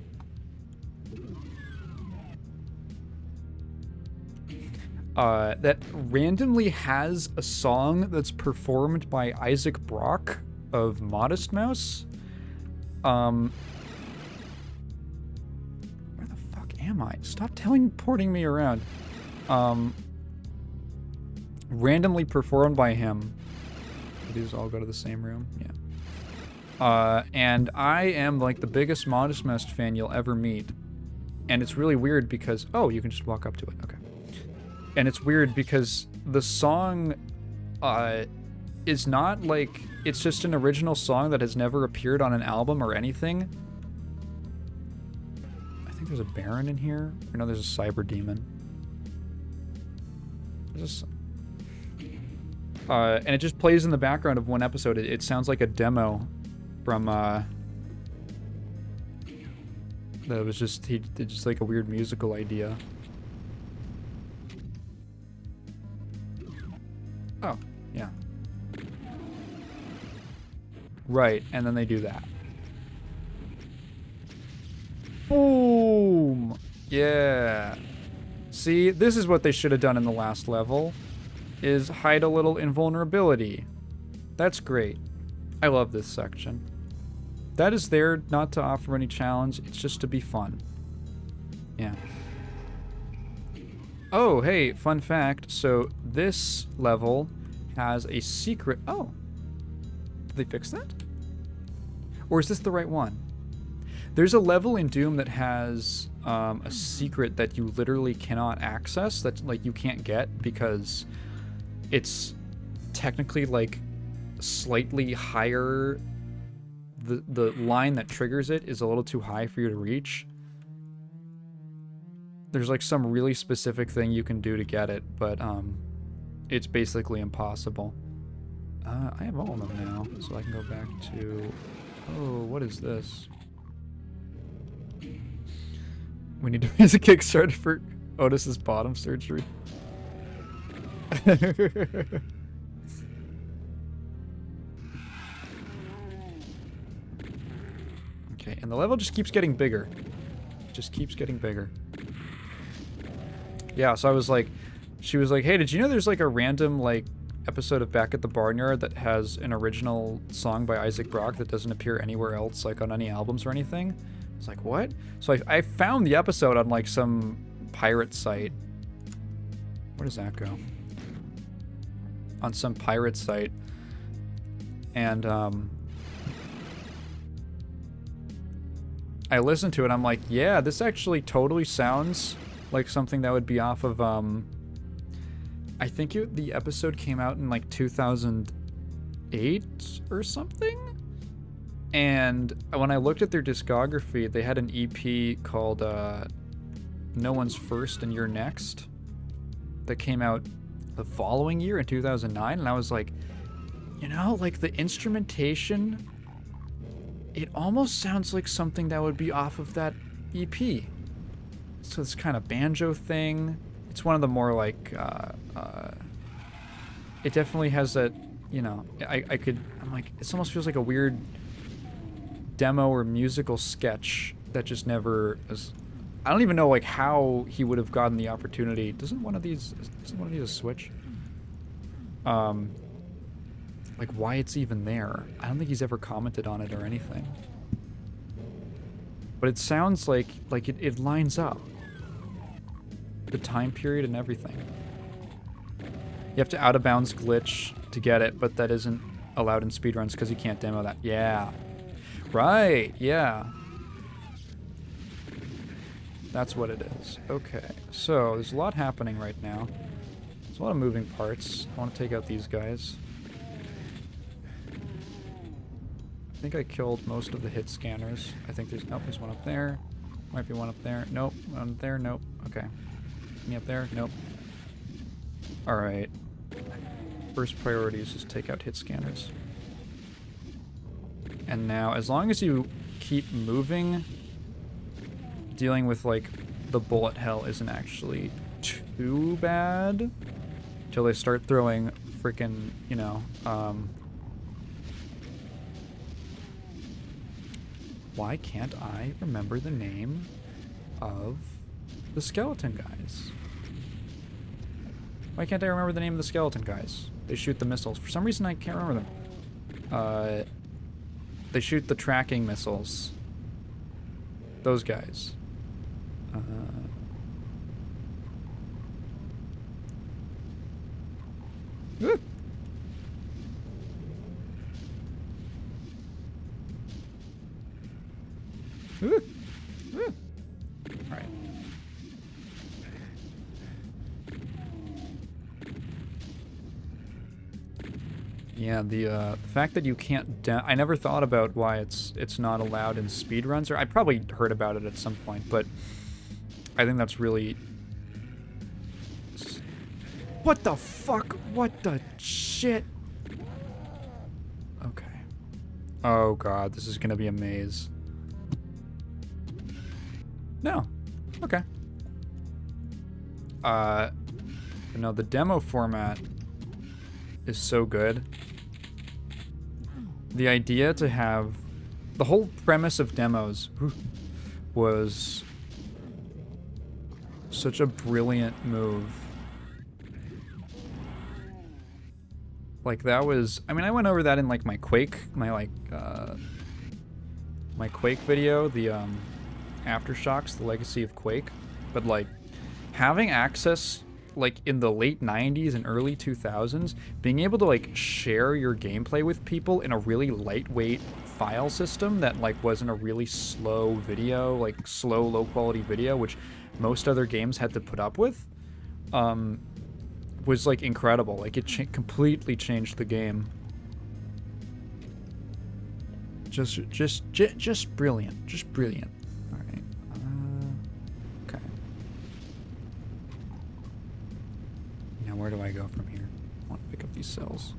That randomly has a song that's performed by Isaac Brock of Modest Mouse. Where the fuck am I? Stop teleporting me around. Randomly performed by him. These all go to the same room? Yeah. And I am like the biggest Modest Mouse fan you'll ever meet. And it's really weird because... Oh, you can just walk up to it. Okay. And it's weird because the song is not like... It's just an original song that has never appeared on an album or anything. I think there's a Baron in here. Or no, there's a Cyber Demon. And it just plays in the background of one episode. It sounds like a demo from... that was just... He did just like a weird musical idea. Oh, yeah. Right, and then they do that. Boom! Yeah. See, this is what they should have done in the last level, is hide a little invulnerability. That's great. I love this section. That is there not to offer any challenge, it's just to be fun. Yeah. Oh, hey, fun fact. So this level has a secret... Oh. Did they fix that? Or is this the right one? There's a level in Doom that has a secret that you literally cannot access, that like you can't get because it's technically like slightly higher. The line that triggers it is a little too high for you to reach. There's like some really specific thing you can do to get it, but it's basically impossible. I have all of them now, so I can go back to... Oh, what is this? We need to raise a Kickstarter for Otis's bottom surgery. Okay, and the level just keeps getting bigger. Just keeps getting bigger. Yeah, so I was like... She was like, hey, did you know there's like a random like episode of Back at the Barnyard that has an original song by Isaac Brock that doesn't appear anywhere else, like on any albums or anything? I was like, what? So I found the episode on like some pirate site. Where does that go? On some pirate site. And I listened to it, I'm like, yeah, this actually totally sounds like something that would be off of I think the episode came out in like 2008 or something. And when I looked at their discography, they had an EP called No One's First and You're Next that came out the following year in 2009. And I was like, you know, like the instrumentation, it almost sounds like something that would be off of that EP. So this kind of banjo thing. It's one of the more like, it definitely has that, you know, I'm like, it almost feels like a weird demo or musical sketch that just never is. I don't even know like how he would have gotten the opportunity. Isn't one of these a Switch? Like why it's even there. I don't think he's ever commented on it or anything. But it sounds like it lines up. The time period and everything. You have to out of bounds glitch to get it, but that isn't allowed in speedruns because you can't demo that. Yeah. Right, yeah. That's what it is. Okay, so there's a lot happening right now. There's a lot of moving parts. I want to take out these guys. I think I killed most of the hit scanners. I think there's... Nope, there's one up there. Might be one up there. Nope, one up there. Nope. Okay. Me up there? Nope. Alright. First priority is just take out hit scanners. And now, as long as you keep moving dealing with, like, the bullet hell isn't actually too bad. Until they start throwing freaking, you know, why can't I remember the name of the skeleton guys? Why can't I remember the name of the skeleton guys? They shoot the missiles. For some reason, I can't remember them. They shoot the tracking missiles. Those guys. Ooh. Ooh. Ooh. All right. Yeah, the fact that you can't I never thought about why it's not allowed in speedruns, or I probably heard about it at some point, but I think that's really... What the fuck? What the shit? Okay. Oh god, this is gonna be a maze. No. Okay. No, the demo format is so good. The idea to have... The whole premise of demos was such a brilliant move. Like, that was... I mean, I went over that in, like, my Quake... My Quake video, the, Aftershocks, the Legacy of Quake. But, like, having access, like, in the late 90s and early 2000s, being able to, like, share your gameplay with people in a really lightweight file system that, like, wasn't a really slow video, like, slow, low-quality video, which most other games had to put up with, was, like, incredible. Like, it completely changed the game. Just brilliant. Just brilliant. All right. Okay. Now, where do I go from here? I want to pick up these cells.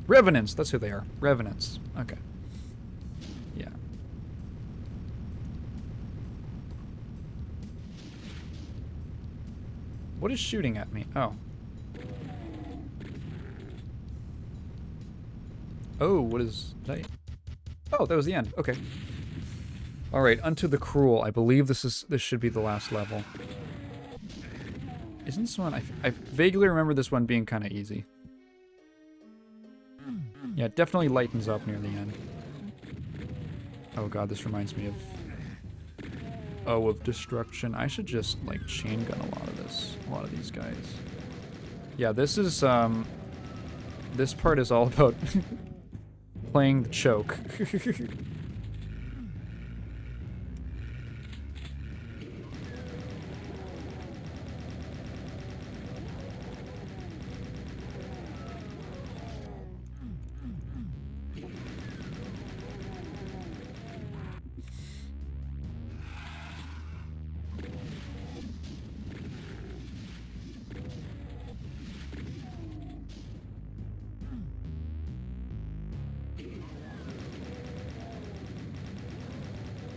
Revenants! That's who they are. Revenants. Okay. Yeah. What is shooting at me? Oh. Oh, what is that? Oh, that was the end. Okay. All right, Unto the Cruel. I believe this should be the last level. Isn't this one? I vaguely remember this one being kind of easy. Yeah, it definitely lightens up near the end. Oh god, this reminds me of... Oh, of destruction. I should just, like, chain gun a lot of these guys. Yeah, this is, this part is all about playing the choke.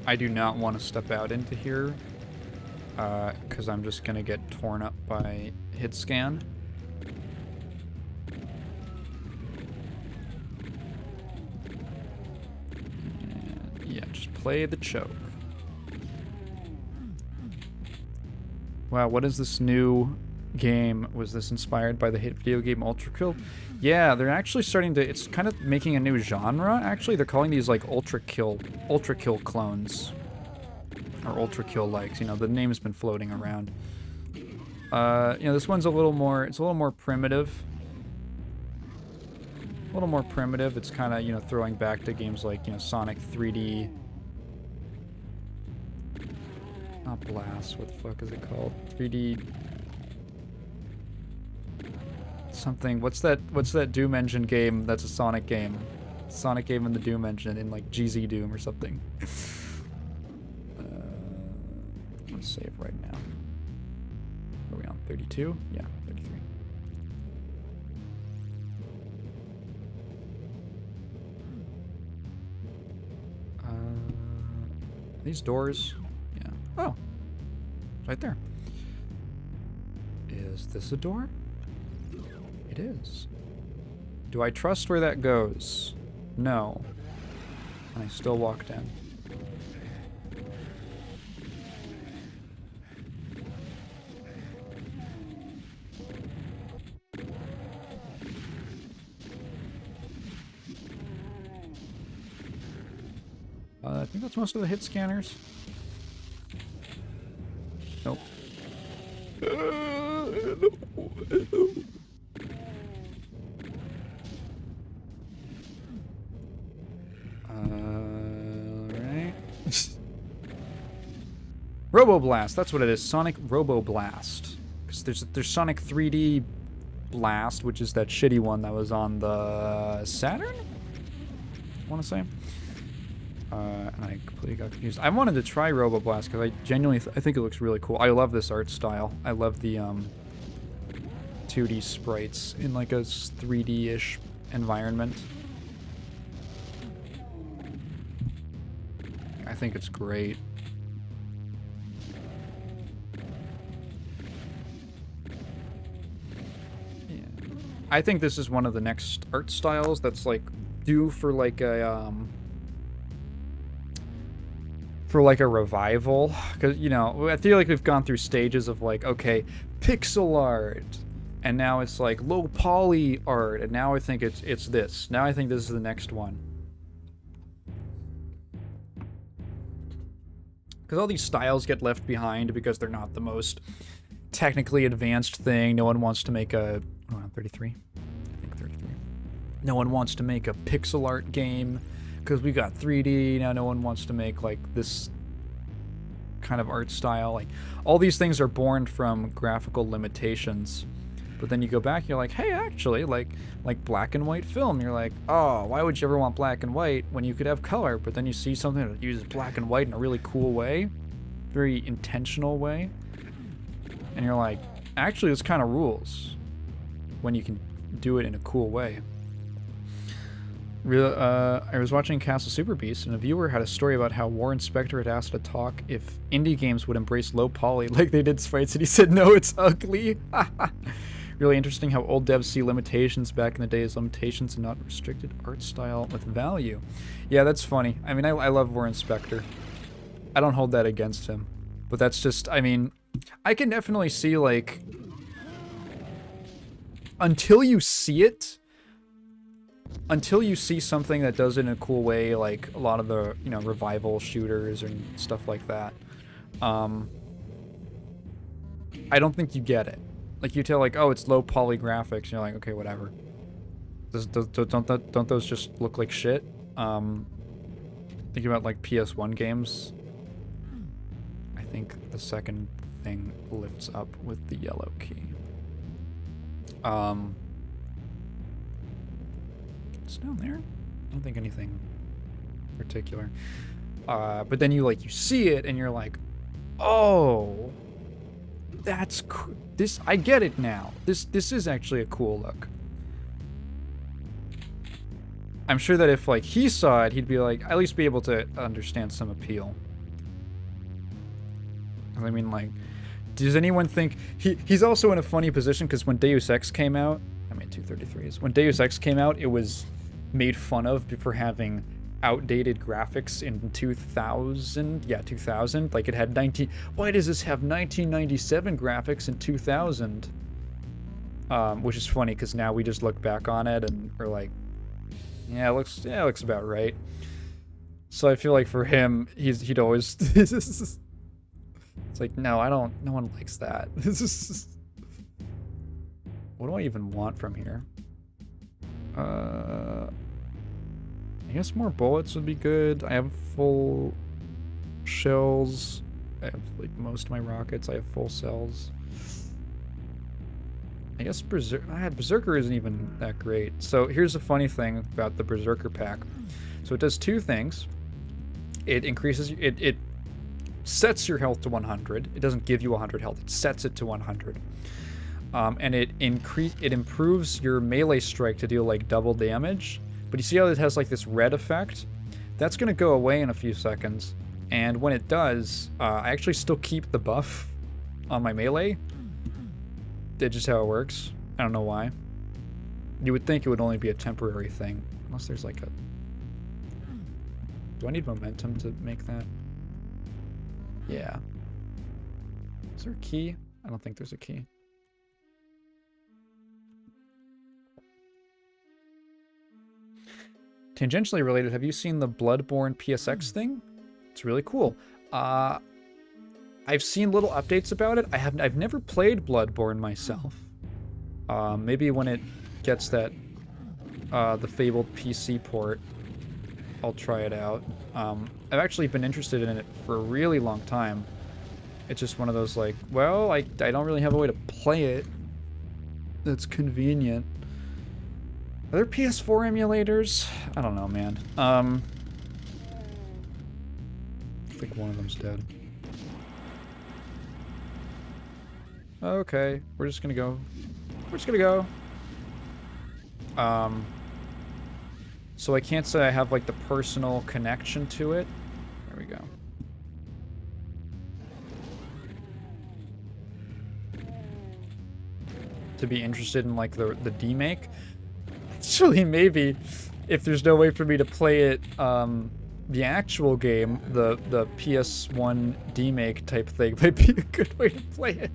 I do not want to step out into here, because I'm just going to get torn up by hit scan. And yeah, just play the choke. Wow, what is this new game? Was this inspired by the hit video game Ultra Kill? Yeah, they're actually starting to... It's kind of making a new genre, actually. They're calling these, like, Ultra Kill clones. Or Ultra Kill likes. You know, the name's been floating around. You know, this one's a little more... It's a little more primitive. A little more primitive. It's kind of, you know, throwing back to games like, you know, Sonic 3D. Not Blast. What the fuck is it called? 3D... Something. What's that Doom Engine game that's a Sonic game? Sonic game in the Doom Engine in, like, GZ Doom or something. Let's save right now. Are we on 32? Yeah, 33. These doors? Yeah. Oh. Right there. Is this a door? It is. Do I trust where that goes? No. And I still walked in. I think that's most of the hit scanners. Nope. Alright. Robo-Blast, that's what it is. Sonic Robo-Blast. Because there's Sonic 3D Blast, which is that shitty one that was on the Saturn? I want to say. And I completely got confused. I wanted to try Robo-Blast because I genuinely I think it looks really cool. I love this art style. I love the 2D sprites in like a 3D-ish environment. I think it's great. Yeah. I think this is one of the next art styles that's like due for like a revival, because, you know, I feel like we've gone through stages of like, okay, pixel art, and now it's like low poly art, and now I think it's this. Now I think this is the next one. Because all these styles get left behind because they're not the most technically advanced thing. No one wants to make a 33. I think 33. No one wants to make a pixel art game. Because we got 3D, now no one wants to make, like, this kind of art style. Like, all these things are born from graphical limitations. But then you go back, you're like, hey, actually, like black and white film. You're like, oh, why would you ever want black and white when you could have color? But then you see something that uses black and white in a really cool way. Very intentional way. And you're like, actually, this kind of rules. When you can do it in a cool way. I was watching Castle Super Beast, and a viewer had a story about how Warren Spector had asked to talk if indie games would embrace low poly like they did sprites, and he said, no, it's ugly. Really interesting how old devs see limitations back in the day as limitations and not restricted art style with value. Yeah, that's funny. I mean, I love Warren Spector. I don't hold that against him. But that's just, I mean, I can definitely see, like, until you see it, until you see something that does it in a cool way, like a lot of the, you know, revival shooters and stuff like that, I don't think you get it. Like, you tell, like, oh, it's low poly graphics, and you're like, okay, whatever. Don't those just look like shit? Thinking about, like, PS1 games, I think the second thing lifts up with the yellow key. It's down there. I don't think anything particular. But then you see it and you're like, oh, that's this. I get it now. This is actually a cool look. I'm sure that if like he saw it, he'd be like, at least be able to understand some appeal. I mean, like, does anyone think he's also in a funny position because when Deus Ex came out, I mean 233s. When Deus Ex came out, it was made fun of for having outdated graphics in 2000. Yeah, 2000. Like it had why does this have 1997 graphics in 2000? Which is funny because now we just look back on it and we're like, yeah, it looks about right. So I feel like for him, he'd always it's like, no, no one likes that. What do I even want from here? I guess more bullets would be good. I have full shells. I have like most of my rockets. I have full cells. I guess Berserker isn't even that great. So here's the funny thing about the Berserker pack. So it does two things. It increases it sets your health to 100. It doesn't give you 100 health. It sets it to 100. And it improves your melee strike to deal like double damage. But you see how it has like this red effect? That's gonna go away in a few seconds. And when it does, I actually still keep the buff on my melee. That's just how it works. I don't know why. You would think it would only be a temporary thing. Unless there's like a... Do I need momentum to make that? Yeah. Is there a key? I don't think there's a key. Tangentially related, have you seen the Bloodborne PSX thing? It's really cool. I've seen little updates about it. I've never played Bloodborne myself. Maybe when it gets that the fabled PC port, I'll try it out. I've actually been interested in it for a really long time. It's just one of those like, well, I don't really have a way to play it that's convenient. Are there PS4 emulators? I don't know, man. I think one of them's dead. Okay, we're just gonna go. We're just gonna go. So I can't say I have like the personal connection to it. There we go. To be interested in like the demake. Actually, maybe if there's no way for me to play it, the actual game, the PS1 demake type thing might be a good way to play it.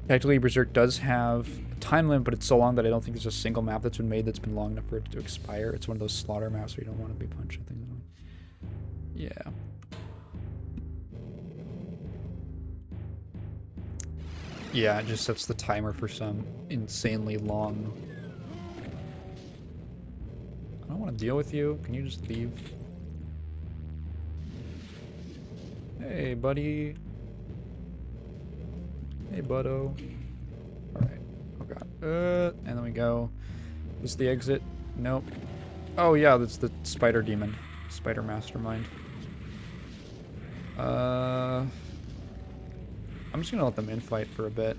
Technically, Berserk does have a time limit, but it's so long that I don't think there's a single map that's been made that's been long enough for it to expire. It's one of those slaughter maps where you don't want to be punching things. Yeah. Yeah, it just sets the timer for some insanely long... I don't want to deal with you. Can you just leave? Hey, buddy. Hey, buddo. Alright. Oh, God. And then we go. Is this the exit? Nope. Oh, yeah, that's the spider demon. Spider mastermind. I'm just gonna let them infight for a bit.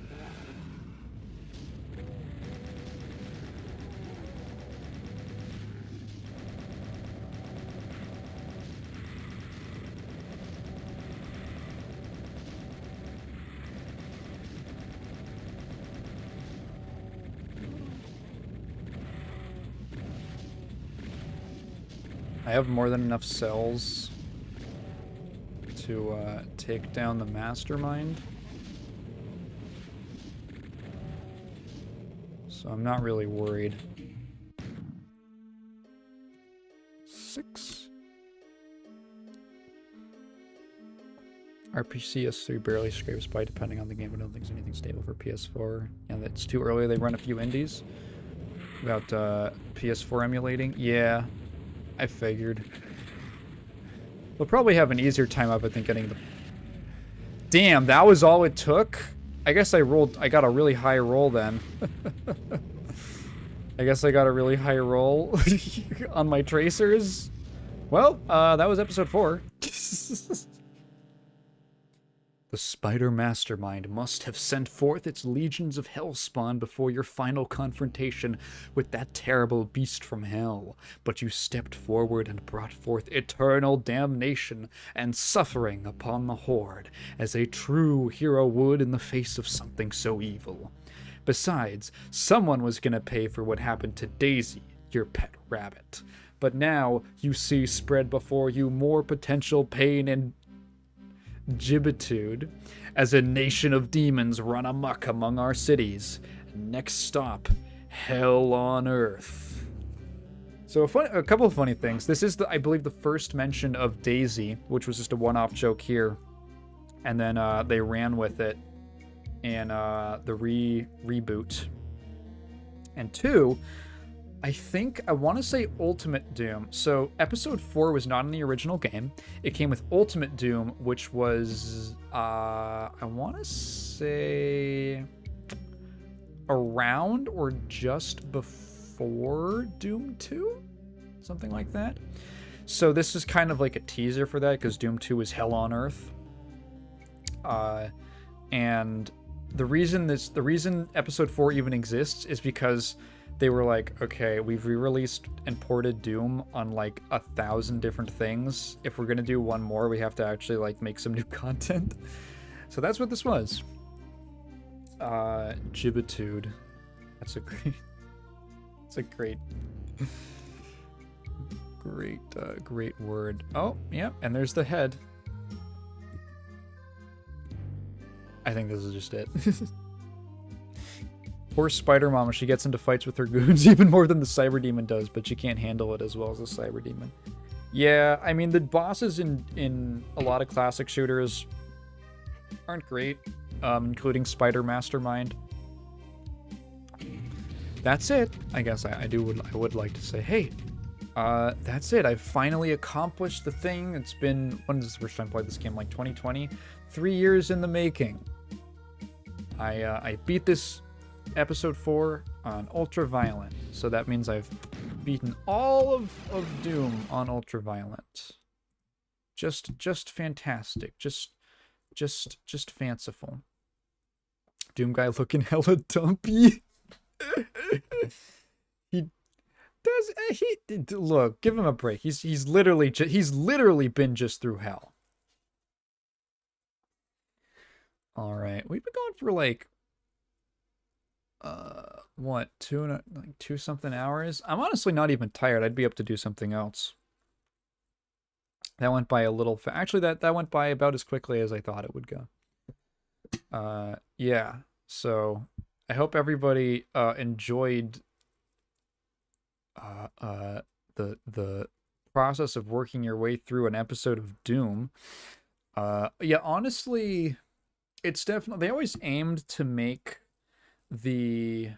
I have more than enough cells to take down the mastermind. So I'm not really worried. 6. RPC S3 barely scrapes by depending on the game. I don't think there's anything stable for PS4. Yeah, that's too early. They run a few indies about PS4 emulating. Yeah, I figured. We'll probably have an easier time up, I think, getting the... Damn, that was all it took? I guess I got a really high roll then. I guess I got a really high roll on my tracers. Well, that was episode 4. The Spider Mastermind must have sent forth its legions of hellspawn before your final confrontation with that terrible beast from hell. But you stepped forward and brought forth eternal damnation and suffering upon the horde, as a true hero would in the face of something so evil. Besides, someone was gonna pay for what happened to Daisy, your pet rabbit. But now you see spread before you more potential pain and gibbitude as a nation of demons run amok among our cities. Next stop, hell on earth. So a couple of funny things. This is, I believe, the first mention of Daisy, which was just a one-off joke here. And then they ran with it in the reboot. And 2, I want to say Ultimate Doom. So episode 4 was not in the original game. It came with Ultimate Doom, which was, I want to say around or just before Doom 2? Something like that. So this is kind of like a teaser for that, because Doom 2 is Hell on Earth. And the reason episode 4 even exists is because they were like, okay, we've re-released and ported Doom on like 1,000 different things. If we're gonna do one more, we have to actually like make some new content. So that's what this was. Gibitude. That's a great. It's a great, great word. Oh, yeah, and there's the head. I think this is just it. Poor Spider Mama, she gets into fights with her goons even more than the Cyber Demon does, but she can't handle it as well as the Cyber Demon. Yeah, I mean, the bosses in a lot of classic shooters aren't great, including Spider Mastermind. That's it. I guess I would like to say, hey, that's it. I've finally accomplished the thing. It's been, when is the first time I played this game? Like 2020? 3 years in the making. I beat this episode 4 on Ultraviolent, so that means I've beaten all of Doom on Ultraviolent. Just fantastic. Just fanciful. Doom guy looking hella dumpy. He does. Look, give him a break. He's literally been just through hell. All right, we've been going for like what, two something hours. I'm honestly not even tired. I'd be up to do something else. That went by a little actually that went by about as quickly as I thought it would go. Yeah, so I hope everybody enjoyed the process of working your way through an episode of Doom. Yeah, honestly, it's definitely, they always aimed to make the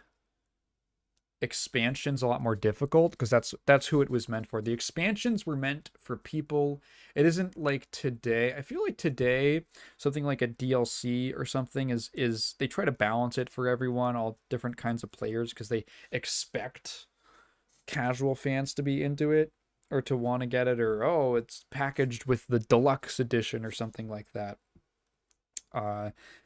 expansions a lot more difficult because that's who it was meant for. The expansions were meant for people. It isn't like today. I feel like today something like a DLC or something is they try to balance it for everyone, all different kinds of players, because they expect casual fans to be into it or to want to get it, or oh, it's packaged with the deluxe edition or something like that.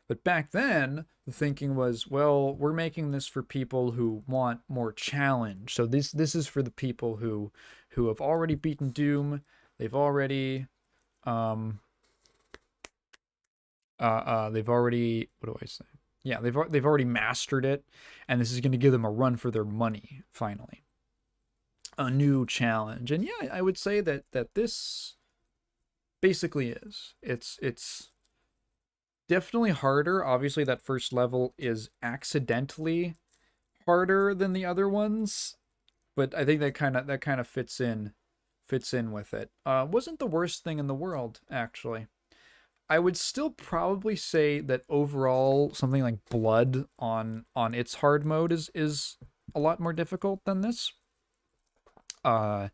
But back then, the thinking was, well, we're making this for people who want more challenge. So this is for the people who have already beaten Doom. They've already what do I say? Yeah, they've already mastered it, and this is going to give them a run for their money finally. A new challenge. And yeah, I would say that this basically is. It's definitely harder. Obviously, that first level is accidentally harder than the other ones, but I think that kind of fits in with it. Wasn't the worst thing in the world, actually. I would still probably say that overall, something like Blood on its hard mode is a lot more difficult than this. I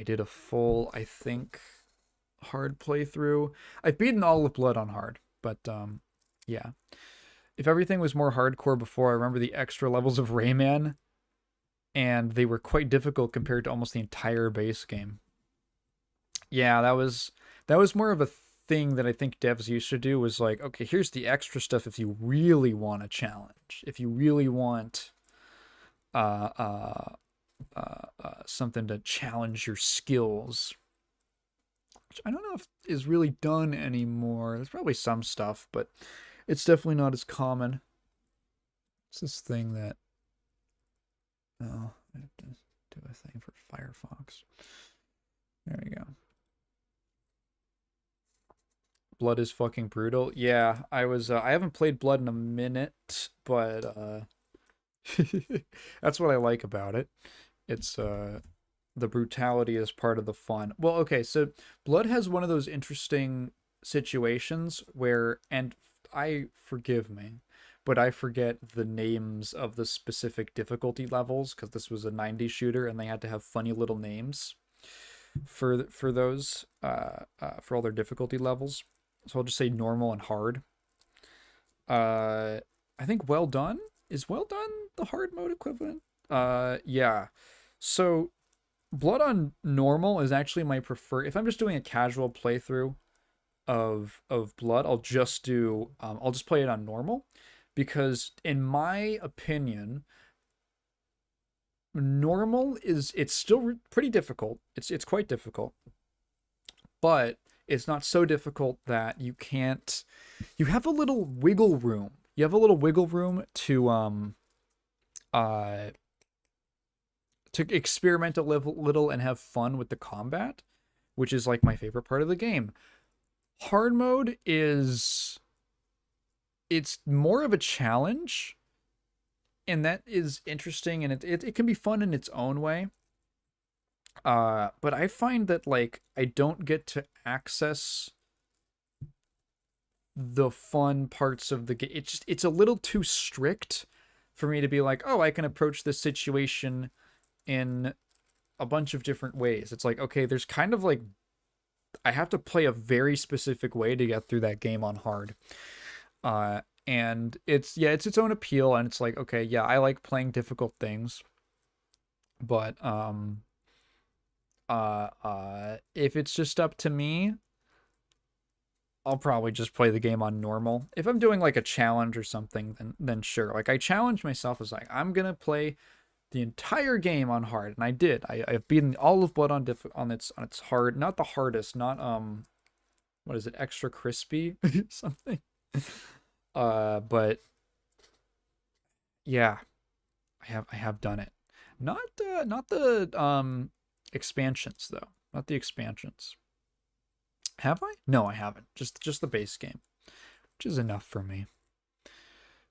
did a full, I think, hard playthrough. I've beaten all of Blood on hard. But, yeah. If everything was more hardcore before, I remember the extra levels of Rayman, and they were quite difficult compared to almost the entire base game. Yeah, that was more of a thing that I think devs used to do, was like, okay, here's the extra stuff if you really want a challenge. If you really want something to challenge your skills. I don't know if is really done anymore. There's probably some stuff, but it's definitely not as common. It's this thing that, oh, I have to do a thing for Firefox. There we go. Blood is fucking brutal. Yeah, I haven't played Blood in a minute, but that's what I like about it. It's the brutality is part of the fun. Well, okay, so Blood has one of those interesting situations where, and forgive me, but I forget the names of the specific difficulty levels because this was a 90s shooter and they had to have funny little names for those for all their difficulty levels. So I'll just say normal and hard. I think well done is the hard mode equivalent. Yeah. So Blood on normal is actually my preferred. If I'm just doing a casual playthrough of Blood, I'll just play it on normal, because in my opinion, normal is it's still pretty difficult. It's quite difficult, but it's not so difficult that you can't. You have a little wiggle room. You have a little wiggle room uh to experiment a little and have fun with the combat, which is like my favorite part of the game. Hard mode is it's more of a challenge, and that is interesting, and it can be fun in its own way. But I find that like I don't get to access the fun parts of the game. It's a little too strict for me to be like, oh, I can approach this situation in a bunch of different ways. It's like, okay, there's kind of like I have to play a very specific way to get through that game on hard. And it's its own appeal, and it's like, okay, yeah, I like playing difficult things, but if it's just up to me, I'll probably just play the game on normal. If I'm doing like a challenge or something, then sure. Like I challenge myself as like I'm gonna play the entire game on hard, and I did. I've beaten all of Blood on its hard, not the hardest, not what is it, extra crispy something. But yeah, I have done it. Not the expansions though. Not the expansions. Have I? No, I haven't. Just the base game, which is enough for me.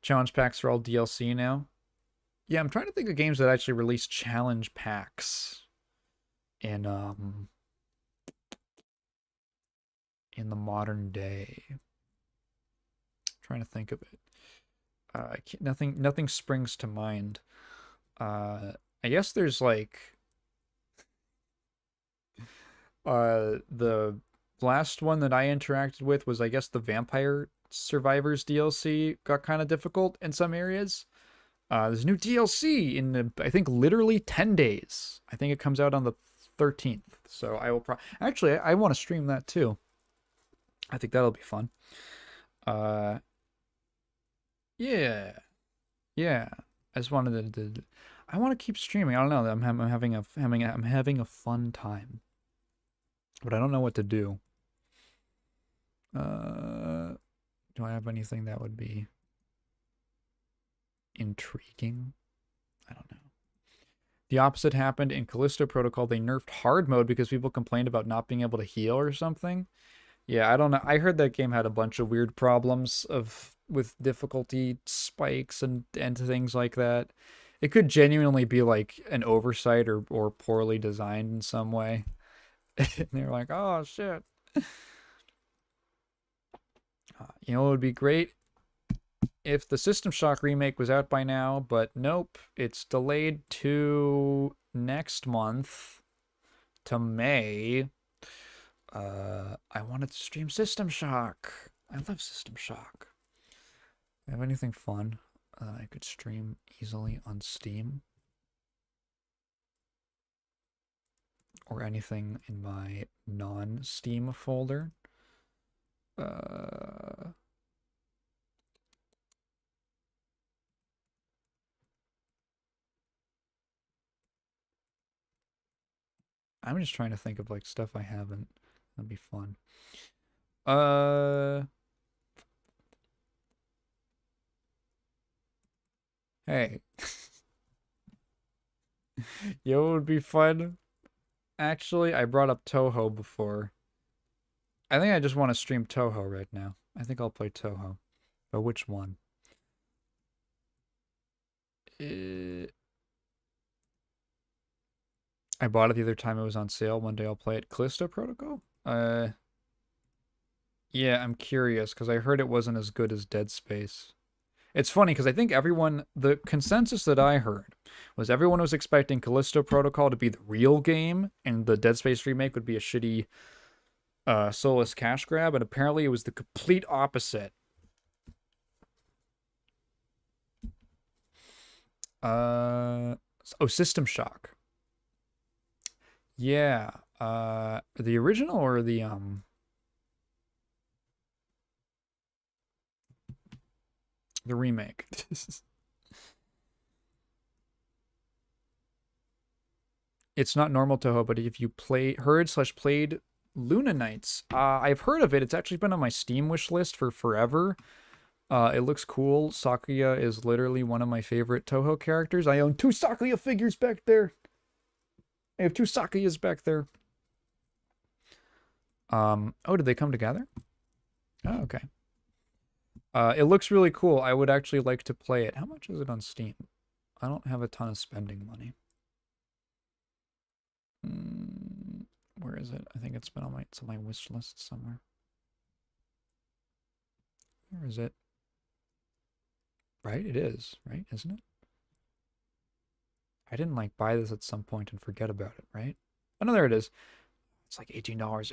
Challenge packs are all DLC now. Yeah, I'm trying to think of games that actually release challenge packs in the modern day. I'm trying to think of it. Nothing springs to mind. I guess there's like the last one that I interacted with was, I guess, the Vampire Survivors DLC got kind of difficult in some areas. There's new DLC in, I think, literally 10 days. I think it comes out on the 13th. So I will actually, I want to stream that too. I think that'll be fun. Yeah. Yeah. I just wanted to I want to keep streaming. I don't know. I'm having a fun time. But I don't know what to do. Do I have anything that would be intriguing? I don't know. The opposite happened in Callisto Protocol. They nerfed hard mode because people complained about not being able to heal or something. Yeah, I don't know. I heard that game had a bunch of weird problems with difficulty spikes and things like that. It could genuinely be like an oversight or poorly designed in some way. And they're like, oh shit. You know, it would be great if the System Shock remake was out by now, but nope, it's delayed to next month, to May. I wanted to stream System Shock. I love System Shock. Have anything fun I could stream easily on Steam? Or anything in my non-Steam folder? I'm just trying to think of like stuff I haven't. That'd be fun. Hey. Yo, it would be fun. Actually, I brought up Touhou before. I think I just want to stream Touhou right now. I think I'll play Touhou. But which one? I bought it the other time it was on sale. One day I'll play it. Callisto Protocol? Yeah, I'm curious because I heard it wasn't as good as Dead Space. It's funny because I think the consensus that I heard was everyone was expecting Callisto Protocol to be the real game and the Dead Space remake would be a shitty soulless cash grab, and apparently it was the complete opposite. System Shock. Yeah. The original or the remake? It's not normal Touhou, but if you heard/played Luna Nights, I've heard of it. It's actually been on my Steam wish list for forever. It looks cool. Sakuya is literally one of my favorite Touhou characters. I own 2 Sakuya figures back there. I have 2 Sakuyas back there. Oh, did they come together? Oh, okay. It looks really cool. I would actually like to play it. How much is it on Steam? I don't have a ton of spending money. Where is it? I think it's been on my wish list somewhere. Where is it? Right? It is, right? Isn't it? I didn't like buy this at some point and forget about it, right? Oh no, there it is. It's like $18.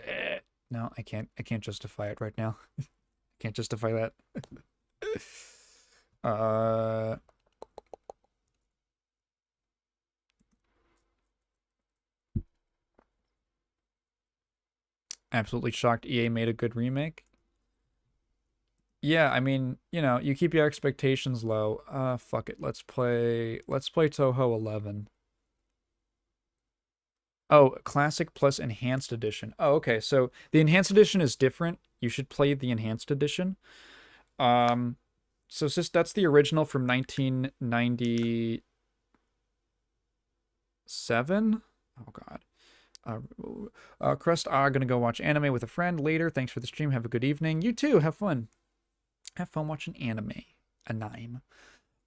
No, I can't justify it right now. Can't justify that. Absolutely shocked EA made a good remake. Yeah, I mean, you know, you keep your expectations low. Fuck it. Let's play Touhou 11. Oh, Classic plus Enhanced Edition. Oh, okay. So the Enhanced Edition is different. You should play the Enhanced Edition. So that's the original from 1997. Oh God. Crust, gonna go watch anime with a friend later. Thanks for the stream. Have a good evening. You too. Have fun. Have fun watching anime.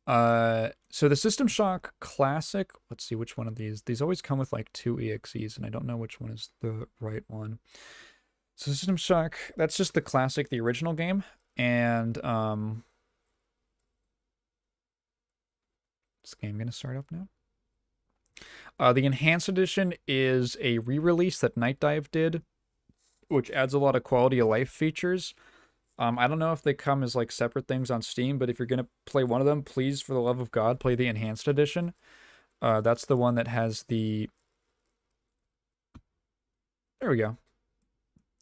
So the System Shock Classic, let's see which one of these always come with like 2 EXEs, and I don't know which one is the right one. So System Shock, that's just the classic, the original game, and is the game gonna start up now? The Enhanced Edition is a re-release that Night Dive did, which adds a lot of quality of life features. I don't know if they come as like separate things on Steam, but if you're gonna play one of them, please, for the love of God, play the Enhanced Edition. That's the one that has the... There we go.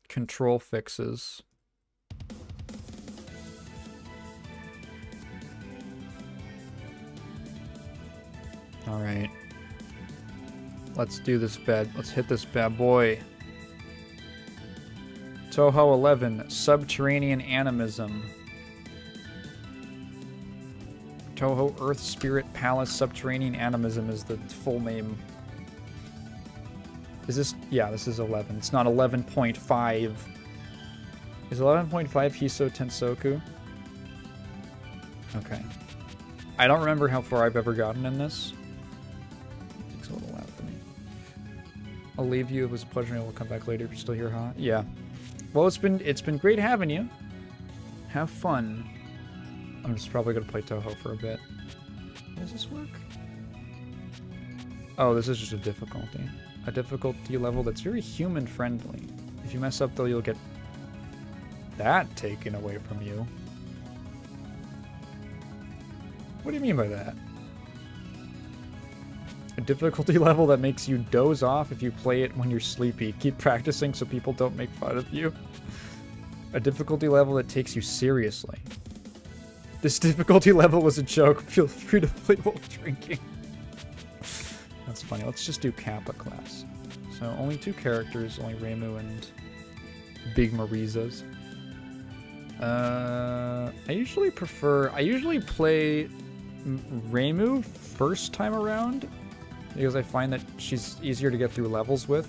Control fixes. Alright. Let's do this let's hit this bad boy. Touhou 11, Subterranean Animism. Touhou Earth Spirit Palace Subterranean Animism is the full name. Is this... Yeah, this is 11. It's not 11.5. Is 11.5 Hiso Tensoku? Okay. I don't remember how far I've ever gotten in this. It takes a little while for me. I'll leave you. It was a pleasure, and we'll come back later if you're still here, huh? Yeah. Well, it's been great having you. Have fun. I'm just probably gonna play Touhou for a bit. Does this work? Oh, this is just a difficulty. A difficulty level that's very human friendly. If you mess up though, you'll get that taken away from you. What do you mean by that? A difficulty level that makes you doze off if you play it when you're sleepy. Keep practicing so people don't make fun of you. A difficulty level that takes you seriously. This difficulty level was a joke. Feel free to play while drinking. That's funny. Let's just do Kappa class. So only 2 characters, only Reimu and Big Marizas. I usually play Reimu first time around, because I find that she's easier to get through levels with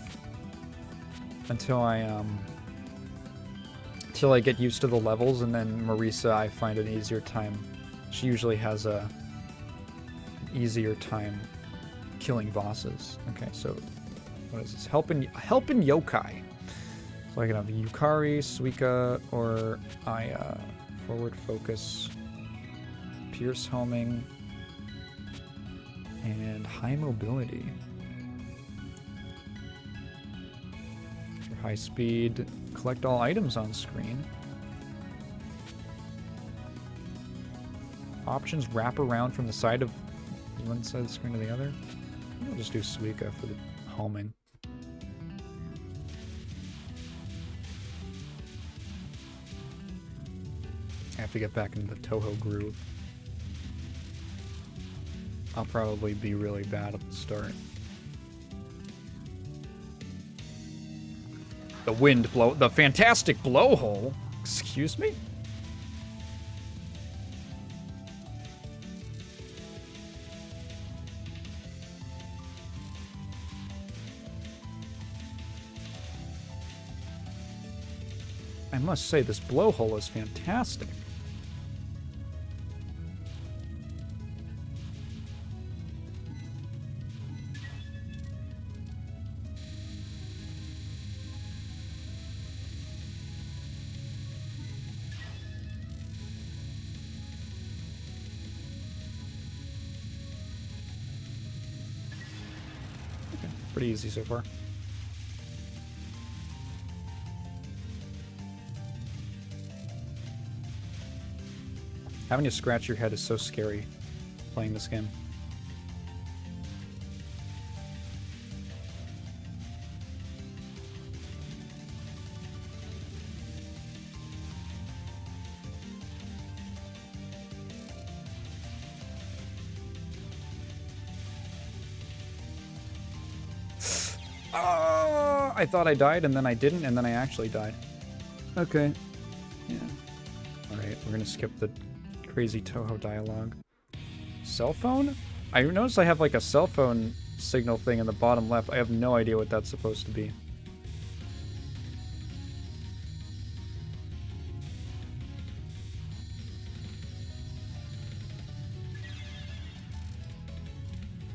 until I get used to the levels, and then Marisa I find an easier time. She usually has an easier time killing bosses. Okay, so what is this? Helping yokai. So I can have Yukari, Suika, or Aya. Forward focus, pierce homing, and high mobility. For high speed, collect all items on screen. Options wrap around from the side of one side of the screen to the other. I'll just do Suika for the homing. I have to get back into the Touhou groove. I'll probably be really bad at the start. The fantastic blowhole. Excuse me? I must say, this blowhole is fantastic. Okay, pretty easy so far. Having to scratch your head is so scary playing this game. Oh, I thought I died and then I didn't and then I actually died. Okay. Yeah. Alright, we're gonna skip the crazy Touhou dialogue. Cell phone? I noticed I have like a cell phone signal thing in the bottom left. I have no idea what that's supposed to be.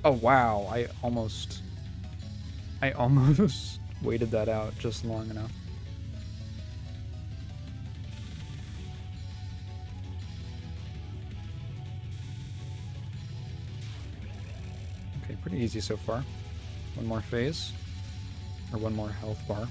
Oh wow, I almost waited that out just long enough. Okay, pretty easy so far. One more phase. Or one more health bar.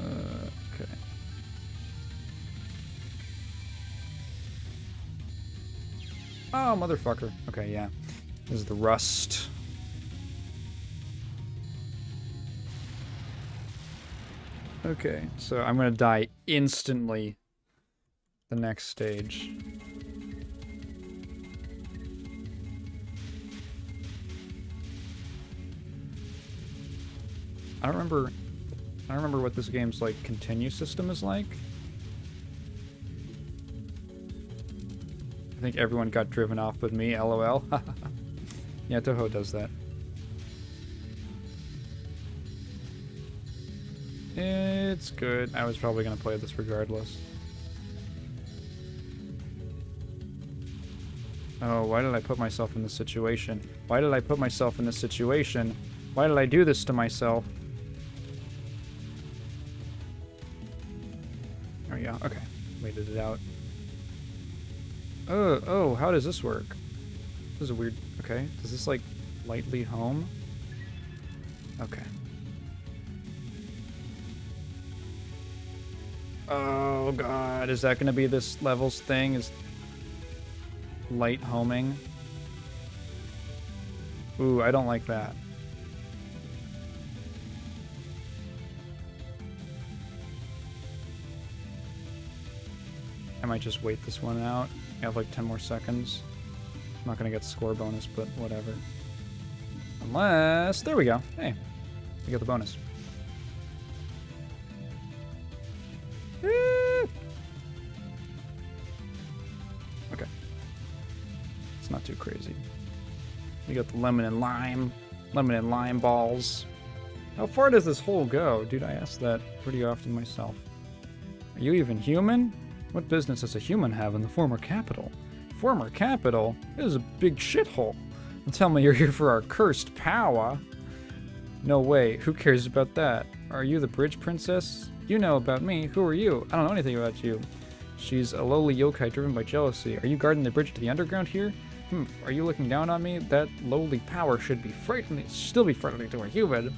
Okay. Oh, motherfucker. Okay, yeah. This is the rust. Okay, so I'm gonna die instantly the next stage. I don't remember what this game's like continue system is like. I think everyone got driven off with me, LOL. Yeah, Touhou does that. It's good. I was probably gonna play this regardless. Oh, why did I put myself in this situation? Why did I put myself in this situation? Why did I do this to myself? There we go. Okay. Waited it out. Oh, how does this work? This is a weird... Okay. Does this, like, lightly home? Okay. Oh, God. Is that going to be this level's thing? Is light homing? Ooh, I don't like that. I might just wait this one out. I have like 10 more seconds. I'm not gonna get score bonus, but whatever. Unless... There we go. Hey, we got the bonus. Okay. It's not too crazy. We got the lemon and lime balls. How far does this hole go? Dude, I ask that pretty often myself. Are you even human? What business does a human have in the former capital? Former capital? It is a big shithole. Don't tell me you're here for our cursed power. No way. Who cares about that? Are you the bridge princess? You know about me. Who are you? I don't know anything about you. She's a lowly yokai driven by jealousy. Are you guarding the bridge to the underground here? Are you looking down on me? That lowly power should be frightening. Still be frightening to a human.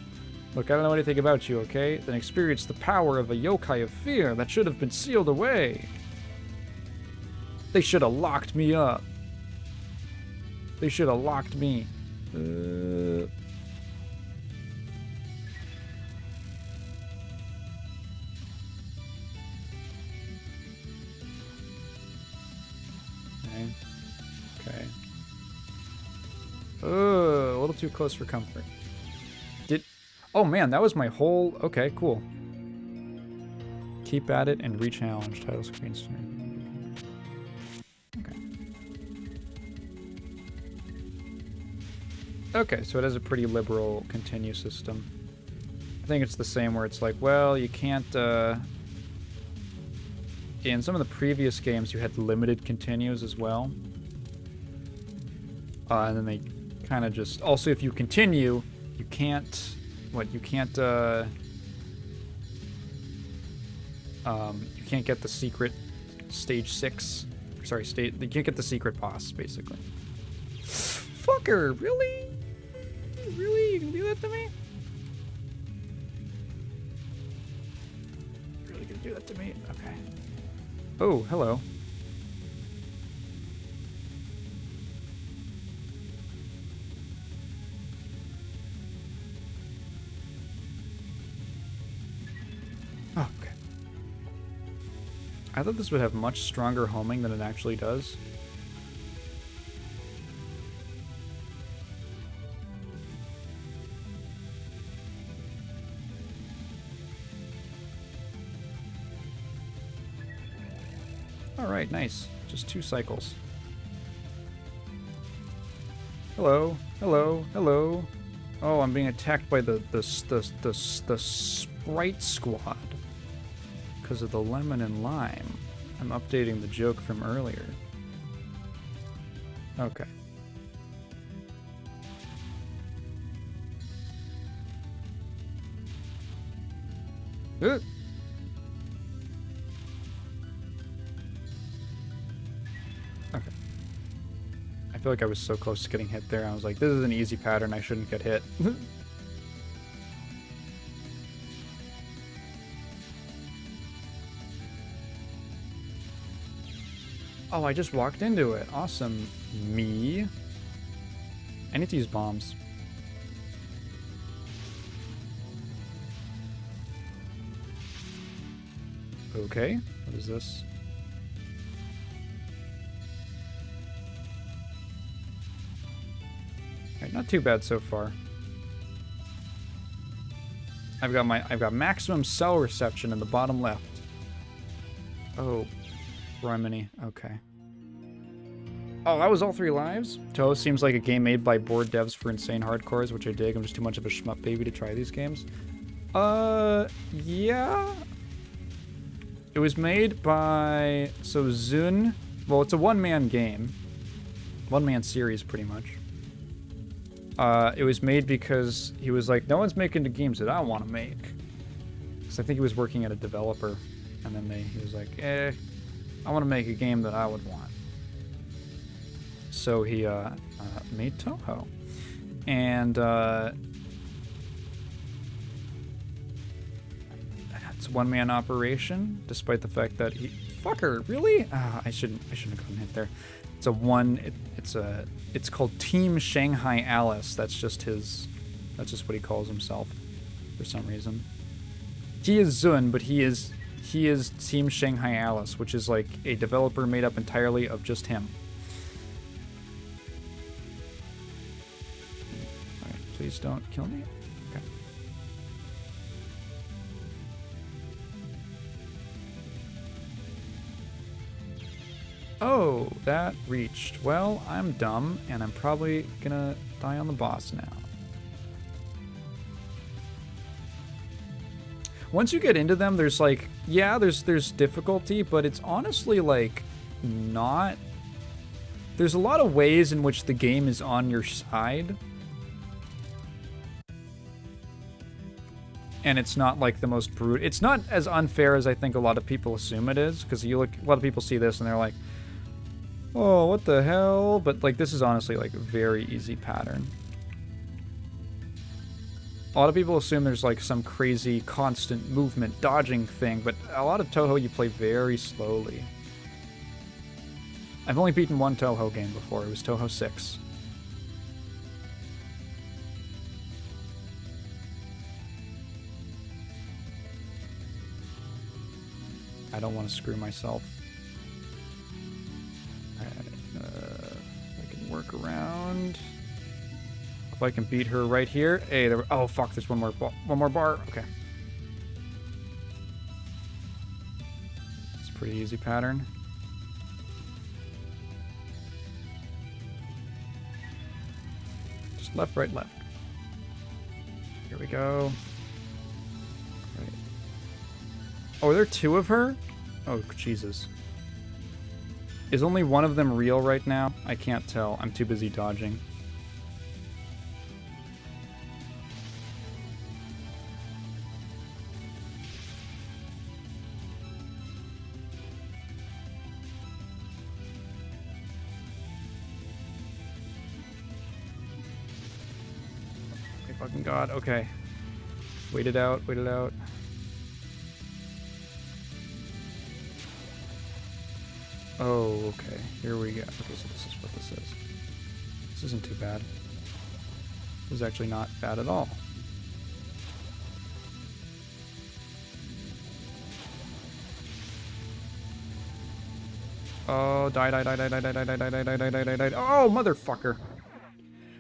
Look, I don't know anything about you, okay? Then experience the power of a yokai of fear that should have been sealed away. They should have locked me up. They should have locked me. Okay. Oh, a little too close for comfort. Oh man, that was my whole... Okay, cool. Keep at it and re-challenge. Title screen. Okay. Okay, so it has a pretty liberal continue system. I think it's the same where it's like, well, you can't... In some of the previous games, you had limited continues as well. And then they kind of just... Also, if you continue, you can't... What, you can't get the secret stage 6. Sorry, you can't get the secret boss, basically. Fucker, really? Really? You can do that to me? Really gonna do that to me? Okay. Oh, hello. Oh, okay. I thought this would have much stronger homing than it actually does. Alright, nice. Just 2 cycles. Hello, hello, hello. Oh, I'm being attacked by the Sprite Squad. Because of the lemon and lime. I'm updating the joke from earlier. Okay. Okay. I feel like I was so close to getting hit there. I was like, this is an easy pattern. I shouldn't get hit. Oh, I just walked into it. Awesome. Me. I need to use bombs. Okay. What is this? Alright, not too bad so far. I've got maximum cell reception in the bottom left. Oh. Remini. Okay. Oh, that was all 3 lives? Touhou seems like a game made by bored devs for insane hardcores, which I dig. I'm just too much of a shmup baby to try these games. Yeah. It was made by... So Zun... Well, it's a one-man game. One-man series, pretty much. It was made because he was like, no one's making the games that I want to make. Because I think he was working at a developer. And then he was like, I want to make a game that I would want. So he made Touhou. And it's a one-man operation, despite the fact that he... Fucker, really? I shouldn't have gotten hit there. It's a one... It's called Team Shanghai Alice. That's just what he calls himself for some reason. He is Zun, but he is Team Shanghai Alice, which is like a developer made up entirely of just him. Alright, please don't kill me. Okay. Oh, that reached. Well, I'm dumb, and I'm probably gonna die on the boss now. Once you get into them, there's like, yeah, there's difficulty, but it's honestly like not... There's a lot of ways in which the game is on your side. And it's not like the most brutal... It's not as unfair as I think a lot of people assume it is, because a lot of people see this and they're like, oh, what the hell? But like, this is honestly like a very easy pattern. A lot of people assume there's like some crazy constant movement dodging thing, but a lot of Touhou you play very slowly. I've only beaten one Touhou game before. It was Touhou 6. I don't want to screw myself. work around. If I can beat her right here. Hey, there. Oh fuck! There's one more bar. Okay. It's a pretty easy pattern. Just left, right, left. Here we go. Right. Oh, are there two of her? Oh, Jesus. Is only one of them real right now? I can't tell. I'm too busy dodging. Fucking God, okay. Wait it out, wait it out. Oh, okay. Here we go. Okay, so this is what this is. This isn't too bad. This is actually not bad at all. Oh, die. Oh, motherfucker.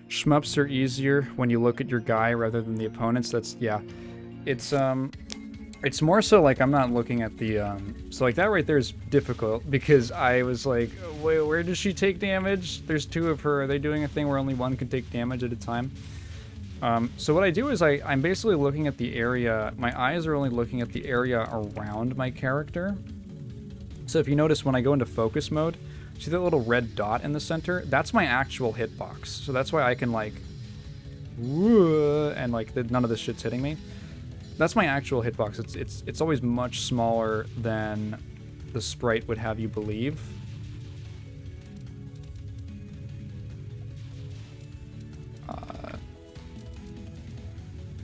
Shmups are easier when you look at your guy rather than the opponents. That's, yeah. It's more so like I'm not looking at the, so like that right there is difficult because I was like, wait, where does she take damage? There's two of her. Are they doing a thing where only one can take damage at a time? So what I do is I'm basically looking at the area. My eyes are only looking at the area around my character. So if you notice when I go into focus mode, see that little red dot in the center? That's my actual hitbox. So that's why I can like, and like none of this shit's hitting me. That's my actual hitbox. It's always much smaller than the sprite would have you believe.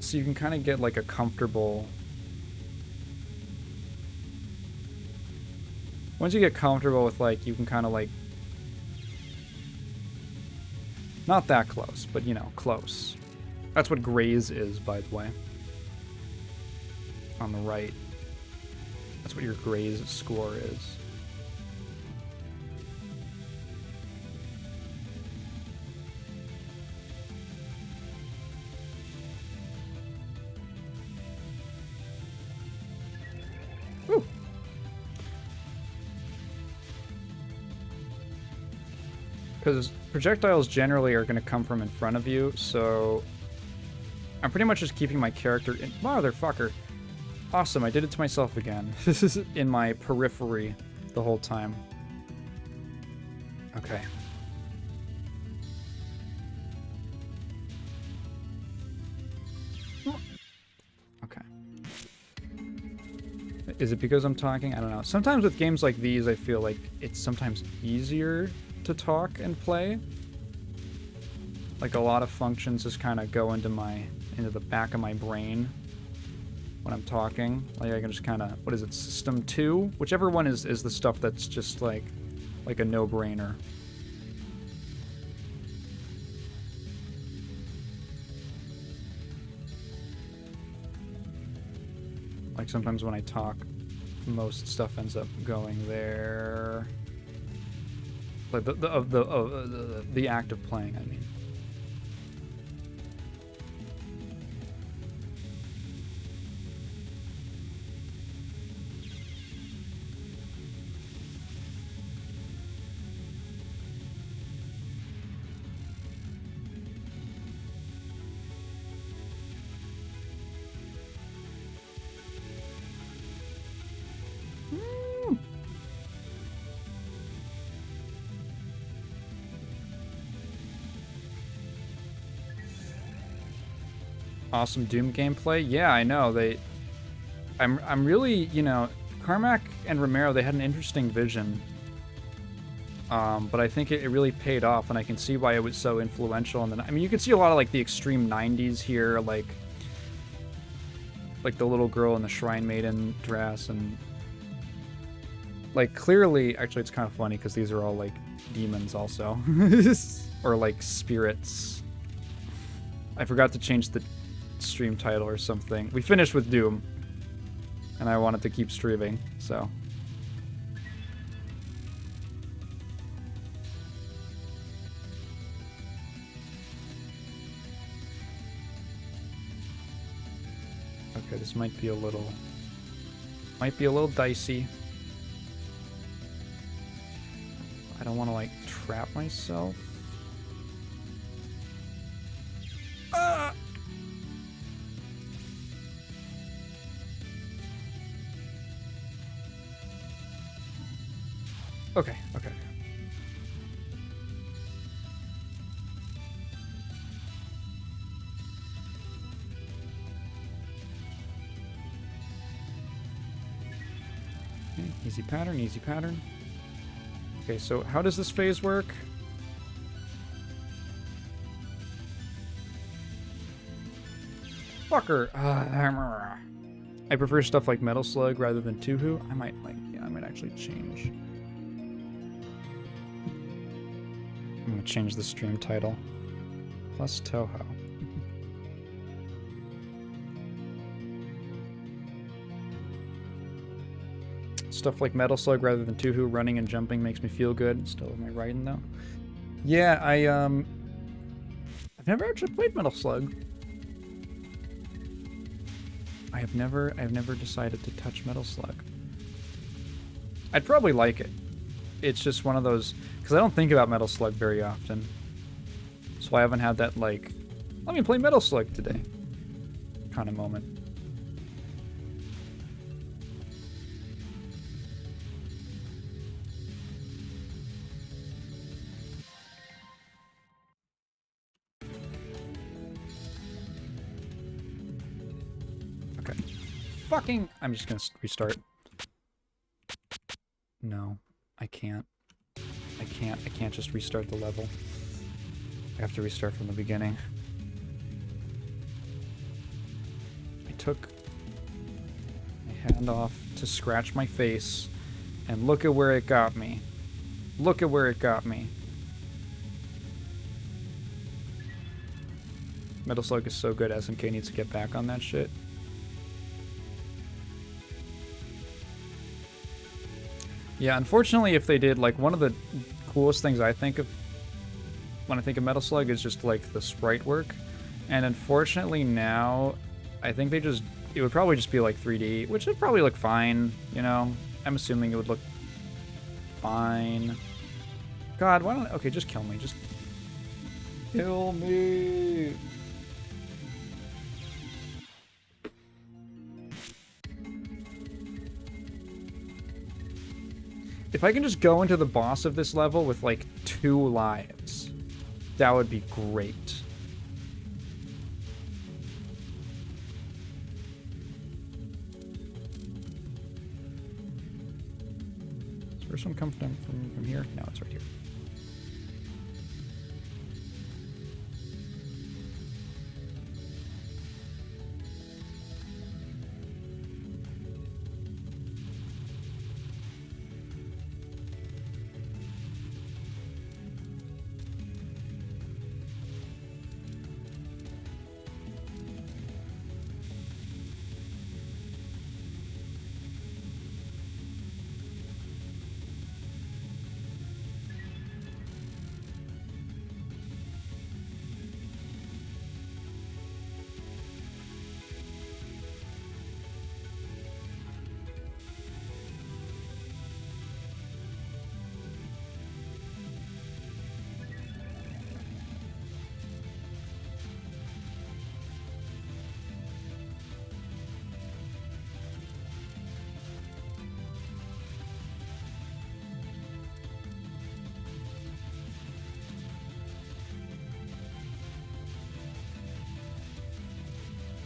So you can kind of get like a comfortable... Once you get comfortable with like, you can kind of like... Not that close, but you know, close. That's what graze is, by the way. On the right. That's what your graze score is. Woo. Because projectiles generally are going to come from in front of you, so I'm pretty much just keeping my character in... Motherfucker. Awesome, I did it to myself again. This is in my periphery the whole time. Okay. Okay. Is it because I'm talking? I don't know. Sometimes with games like these, I feel like it's sometimes easier to talk and play. Like a lot of functions just kind of go into the back of my brain when I'm talking. Like I can just kind of, what is it, System 2? Whichever one is the stuff that's just like a no-brainer. Like sometimes when I talk, most stuff ends up going there. Like the act of playing, I mean. Awesome Doom gameplay. Yeah, I know. I'm really, you know, Carmack and Romero, they had an interesting vision. But I think it really paid off, and I can see why it was so influential. And then, I mean, you can see a lot of like the extreme 90s here, like the little girl in the Shrine Maiden dress, and like clearly, actually, it's kind of funny because these are all like demons also, or like spirits. I forgot to change the stream title or something. We finished with Doom, and I wanted to keep streaming, so. Okay, this might be a little dicey. I don't want to, like, trap myself. Ah! Okay, okay. Okay, easy pattern, easy pattern. Okay, so how does this phase work? Fucker! I prefer stuff like Metal Slug rather than Touhou. I might actually change. I'm gonna change the stream title. Plus Touhou. Stuff like Metal Slug rather than Touhou, running and jumping makes me feel good. Still am I writing though? Yeah, I've never actually played Metal Slug. I've never decided to touch Metal Slug. I'd probably like it. It's just one of those, because I don't think about Metal Slug very often. So I haven't had that, like, let me play Metal Slug today kind of moment. Okay. Fucking, I'm just gonna restart. No, I can't. I can't just restart the level. I have to restart from the beginning. I took my hand off to scratch my face, and look at where it got me. Look at where it got me. Metal Slug is so good, SMK needs to get back on that shit. Yeah, unfortunately, if they did, like, one of the coolest things I think of when I think of Metal Slug is just, like, the sprite work. And unfortunately now, I think it would probably just be, like, 3D, which would probably look fine, you know? I'm assuming it would look fine. God, why don't I... Okay, just kill me. Just kill me. If I can just go into the boss of this level with, like, 2 lives, that would be great. Does the first one come from here? No, it's right here.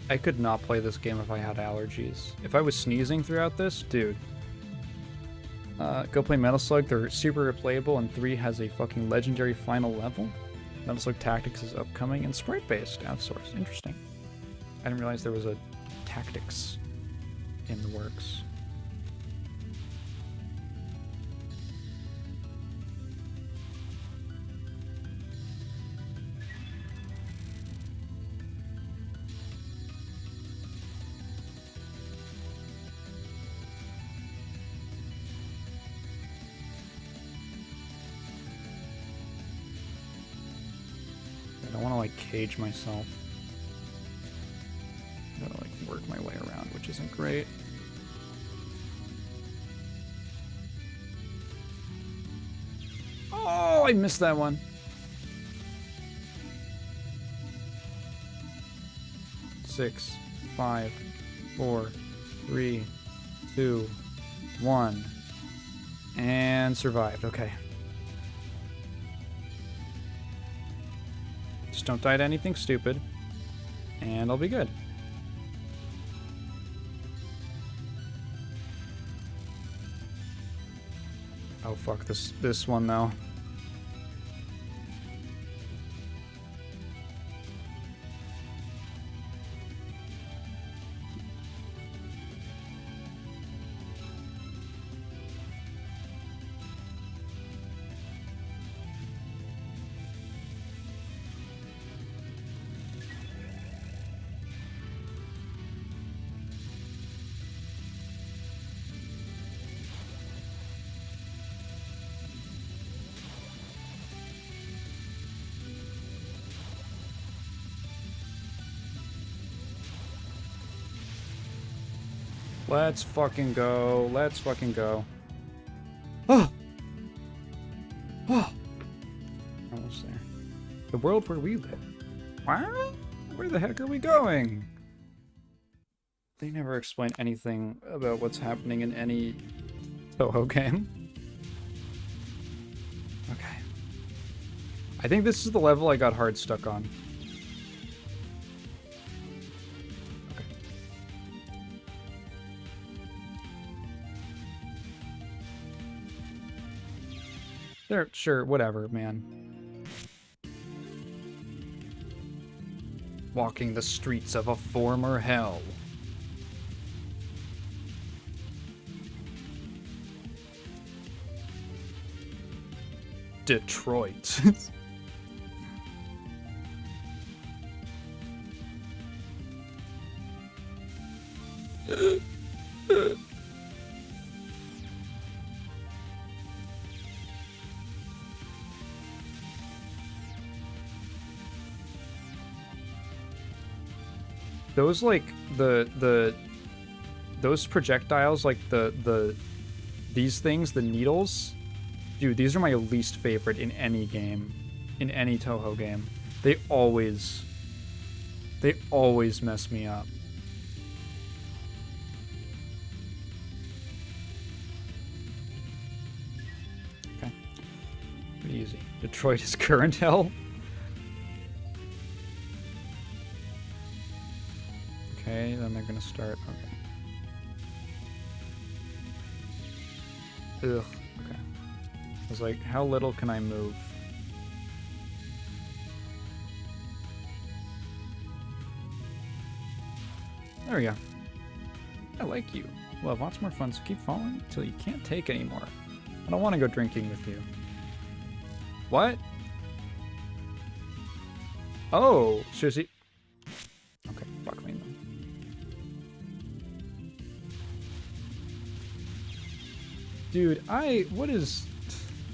I could not play this game if I had allergies. If I was sneezing throughout this, dude. Go play Metal Slug. They're super replayable, and 3 has a fucking legendary final level. Metal Slug Tactics is upcoming and sprite-based, outsourced. Interesting. I didn't realize there was a Tactics in the works. I don't want to, like, cage myself. I gotta, like, work my way around, which isn't great. Oh, I missed that one. Six, 5, 4, 3, 2, 1. And survived. Okay. Just don't die to anything stupid. And I'll be good. Oh fuck, this one though. Let's fucking go. Let's fucking go. Oh! Oh! Almost there. The world where we live. Wow! Where the heck are we going? They never explain anything about what's happening in any Touhou game. Okay. I think this is the level I got hard stuck on. There, sure, whatever, man. Walking the streets of a former hell. Detroit. Those like those projectiles, like these things, the needles, dude, these are my least favorite in any game, in any Touhou game. They always mess me up. Okay, pretty easy. Detroit is current hell. Okay, then they're gonna start. Okay. Ugh. Okay. I was like, how little can I move? There we go. I like you. We'll have lots more fun, so keep following until you can't take anymore. I don't want to go drinking with you. What? Oh, seriously? Okay, fuck me then. Dude, what is...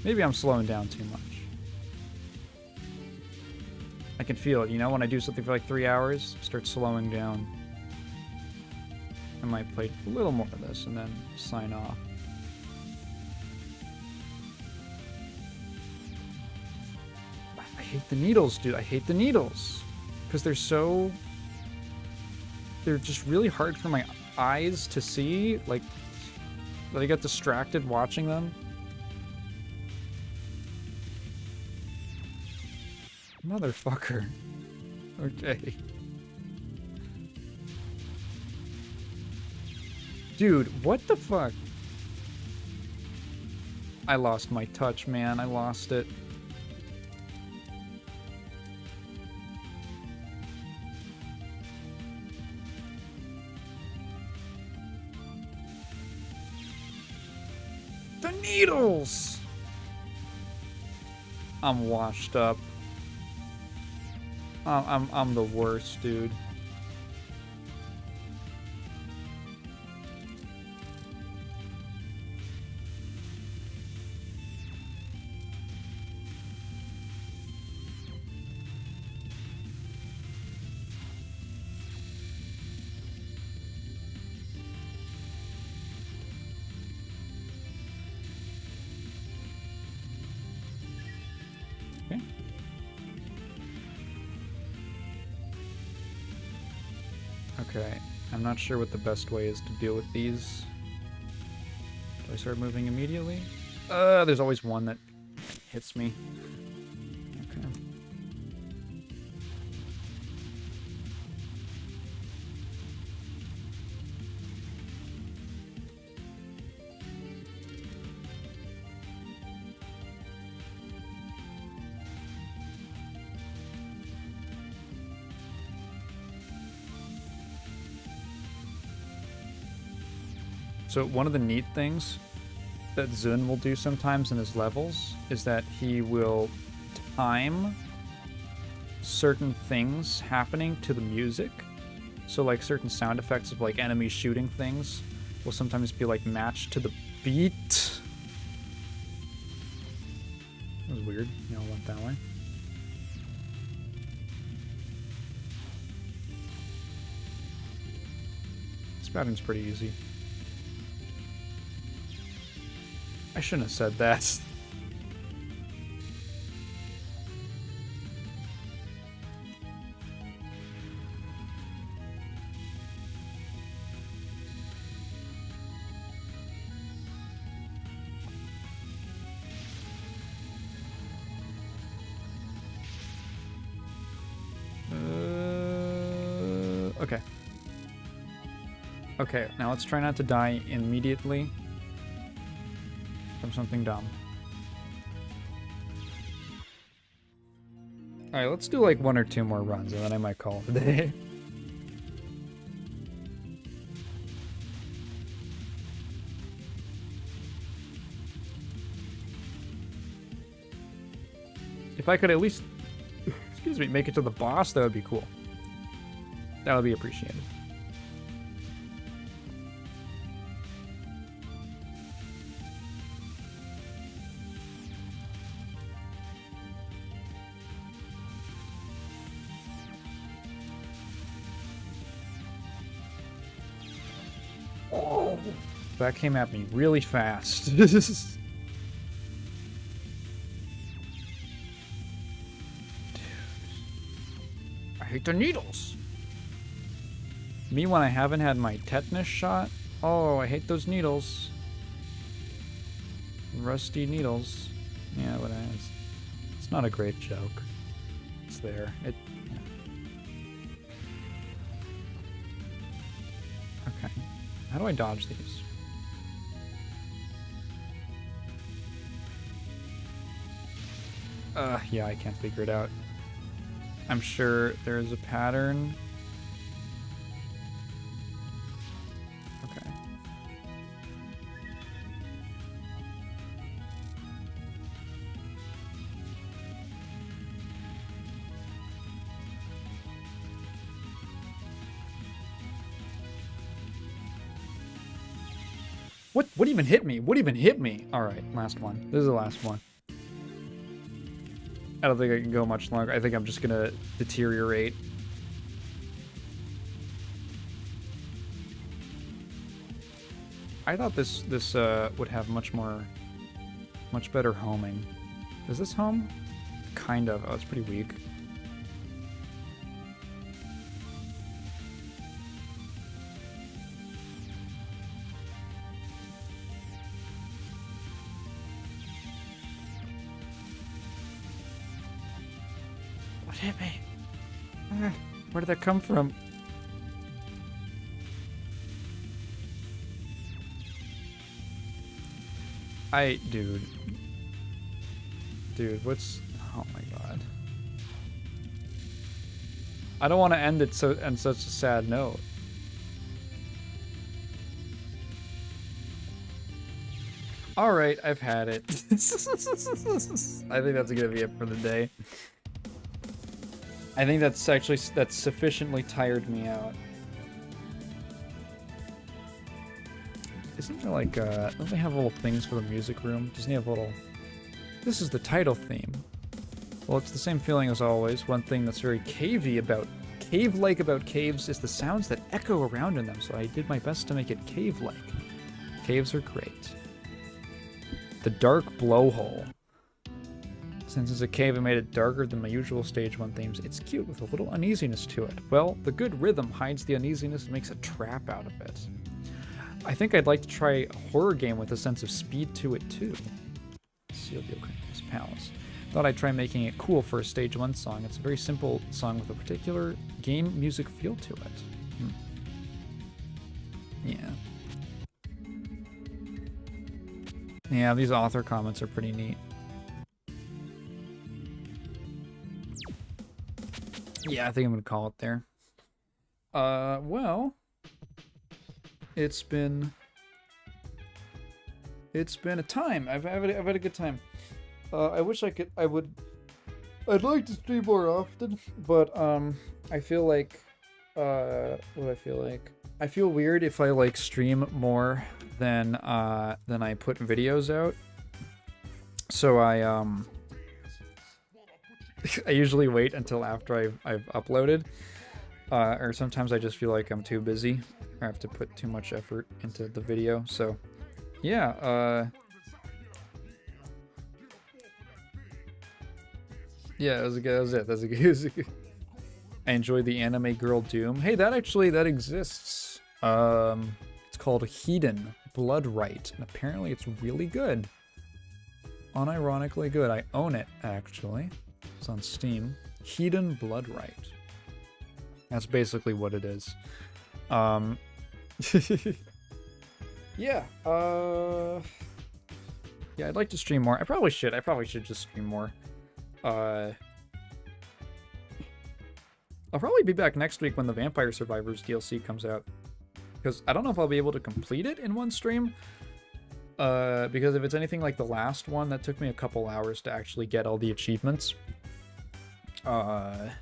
Maybe I'm slowing down too much. I can feel it, you know, when I do something for like 3 hours, start slowing down. I might play a little more of this and then sign off. I hate the needles, dude. I hate the needles. Because they're so... They're just really hard for my eyes to see. Like, I get distracted watching them. Motherfucker. Okay. Dude, what the fuck? I lost my touch, man. I lost it. The needles! I'm washed up. I'm the worst, dude. Okay. Okay, I'm not sure what the best way is to deal with these. Do I start moving immediately? There's always one that hits me. Okay. So one of the neat things that Zun will do sometimes in his levels is that he will time certain things happening to the music. So like certain sound effects of like enemies shooting things will sometimes be like matched to the beat. That was weird. You know, went that way. This pattern's pretty easy. I shouldn't have said that. Okay. Okay, now let's try not to die immediately from something dumb. Alright, let's do like 1 or 2 more runs, and then I might call it a day. If I could at least, excuse me, make it to the boss, that would be cool. That would be appreciated. That came at me really fast. Dude, I hate the needles. Me when I haven't had my tetanus shot. Oh, I hate those needles. Rusty needles. Yeah, but it's not a great joke. It's there. Yeah. Okay. How do I dodge these? Yeah, I can't figure it out. I'm sure there's a pattern. Okay. What even hit me? What even hit me? All right, last one. This is the last one. I don't think I can go much longer. I think I'm just gonna deteriorate. I thought this would have much better homing. Is this home? Kind of. Oh, it's pretty weak. What hit me? Where did that come from? Dude, what's... Oh my god. I don't want to end it on such a sad note. Alright, I've had it. I think that's gonna be it for the day. I think that's sufficiently tired me out. Isn't there like, don't they have little things for the music room? Doesn't he have little... This is the title theme. Well, it's the same feeling as always. One thing that's very cave-like about caves is the sounds that echo around in them, so I did my best to make it cave-like. Caves are great. The dark blowhole. Since it's a cave, I made it darker than my usual stage 1 themes. It's cute with a little uneasiness to it. Well, the good rhythm hides the uneasiness and makes a trap out of it. I think I'd like to try a horror game with a sense of speed to it too. Seal the Ocarina's Palace. Thought I'd try making it cool for a stage 1 song. It's a very simple song with a particular game music feel to it. Yeah. Yeah, these author comments are pretty neat. Yeah, I think I'm gonna call it there. Well, it's been a time. I've had a good time. I wish I'd like to stream more often, but I feel like what do I feel like? I feel weird if I like stream more than I put videos out. So I usually wait until after I've uploaded, or sometimes I just feel like I'm too busy or I have to put too much effort into the video. So yeah, yeah, that was it. That was a good. I enjoy the anime Girl Doom. Hey, that exists. It's called Hedon Blood Right, and apparently it's really good. Unironically good. I own it, actually. It's on Steam. Hedon Blood Right. That's basically what it is. Yeah. Yeah, I'd like to stream more. I probably should just stream more. I'll probably be back next week when the Vampire Survivors DLC comes out. Because I don't know if I'll be able to complete it in one stream. Because if it's anything like the last one, that took me a couple hours to actually get all the achievements. Yeah,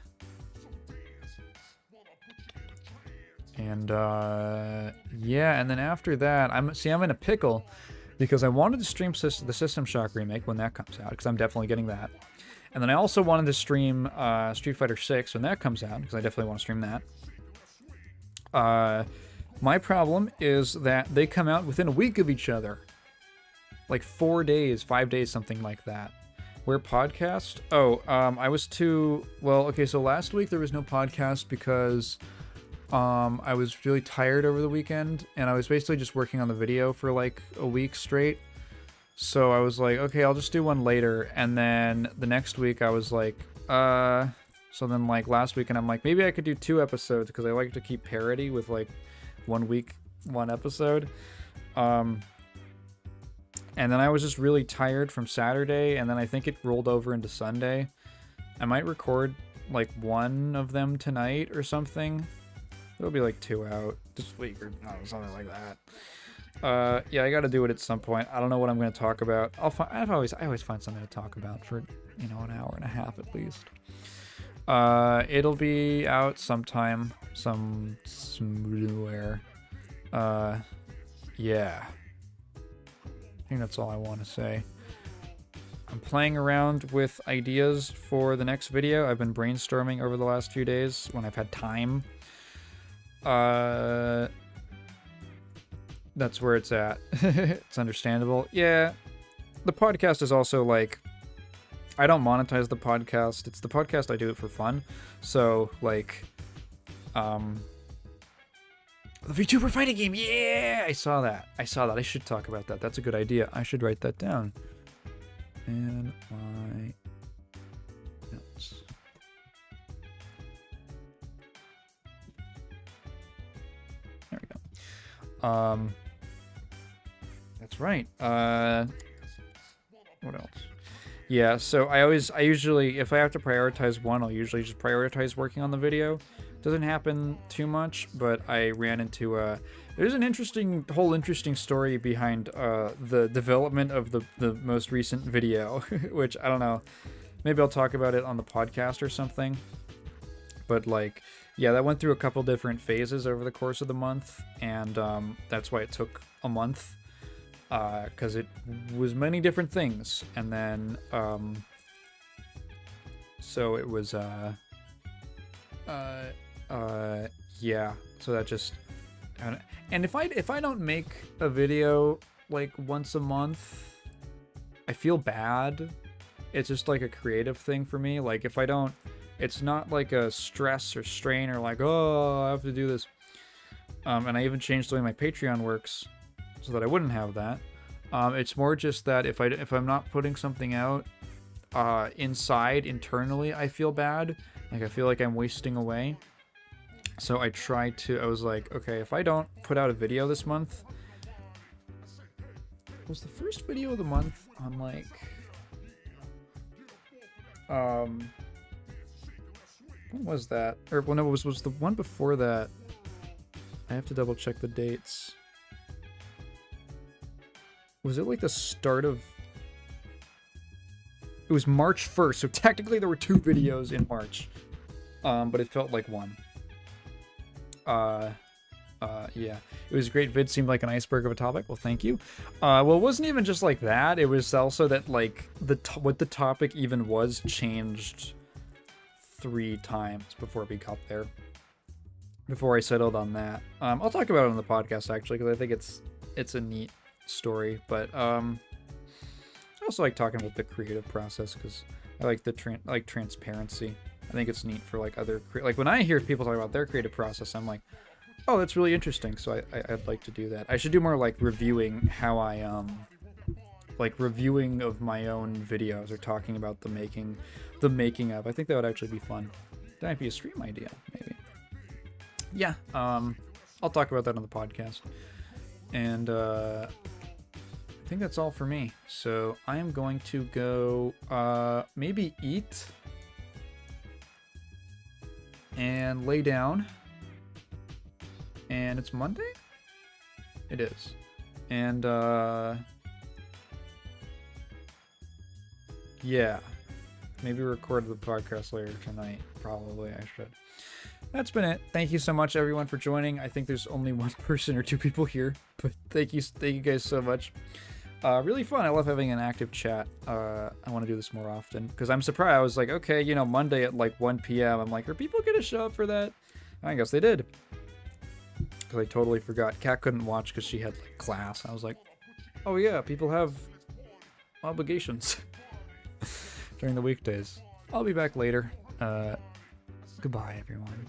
and then after that, I'm in a pickle because I wanted to stream the System Shock remake when that comes out, because I'm definitely getting that. And then I also wanted to stream Street Fighter 6 when that comes out, because I definitely want to stream that. My problem is that they come out within a week of each other. Like 4 days, 5 days, something like that. Where podcast? Oh, I was too... Well, okay, so last week there was no podcast because I was really tired over the weekend, and I was basically just working on the video for like a week straight. So I was like, okay, I'll just do one later. And then the next week I was like, so then like last week, and I'm like, maybe I could do 2 episodes because I like to keep parity with like 1 week, 1 episode. And then I was just really tired from Saturday, and then I think it rolled over into Sunday. I might record like 1 of them tonight or something. There'll be like 2 out this week or something like that. Yeah, I got to do it at some point. I don't know what I'm going to talk about. I always find something to talk about for, an hour and a half at least. It'll be out sometime, somewhere. Yeah. I think that's all I want to say. I'm playing around with ideas for the next video. I've been brainstorming over the last few days when I've had time. That's where it's at. It's understandable. Yeah. The podcast is also like, I don't monetize the podcast. It's the podcast, I do it for fun. So like, the VTuber fighting game. Yeah, I saw that. I should talk about that. That's a good idea. I should write that down. And my notes. There we go. That's right. What else? Yeah, so I usually, if I have to prioritize one, I'll usually just prioritize working on the video. Doesn't happen too much, but I ran into there's an interesting story behind the development of the most recent video, which I don't know, maybe I'll talk about it on the podcast or something. But like, yeah, that went through a couple different phases over the course of the month, and that's why it took a month, because it was many different things, and then so it was yeah, so that just, and if I don't make a video like once a month, I feel bad, It's just like a creative thing for me. Like if I don't, it's not like a stress or strain or like, oh, I have to do this. And I even changed the way my Patreon works so that I wouldn't have that. It's more just that if I'm not putting something out internally, I feel bad. Like I feel like I'm wasting away. So I was like, okay, if I don't put out a video this month, was the first video of the month on like, when was that? Or well, no, it was the one before that. I have to double check the dates. Was it like the start of... It was March 1st, so technically there were 2 videos in March. But it felt like one. Yeah. It was a great vid, seemed like an iceberg of a topic. Well, thank you. Well, it wasn't even just like that. It was also that, like, what the topic even was changed 3 times before we got there. Before I settled on that. I'll talk about it on the podcast, actually, because I think it's a neat story. But, I also like talking about the creative process, because I like transparency. I think it's neat for, like, like, when I hear people talk about their creative process, I'm like, oh, that's really interesting, so I'd like to do that. I should do more, like, reviewing how I, like, reviewing of my own videos, or talking about the making of. I think that would actually be fun. That might be a stream idea, maybe. Yeah, I'll talk about that on the podcast. And, I think that's all for me. So, I am going to go, maybe eat, and lay down. And it's Monday? It is. And, yeah. Maybe record the podcast later tonight. Probably I should. That's been it. Thank you so much, everyone, for joining. I think there's only 1 person or 2 people here, but thank you guys so much. Really fun. I love having an active chat. I want to do this more often, because I'm surprised. I was like, okay, you know, Monday at like 1 p.m. I'm like, are people gonna show up for that? I guess they did. Because I totally forgot. Kat couldn't watch because she had like class. I was like, oh yeah, people have obligations during the weekdays. I'll be back later. Goodbye, everyone.